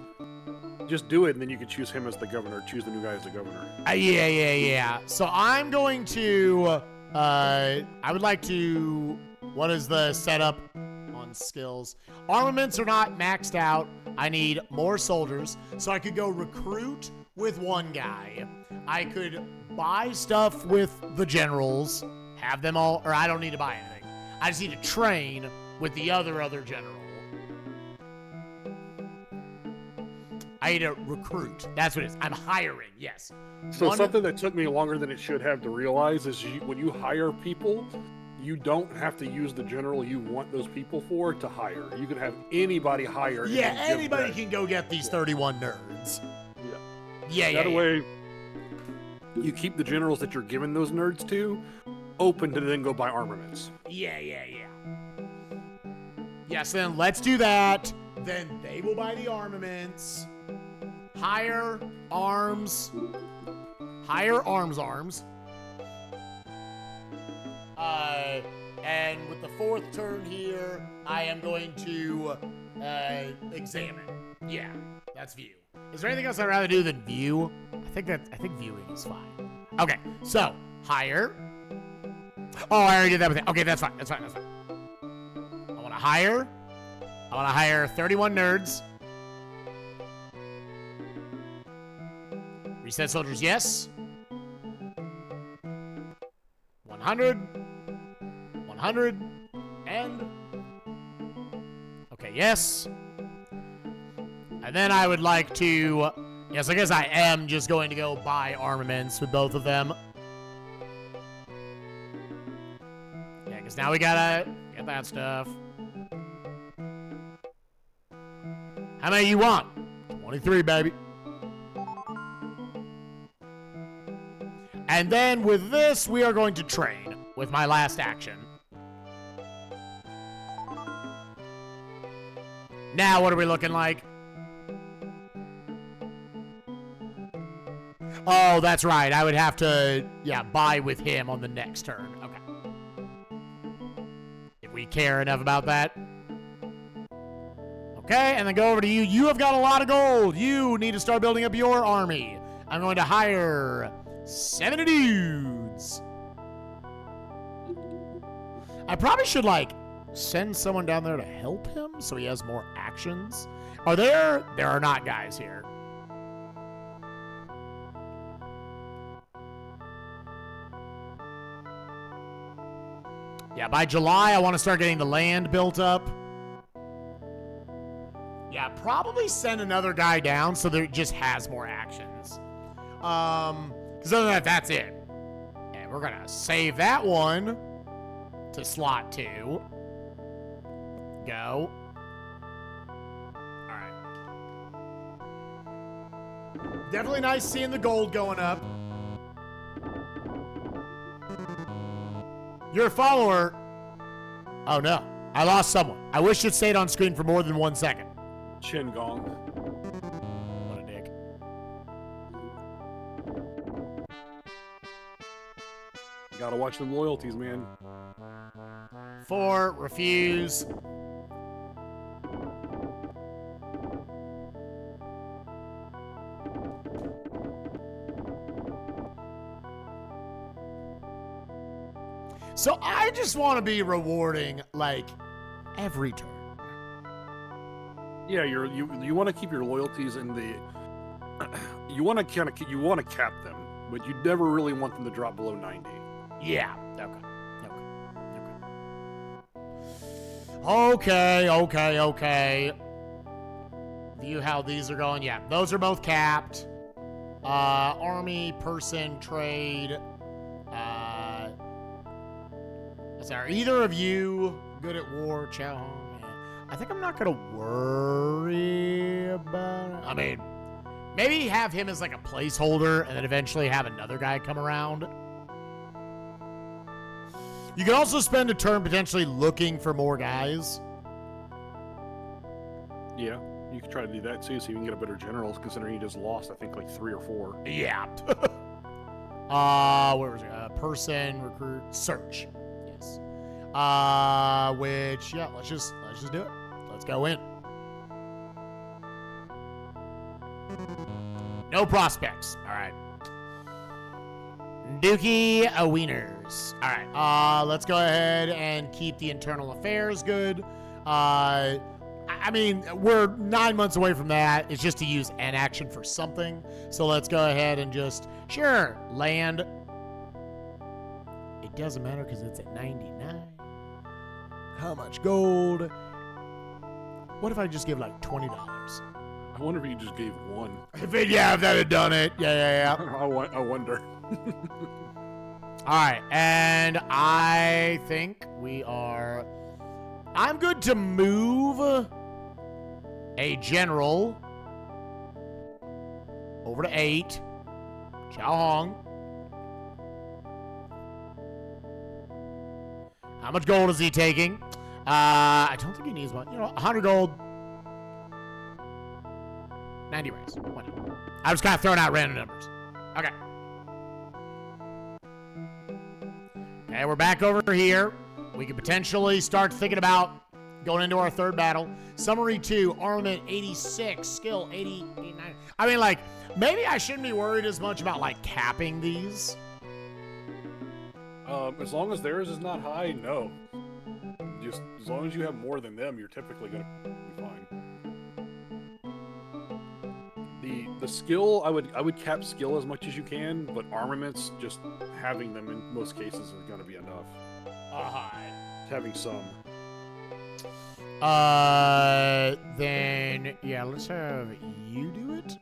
just do it and then you can choose him as the governor, choose the new guy as the governor. Yeah. So I'm going to... I would like to... What is the setup on skills? Armaments are not maxed out. I need more soldiers. So I could go recruit with one guy. I could buy stuff with the generals. Have them all... Or I don't need to buy anything. I just need to train with the other general. I need to recruit. That's what it is. I'm hiring, yes. So something that took me longer than it should have to realize is when you hire people, you don't have to use the general you want those people for to hire. You can have anybody hire. Yeah, anybody can go get these 31 nerds. Yeah. That way, you keep the generals that you're giving those nerds to open to then go buy armaments. Yeah. Yes, then let's do that. Then they will buy the armaments. Hire arms. And with the 4th turn here, I am going to examine. Yeah, that's view. Is there anything else I'd rather do than view? I think viewing is fine. Okay, so hire. Oh, I already did that with it. Okay, that's fine. I want to hire 31 nerds. Reset soldiers, yes. 100, and... Okay, yes. And then I would like to... Yes, I guess I am just going to go buy armaments with both of them. Yeah, because now we gotta get that stuff. How many you want? 23, baby. And then with this, we are going to train with my last action. Now, what are we looking like? Oh, that's right. I would have to, buy with him on the next turn. Okay. If we care enough about that. Okay, and then go over to you. You have got a lot of gold. You need to start building up your army. I'm going to hire 70 dudes. I probably should, send someone down there to help him so he has more actions. Are there? There are not guys here. Yeah, by July, I want to start getting the land built up. Yeah, probably send another guy down so that it just has more actions. Because other than that, that's it. And we're going to save that one to slot 2. Go. All right. Definitely nice seeing the gold going up. Your follower. Oh, no. I lost someone. I wish it stayed on screen for more than 1 second. Chin Gong. What a dick. You gotta watch them loyalties, man. 4, refuse. So I just want to be rewarding, every turn. Yeah, you want to keep your loyalties in the. You want to cap them, but you never really want them to drop below 90. Yeah. Okay. View how these are going. Yeah, those are both capped. Army, person, trade. Are either of you good at war, Chow Hong? Yeah. I think I'm not gonna worry about it. I mean, maybe have him as a placeholder and then eventually have another guy come around. You can also spend a turn potentially looking for more guys. Yeah, you could try to do that too, so you can get a better general, considering you just lost, I think, 3 or 4. Yeah. Where was it? Person, recruit, search. Yes. Which, yeah, let's just do it. Let's go in. No prospects. All right. Dookie Wieners. All right. Let's go ahead and keep the internal affairs good. I mean, we're 9 months away from that. It's just to use an action for something. So let's go ahead and just, sure, land. It doesn't matter because it's at 99. How much gold? What if I just give $20? I wonder if you just gave 1. If that had done it. Yeah. I wonder. All right, and I think I'm good to move a general over to 8. Chow Hong. How much gold is he taking? I don't think he needs much. 100 gold. 90 raise. I was kind of throwing out random numbers. Okay. Okay, we're back over here. We could potentially start thinking about going into our third battle. Summary 2, armament 86, skill 80, 89. I mean, maybe I shouldn't be worried as much about, capping these. As long as theirs is not high, no. Just as long as you have more than them, you're typically going to be fine. The skill, I would cap skill as much as you can, but armaments, just having them in most cases is going to be enough. Having some. Then, yeah, let's have you do it.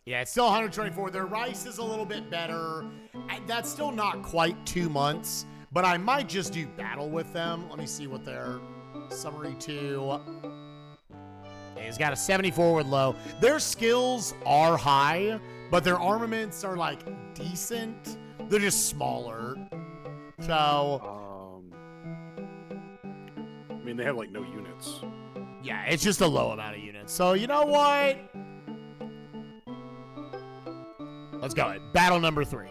Yeah, it's still 124. Their rice is a little bit better. That's still not quite 2 months, but I might just do battle with them. Let me see what their summary 2. A It's got a 74 with low. Their skills are high, but their armaments are like decent. They're just smaller. So, I mean, they have like no units. yeah, it's just a low amount of units. So, you know what? Let's go. Battle number 3.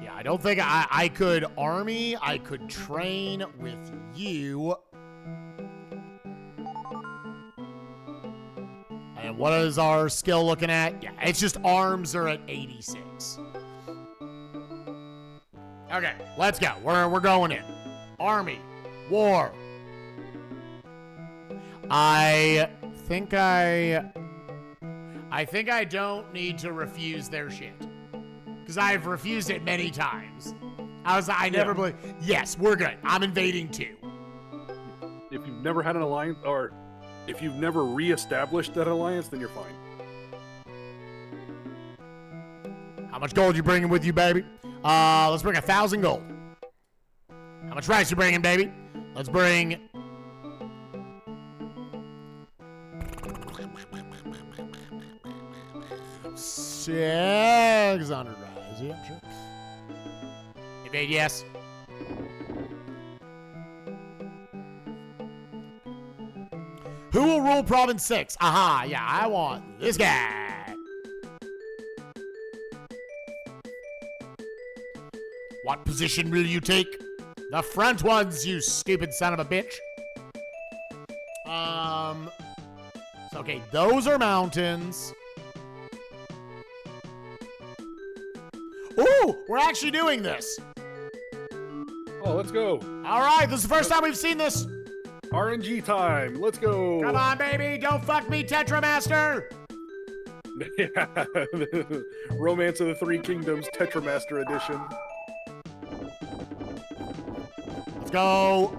Yeah, I don't think I could army. I could train with you. And what is our skill looking at? Yeah, it's just arms are at 86. Okay, let's go. We're going in. Army. War. I think I don't need to refuse their shit. Because I've refused it many times. I never believe. Yes, we're good. I'm invading too. If you've never had an alliance, or if you've never reestablished that alliance, then you're fine. How much gold you bringing with you, baby? Let's bring 1,000 gold. How much rice you bringing, baby? Let's bring... $600 rice. Yeah, sure. Invade, yes. Who will rule Province 6? Aha, yeah, I want this guy. What position will you take? The front ones, you stupid son of a bitch. So, okay, those are mountains. Ooh, we're actually doing this. Oh, let's go. All right, this is the first time we've seen this. RNG time. Let's go. Come on, baby. Don't fuck me, Tetramaster. Romance of the Three Kingdoms Tetramaster Edition. Let's go.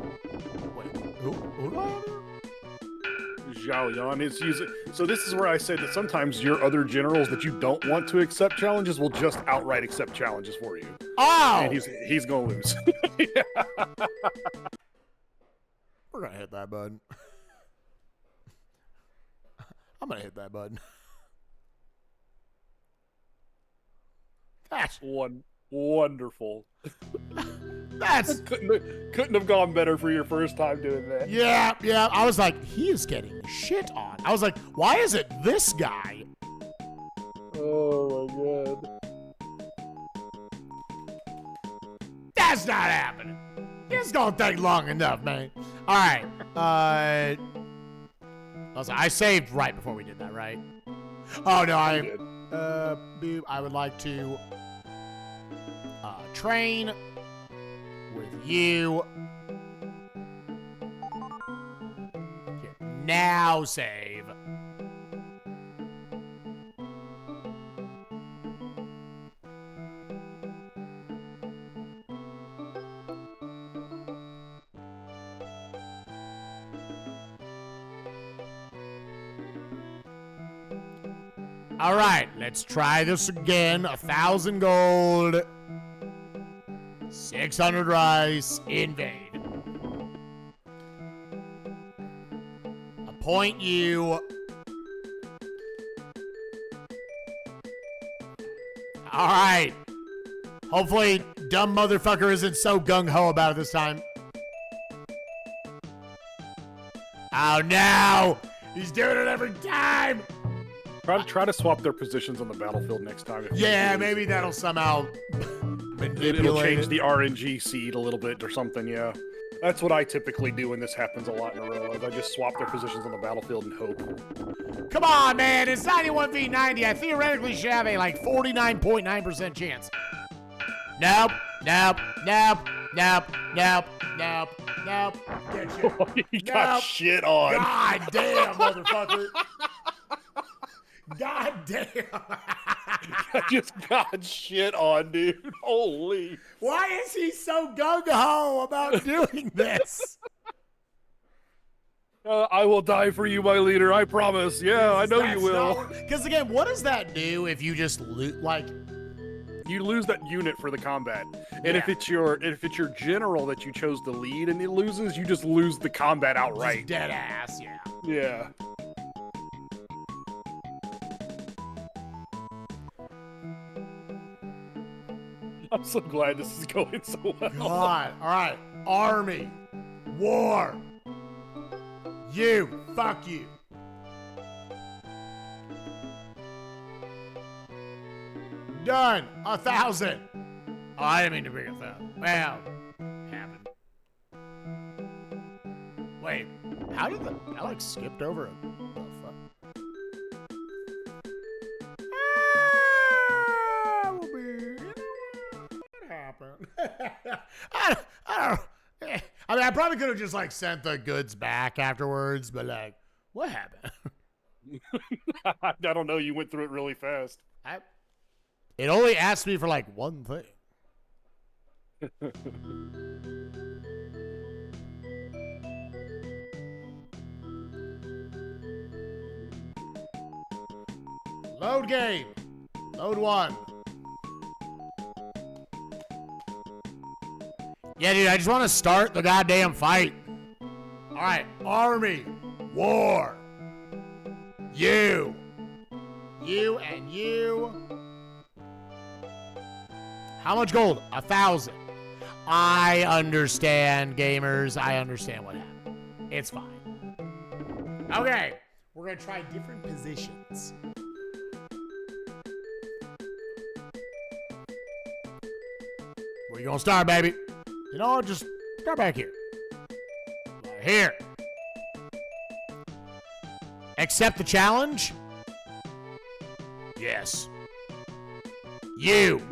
Wait, who do I have here? Zhao Yan is using. So this is where I said that sometimes your other generals that you don't want to accept challenges will just outright accept challenges for you. Oh! And he's gonna lose. Yeah. We're gonna hit that button. I'm gonna hit that button. That's wonderful. That's couldn't have gone better for your first time doing that. Yeah. I was like, he is getting shit on. I was like, why is it this guy? Oh my god. That's not happening. It's gonna take long enough, man. All right. I saved right before we did that, right? Oh no, I would like to train with you. Here, now save. All right, let's try this again. 1,000 gold, 600 rice, invade. Appoint you. All right. Hopefully, dumb motherfucker isn't so gung-ho about it this time. Oh no! He's doing it every time! Try to swap their positions on the battlefield next time. Yeah, maybe that'll somehow manipulate It'll change it. the RNG seed a little bit or something, yeah. That's what I typically do when this happens a lot in a row. Is I just swap their positions on the battlefield and hope. Come on, man. It's 91 v 90. I theoretically should have a, 49.9% chance. Nope. Get you. He got shit on. God damn, motherfucker. God damn. I just got shit on, dude. Holy. Why is he so gung-ho about doing this? I will die for you, my leader. I promise. Yeah, I know you will. Because, again, what does that do if you just loot, You lose that unit for the combat, and if it's your general that you chose to lead and it loses, you just lose the combat outright. Just dead ass, yeah. Yeah. I'm so glad this is going so well. God. All right. Army. War. You. Fuck you. Done. 1,000. Oh, I didn't mean to bring 1,000. Well, happened. Wait. How did I like skipped over it? The fuck? What happened? I don't. I mean, I probably could have just like sent the goods back afterwards, but like, what happened? I don't know. You went through it really fast. It only asked me for like one thing. Load game. Load 1. Yeah, dude, I just want to start the goddamn fight. All right, army, war. You and you. How much gold? 1,000. I understand, gamers. I understand what happened. It's fine. Okay, we're gonna try different positions. Where you gonna start, baby? You know what? Just start back here. Right here. Accept the challenge? Yes. You.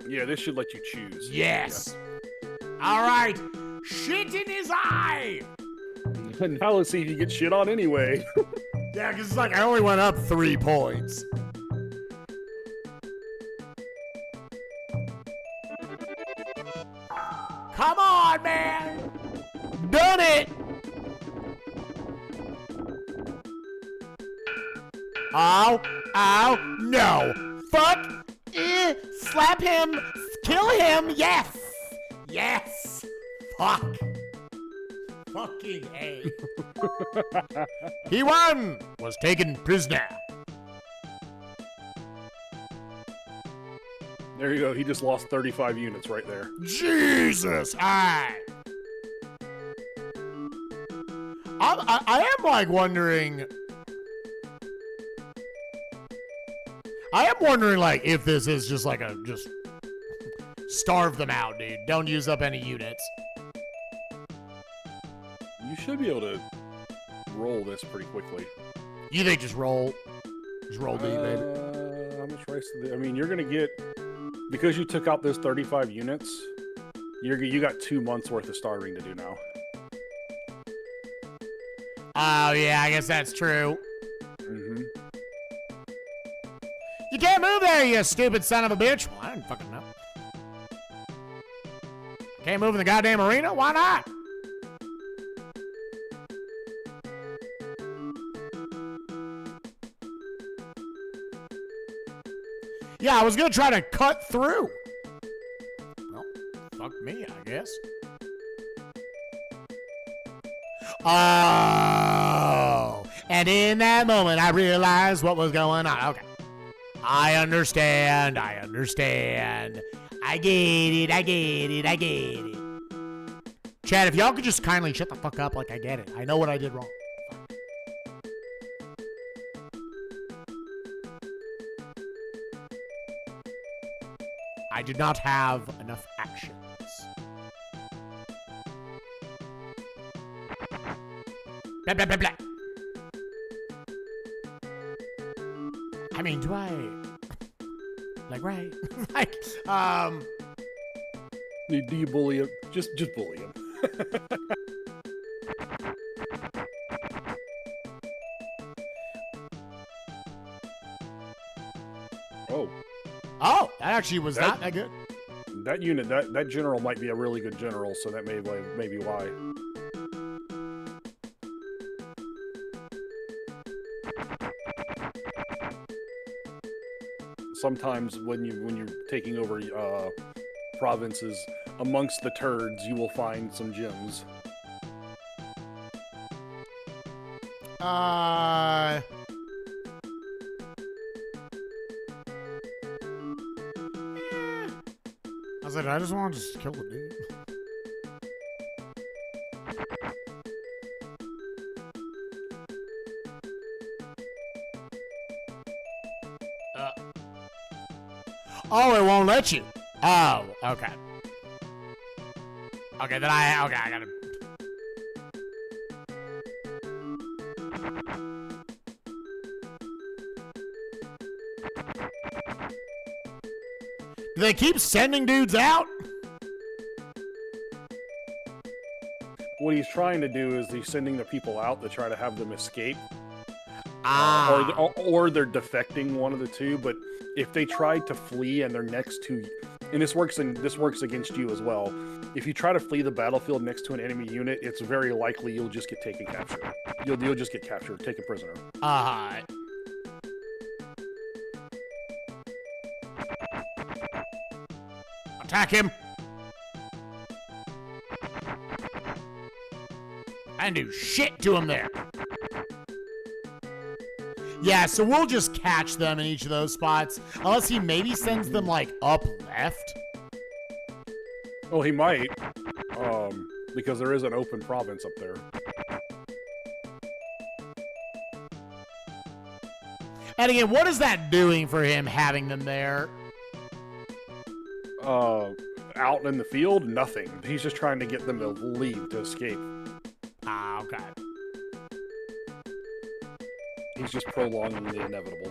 Yeah, this should let you choose. Yes. All right. Shit in his eye. Now let's see if you get shit on anyway. Yeah, because it's like I only went up 3 points. Come on, man. Done it. Ow. Ow. No. Fuck. Slap him. Kill him. Yes. Yes. Fuck. Fucking A. He won. Was taken prisoner. There you go. He just lost 35 units right there. Jesus. I am like wondering. I am wondering like if this is just like a just starve them out, dude. Don't use up any units. You should be able to roll this pretty quickly. You think just roll deep, baby? How much rice? I mean, you're gonna get because you took out those 35 units. You got 2 months worth of starving to do now. Oh yeah, I guess that's true. Mm-hmm. You can't move there, you stupid son of a bitch. Well, I didn't fucking know. Can't move in the goddamn arena? Why not? Yeah, I was gonna try to cut through. Well, fuck me, I guess. Oh, and in that moment, I realized what was going on. Okay. I understand. I get it. Chad, if y'all could just kindly shut the fuck up, like I get it. I know what I did wrong. I did not have enough actions. Blah, blah, blah, blah. I mean, do I... Like, right? Like, Do you bully him? Just bully him. Oh, that actually was not that good. That unit, that general might be a really good general, so that may be why. sometimes when you're taking over provinces, amongst the turds, you will find some gems. I was like, I just want to just kill the dude. Oh, it won't let you. Oh, okay. Okay, then I gotta. Do they keep sending dudes out? What he's trying to do is he's sending the people out to try to have them escape. Or they're defecting, one of the two. But if they try to flee and they're next to, and this works against you as well. If you try to flee the battlefield next to an enemy unit, it's very likely you'll just get taken captured. You'll just get captured, taken prisoner. Attack him. And do shit to him there. Yeah, so we'll just catch them in each of those spots. Unless he maybe sends them, like, up left. Well, he might. Because there is an open province up there. And again, what is that doing for him, having them there? Out in the field, nothing. He's just trying to get them to leave, to escape. Ah, okay. He's just prolonging the inevitable.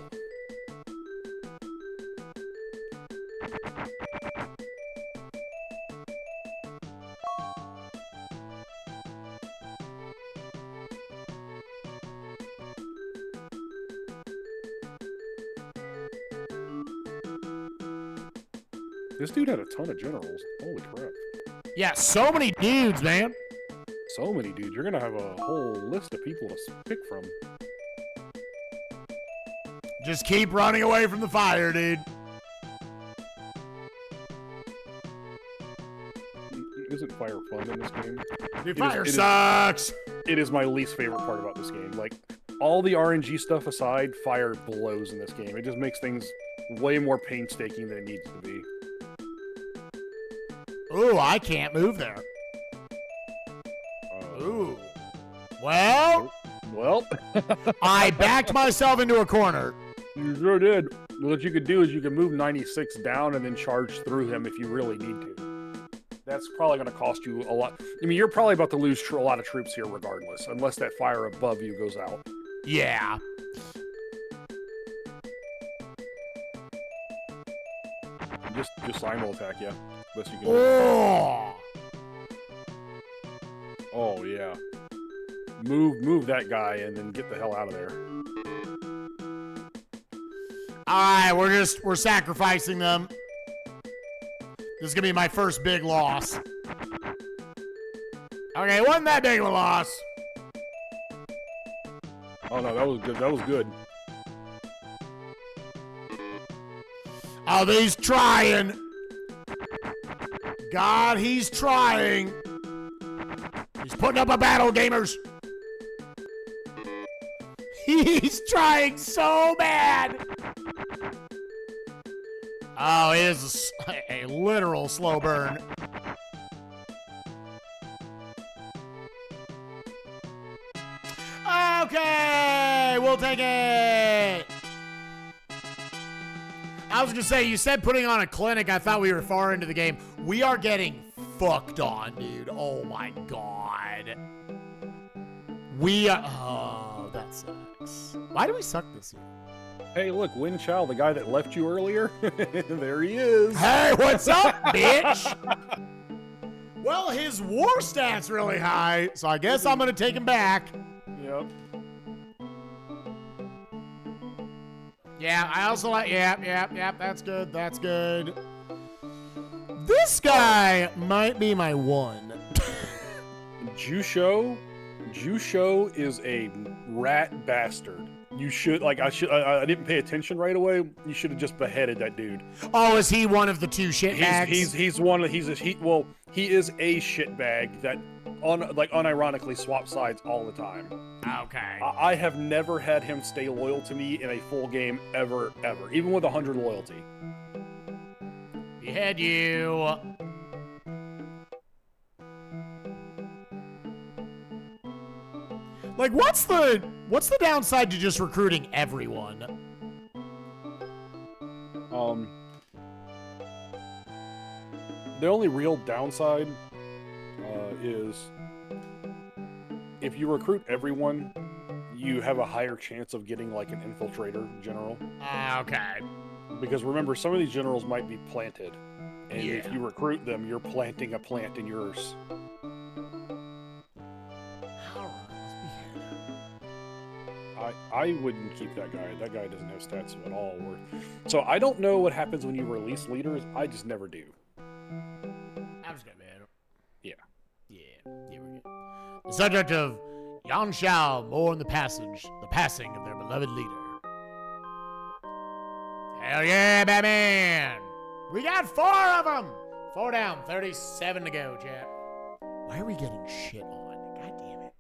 This dude had a ton of generals. Holy crap. Yeah, so many dudes, man. So many dudes. You're gonna have a whole list of people to pick from. Just keep running away from the fire, dude. Isn't fire fun in this game? Dude, fire sucks. It is my least favorite part about this game. Like, all the RNG stuff aside, fire blows in this game. It just makes things way more painstaking than it needs to be. Ooh, I can't move there. Ooh. Well, I backed myself into a corner. You sure did. What you could do is you can move 96 down and then charge through him if you really need to. That's probably going to cost you a lot. I mean, you're probably about to lose a lot of troops here regardless, unless that fire above you goes out. Yeah. Just simul attack, yeah. Best you can Oh. Oh yeah. Move that guy and then get the hell out of there. All right, we're sacrificing them. This is gonna be my first big loss. Okay, wasn't that big of a loss. Oh no, that was good. That was good. Oh, he's trying. God, he's trying. He's putting up a battle, gamers. He's trying so bad. Oh, it is a literal slow burn. Okay, we'll take it. I was gonna say, you said putting on a clinic. I thought we were far into the game. We are getting fucked on, dude. Oh my god. Oh, that sucks. Why do we suck this year? Hey, look, Win Chow, the guy that left you earlier. There he is. Hey, what's up, bitch? Well, his war stat's really high, so I guess I'm gonna take him back. Yep. Yeah, I also like, yep, that's good, that's good. This guy might be my one. Jusho is a rat bastard. You should I didn't pay attention right away. You should have just beheaded that dude. Oh, is he one of the two shitbags? He is a shitbag that unironically swaps sides all the time. Okay. I have never had him stay loyal to me in a full game ever, even with 100 loyalty. Behead you. Like, what's the downside to just recruiting everyone? The only real downside is if you recruit everyone, you have a higher chance of getting like an infiltrator general. Okay. Because remember, some of these generals might be planted, and Yeah. if you recruit them, you're planting a plant in yours. I wouldn't keep that guy. That guy doesn't have stats at all worth. So I don't know what happens when you release leaders. I just never do. I'm just gonna ban him. Yeah. Yeah, we're good. The subject of Yan Shao mourn the passing of their beloved leader. Hell yeah, Batman! We got 4 of them! 4 down, 37 to go, chat. Why are we getting shit on? God damn it.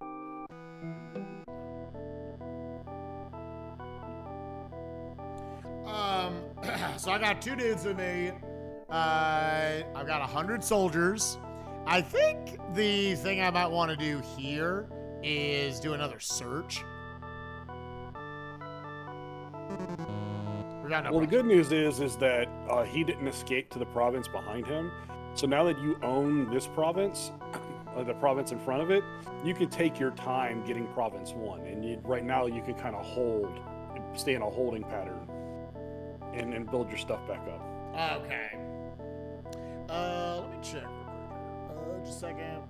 So I got 2 dudes with me. I've got 100 soldiers. I think the thing I might want to do here is do another search. Well, the good news is that he didn't escape to the province behind him. So now that you own this province, the province in front of it, you can take your time getting province 1. And right now you can kind of stay in a holding pattern and build your stuff back up. Okay. Let me check real quick. Just a second.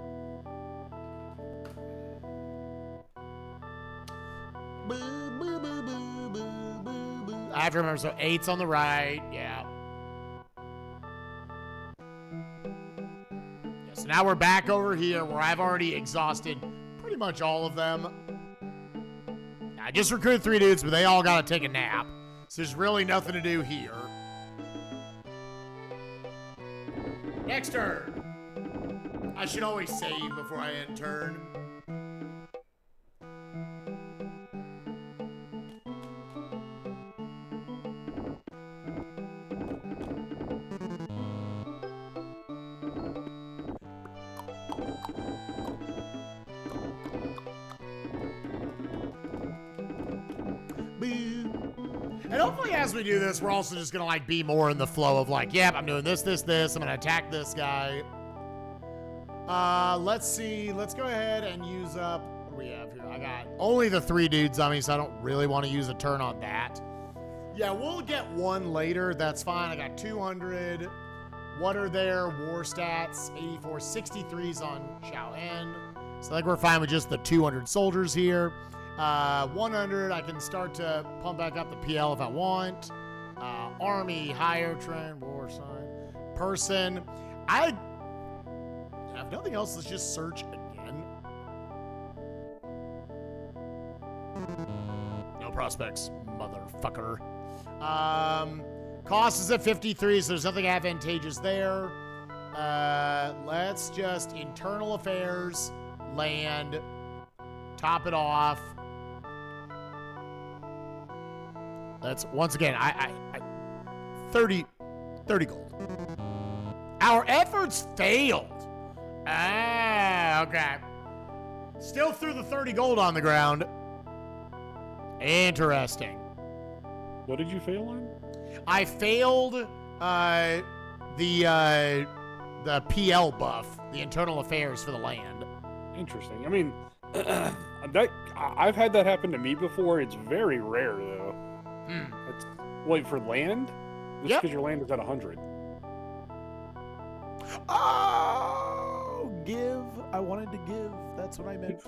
Boo, boo, boo, boo, boo, boo, boo. I have to remember, so 8's on the right. Yeah. So now we're back over here where I've already exhausted pretty much all of them. I just recruited 3 dudes, but they all got to take a nap. So there's really nothing to do here. Next turn. I should always save before I end turn. And hopefully as we do this, we're also just gonna like be more in the flow of like, yep, I'm doing this, this, this. I'm gonna attack this guy. Let's see. Let's go ahead and use up, what do we have here? I got only the 3 dudes on me, so I don't really want to use a turn on that. Yeah, we'll get 1 later. That's fine. I got 200. What are their war stats? 84, 63s on Xiao En. So I think we're fine with just the 200 soldiers here. 100, I can start to pump back up the PL if I want. Army, higher trend, war sign, person. If nothing else, let's just search again. No prospects, motherfucker. Cost is at 53, so there's nothing advantageous there. Let's just internal affairs, land, top it off. Let's, once again, 30 gold. Our efforts failed. Ah, okay. Still threw the 30 gold on the ground. Interesting. What did you fail on? I failed the PL buff, the internal affairs for the land. Interesting. I mean, I've had that happen to me before. It's very rare though. Wait, for land? Just because your land is at 100. Oh, give. I wanted to give. That's what I meant.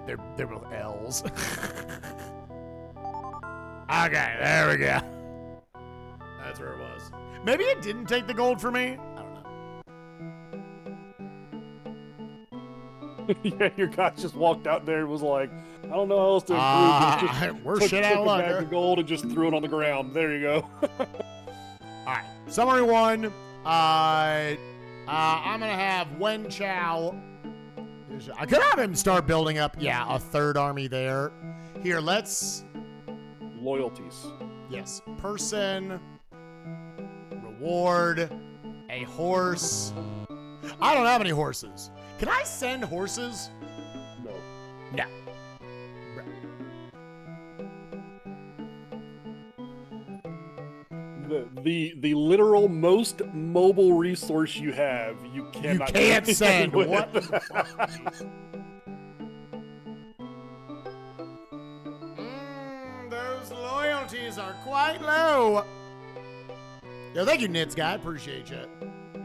They're both L's. Okay, there we go. That's where it was. Maybe it didn't take the gold for me. I don't know. Yeah, your guy just walked out there and was like, I don't know how else to improve. Just we're took shit out of a luck. bag of gold and just threw it on the ground. There you go. All right, summary 1. I'm gonna have Wen Chao. I could have him start building up, a third army there. Here, let's. Loyalties. Yes, person, reward, a horse. I don't have any horses. Can I send horses? No. No. The literal most mobile resource you have, you cannot. You can't send. with. What? Those loyalties are quite low. Yo, thank you, Nits guy. Appreciate you.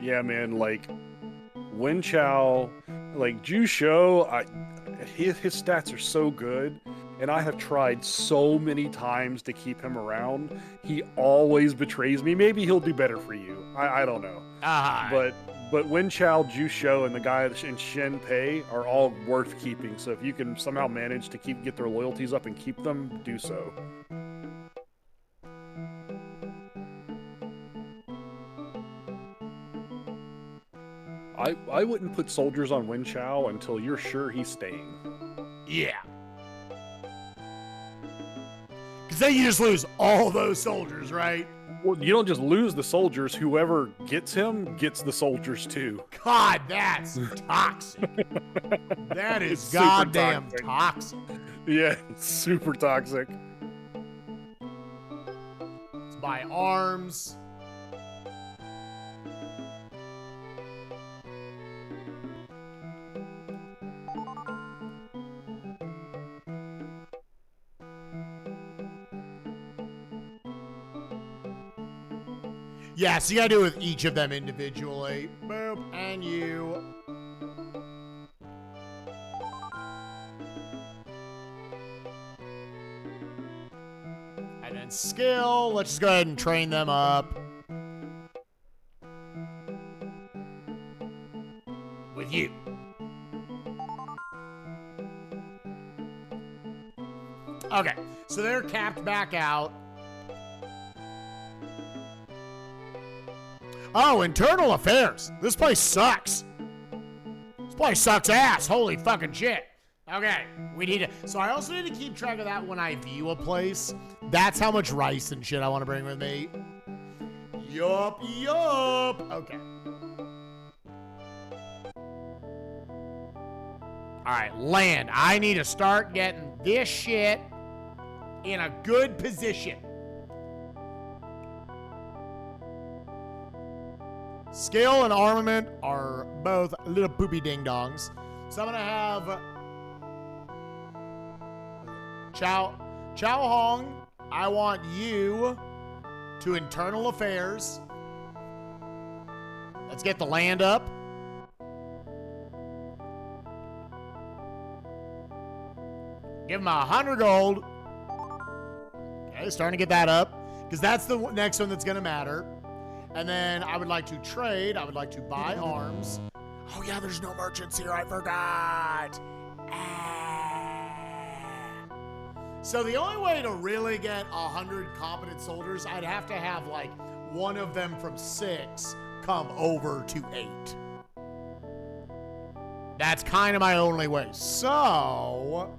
Yeah, man. Like Wen Chao, like Ju Shou, his stats are so good. And I have tried so many times to keep him around. He always betrays me. Maybe he'll do better for you. I don't know. But Wen Chao, Ju Shou, and the guy in Shen Pei are all worth keeping. So if you can somehow manage to get their loyalties up and keep them, do so. I wouldn't put soldiers on Wen Chao until you're sure he's staying. Yeah. Because then you just lose all those soldiers, right? Well, you don't just lose the soldiers. Whoever gets him gets the soldiers too. God, that's toxic. That is It's super goddamn toxic. Yeah, it's super toxic. Let's buy arms. Yeah, so you gotta do it with each of them individually. Boop, and you. And then skill, let's just go ahead and train them up. With you. Okay, so they're capped back out. Oh, internal affairs. This place sucks. This place sucks ass. Holy fucking shit. Okay, we need to. So I also need to keep track of that when I view a place. That's how much rice and shit I want to bring with me. Yup. Okay. All right, land. I need to start getting this shit in a good position. Skill and armament are both little poopy ding-dongs. So I'm going to have Chao Hong. I want you to internal affairs. Let's get the land up. Give him 100 gold. Okay, starting to get that up. Because that's the next one that's going to matter. And then I would like to trade. I would like to buy arms. Oh, yeah, there's no merchants here. I forgot. So the only way to really get 100 competent soldiers, I'd have to have, like, one of them from 6 come over to 8. That's kind of my only way. So,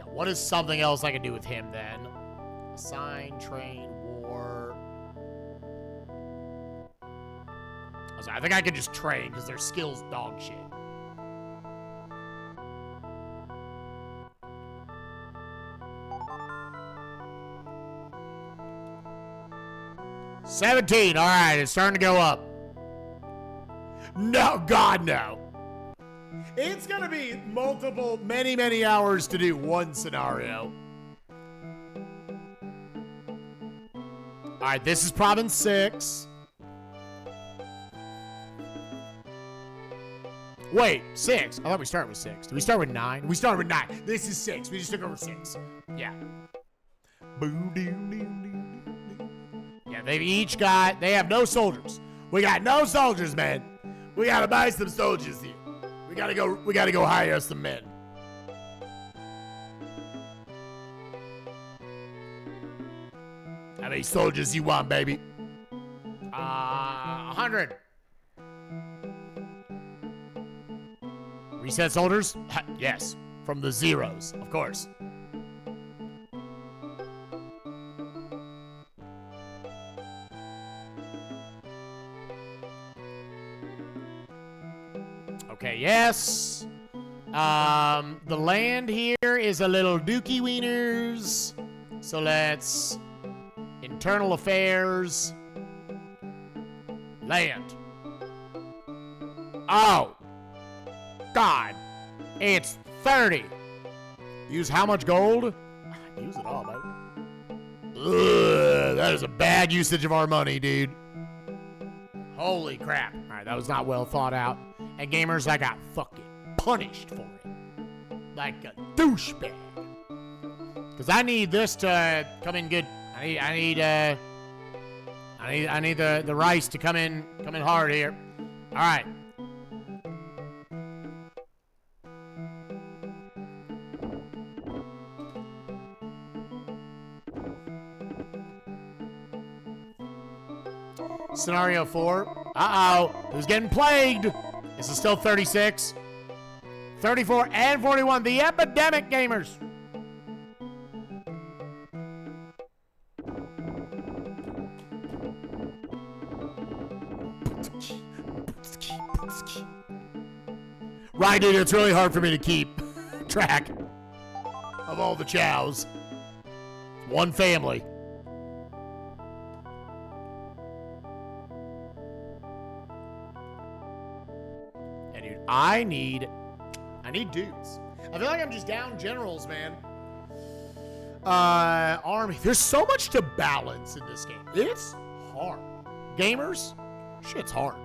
what is something else I can do with him, then? Assign, train, war. I think I could just train because their skills dog shit. $17. All right, it's starting to go up. No, God, no. It's going to be many hours to do one scenario. All right, this is province 6. Wait, 6. I thought we started with 6. Did we start with 9? We started with 9. This is 6. We just took over 6. Yeah. Yeah, they have no soldiers. We got no soldiers, man. We gotta buy some soldiers here. We gotta go hire some men. How many soldiers you want, baby? 100. Reset soldiers? Yes. From the zeros, of course. Okay, yes. The land here is a little dookie wieners. So let's... Internal affairs. Land. Oh. God. It's 30. Use how much gold? Use it all, baby. Ugh, that is a bad usage of our money, dude. Holy crap. All right, that was not well thought out. And gamers, I got fucking punished for it. Like a douchebag. Because I need this to come in good. I need the rice to come in hard here. All right. Scenario 4. Uh-oh. Who's getting plagued? This is still 36. 34 and 41. The epidemic gamers. Right, dude, it's really hard for me to keep track of all the chows. One family. And dude, I need dudes. I feel like I'm just down generals, man. Army. There's so much to balance in this game. It's hard. Gamers, shit's hard.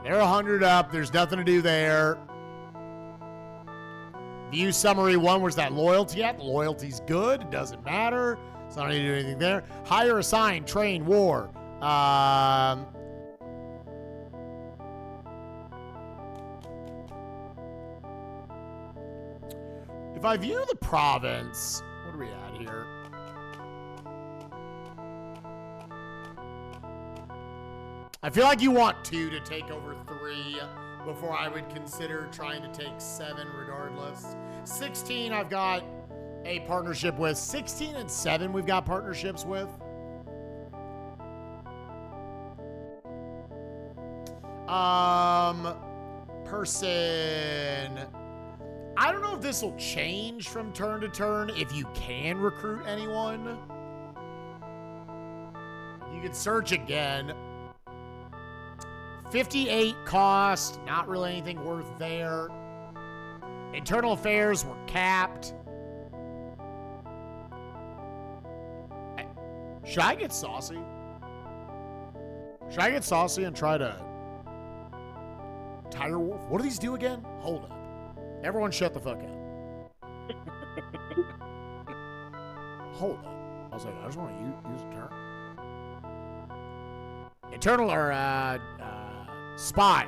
They're 100 up. There's nothing to do there. View summary 1. Where's that loyalty at? Loyalty's good. It doesn't matter. So I don't need to do anything there. Hire, assign, train, war. If I view the province, what are we at here? I feel like you want 2 to take over 3 before I would consider trying to take 7 regardless. 16 I've got a partnership with. 16 and 7 we've got partnerships with. Person. I don't know if this will change from turn to turn if you can recruit anyone. You can search again. 58 cost, not really anything worth there. Internal affairs were capped. Should I get saucy? Should I get saucy and try to Tiger Wolf? What do these do again? Hold up. Everyone shut the fuck up. Hold up. I was like, I just want to use a turn. Internal or spy.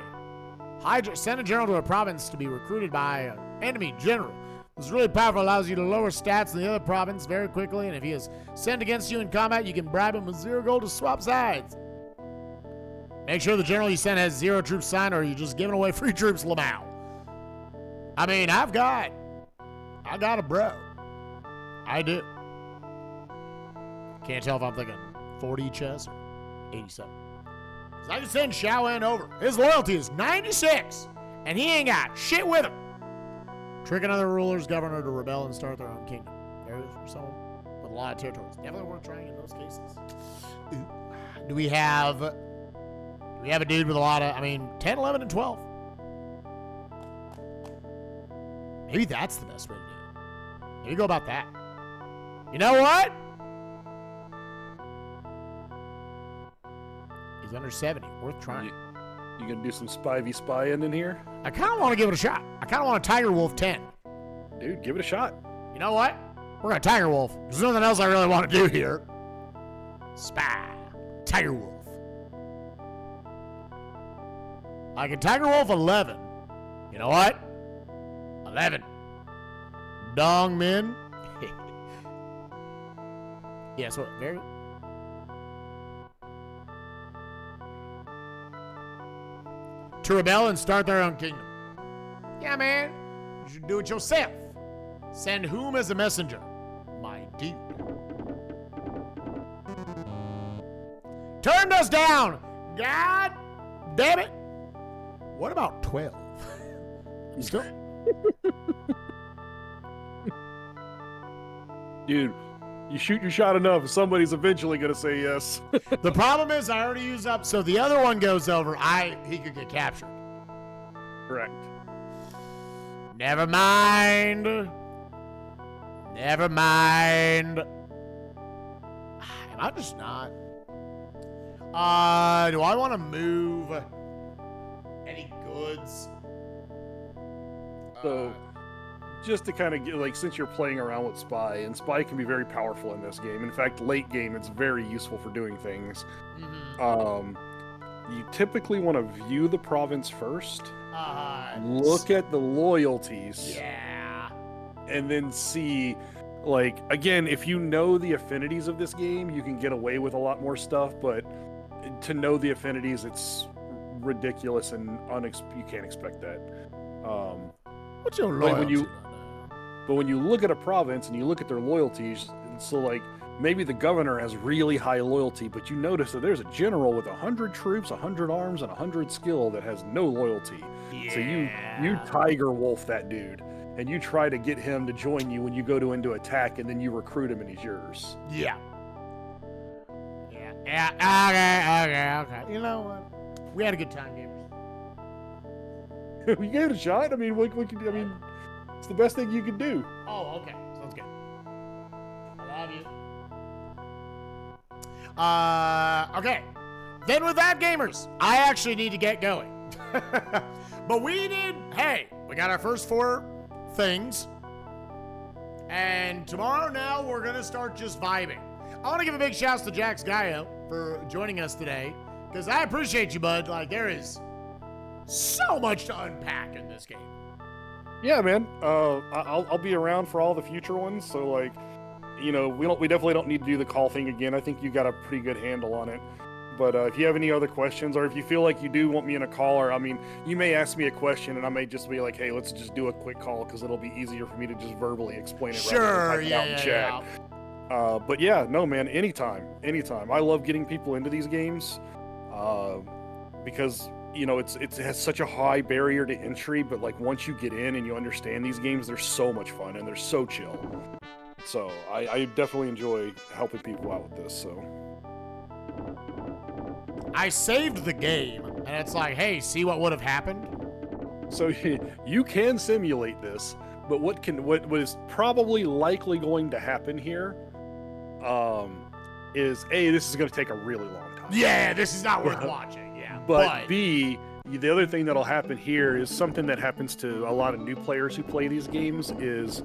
Send a general to a province to be recruited by an enemy general. This is really powerful, allows you to lower stats in the other province very quickly, and if he is sent against you in combat, you can bribe him with 0 gold to swap sides. Make sure the general you send has 0 troops signed, or you're just giving away free troops, Lamau. I mean, I got a bro. I do. Can't tell if I'm thinking 40 chess or 87. Because I can send Xiao En over. His loyalty is 96, and he ain't got shit with him. Trick another ruler's governor to rebel and start their own kingdom. There's someone with a lot of territories. Definitely worth trying in those cases. Do we have a dude with a lot of, 10, 11, and 12? Maybe that's the best way to do it. Maybe go about that. You know what? He's under 70. Worth trying. You gonna do some spy v spy in here? I kind of want to give it a shot. I kind of want a Tiger Wolf 10. Dude, give it a shot. You know what? We're going to Tiger Wolf. There's nothing else I really want to do here. Spy. Tiger Wolf. Like a Tiger Wolf 11. You know what? 11. Dong Min. Yes, what? Very. To rebel and start their own kingdom. Yeah, man. You should do it yourself. Send whom as a messenger? My dude. Turned us down. God damn it. What about 12? You still? Dude, you shoot your shot enough, and somebody's eventually going to say yes. The problem is I already used up, so the other one goes over. He could get captured. Correct. Never mind. Never mind. Am I just not? Do I want to move any goods? So, just to kind of get, like, since you're playing around with Spy, and Spy can be very powerful in this game. In fact, late game, it's very useful for doing things. You typically want to view the province first. Look at the loyalties. Yeah. And then see, like, again, if you know the affinities of this game, you can get away with a lot more stuff, but to know the affinities, it's ridiculous and you can't expect that. What's your Like loyalty? but when you look at a province and you look at their loyalties, so like maybe the governor has really high loyalty, but you notice that there's a general with 100 troops, 100 arms, and 100 skill that has no loyalty. Yeah. So you Tiger Wolf that dude, and you try to get him to join you when you go into attack, and then you recruit him and he's yours. Yeah. Yeah. Okay. You know what? We had a good time, gamers. We gave it a shot. I mean, what can I mean, it's the best thing you can do. Oh, okay. Sounds good. I love you. Okay. Then with that, gamers, I actually need to get going. But we got our first 4 things. And tomorrow now, we're going to start just vibing. I want to give a big shout out to Jax Gaio for joining us today. Because I appreciate you, bud. Like, there is so much to unpack in this game. Yeah, man. I'll be around for all the future ones. So, like, you know, we definitely don't need to do the call thing again. I think you got a pretty good handle on it. But if you have any other questions, or if you feel like you do want me in a call, or I mean, you may ask me a question, and I may just be like, "Hey, let's just do a quick call," because it'll be easier for me to just verbally explain it. Sure. Yeah. But yeah, no, man. Anytime. I love getting people into these games, because you know it has such a high barrier to entry. But like once you get in and you understand these games, they're so much fun and they're so chill. So I definitely enjoy helping people out with this. So. I saved the game, and it's like, hey, see what would have happened? So you can simulate this, but what is probably likely going to happen here is A, this is going to take a really long time. Yeah, this is not worth watching, yeah. But B, the other thing that'll happen here is something that happens to a lot of new players who play these games is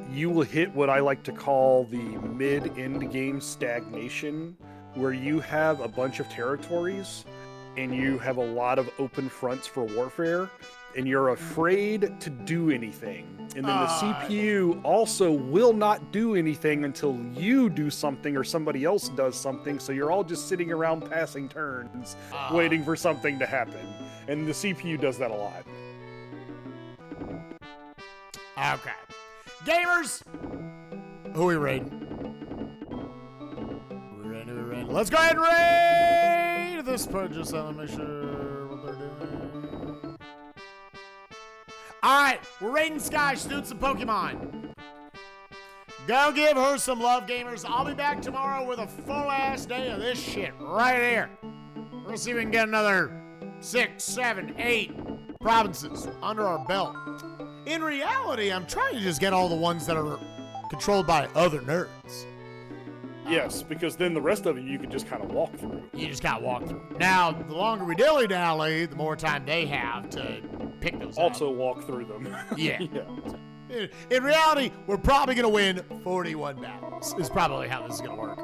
you will hit what I like to call the mid-end game stagnation, where you have a bunch of territories and you have a lot of open fronts for warfare, and you're afraid to do anything. And then the CPU also will not do anything until you do something or somebody else does something, so you're all just sitting around passing turns, waiting for something to happen. And the CPU does that a lot. Okay. Gamers! Who are we raiding? Let's go ahead and raid this part. Just to make sure what they're doing. Alright, we're raiding Sky. She's doing some Pokemon. Go give her some love, gamers. I'll be back tomorrow with a full-ass day of this shit right here. We're gonna see if we can get another 6, 7, 8 provinces under our belt. In reality, I'm trying to just get all the ones that are controlled by other nerds. Yes, because then the rest of it you can just kind of walk through. You just gotta walk through. Now, the longer we dilly-dally, the more time they have to pick those Also up. walk through them. Yeah. In reality, we're probably gonna win 41 battles. Is probably how this is gonna work.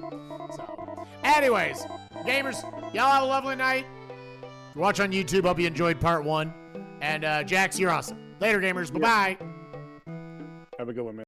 So, anyways, gamers, y'all have a lovely night. Watch on YouTube. Hope you enjoyed part 1. And Jax, you're awesome. Later, gamers. Bye-bye. Have a good one, man.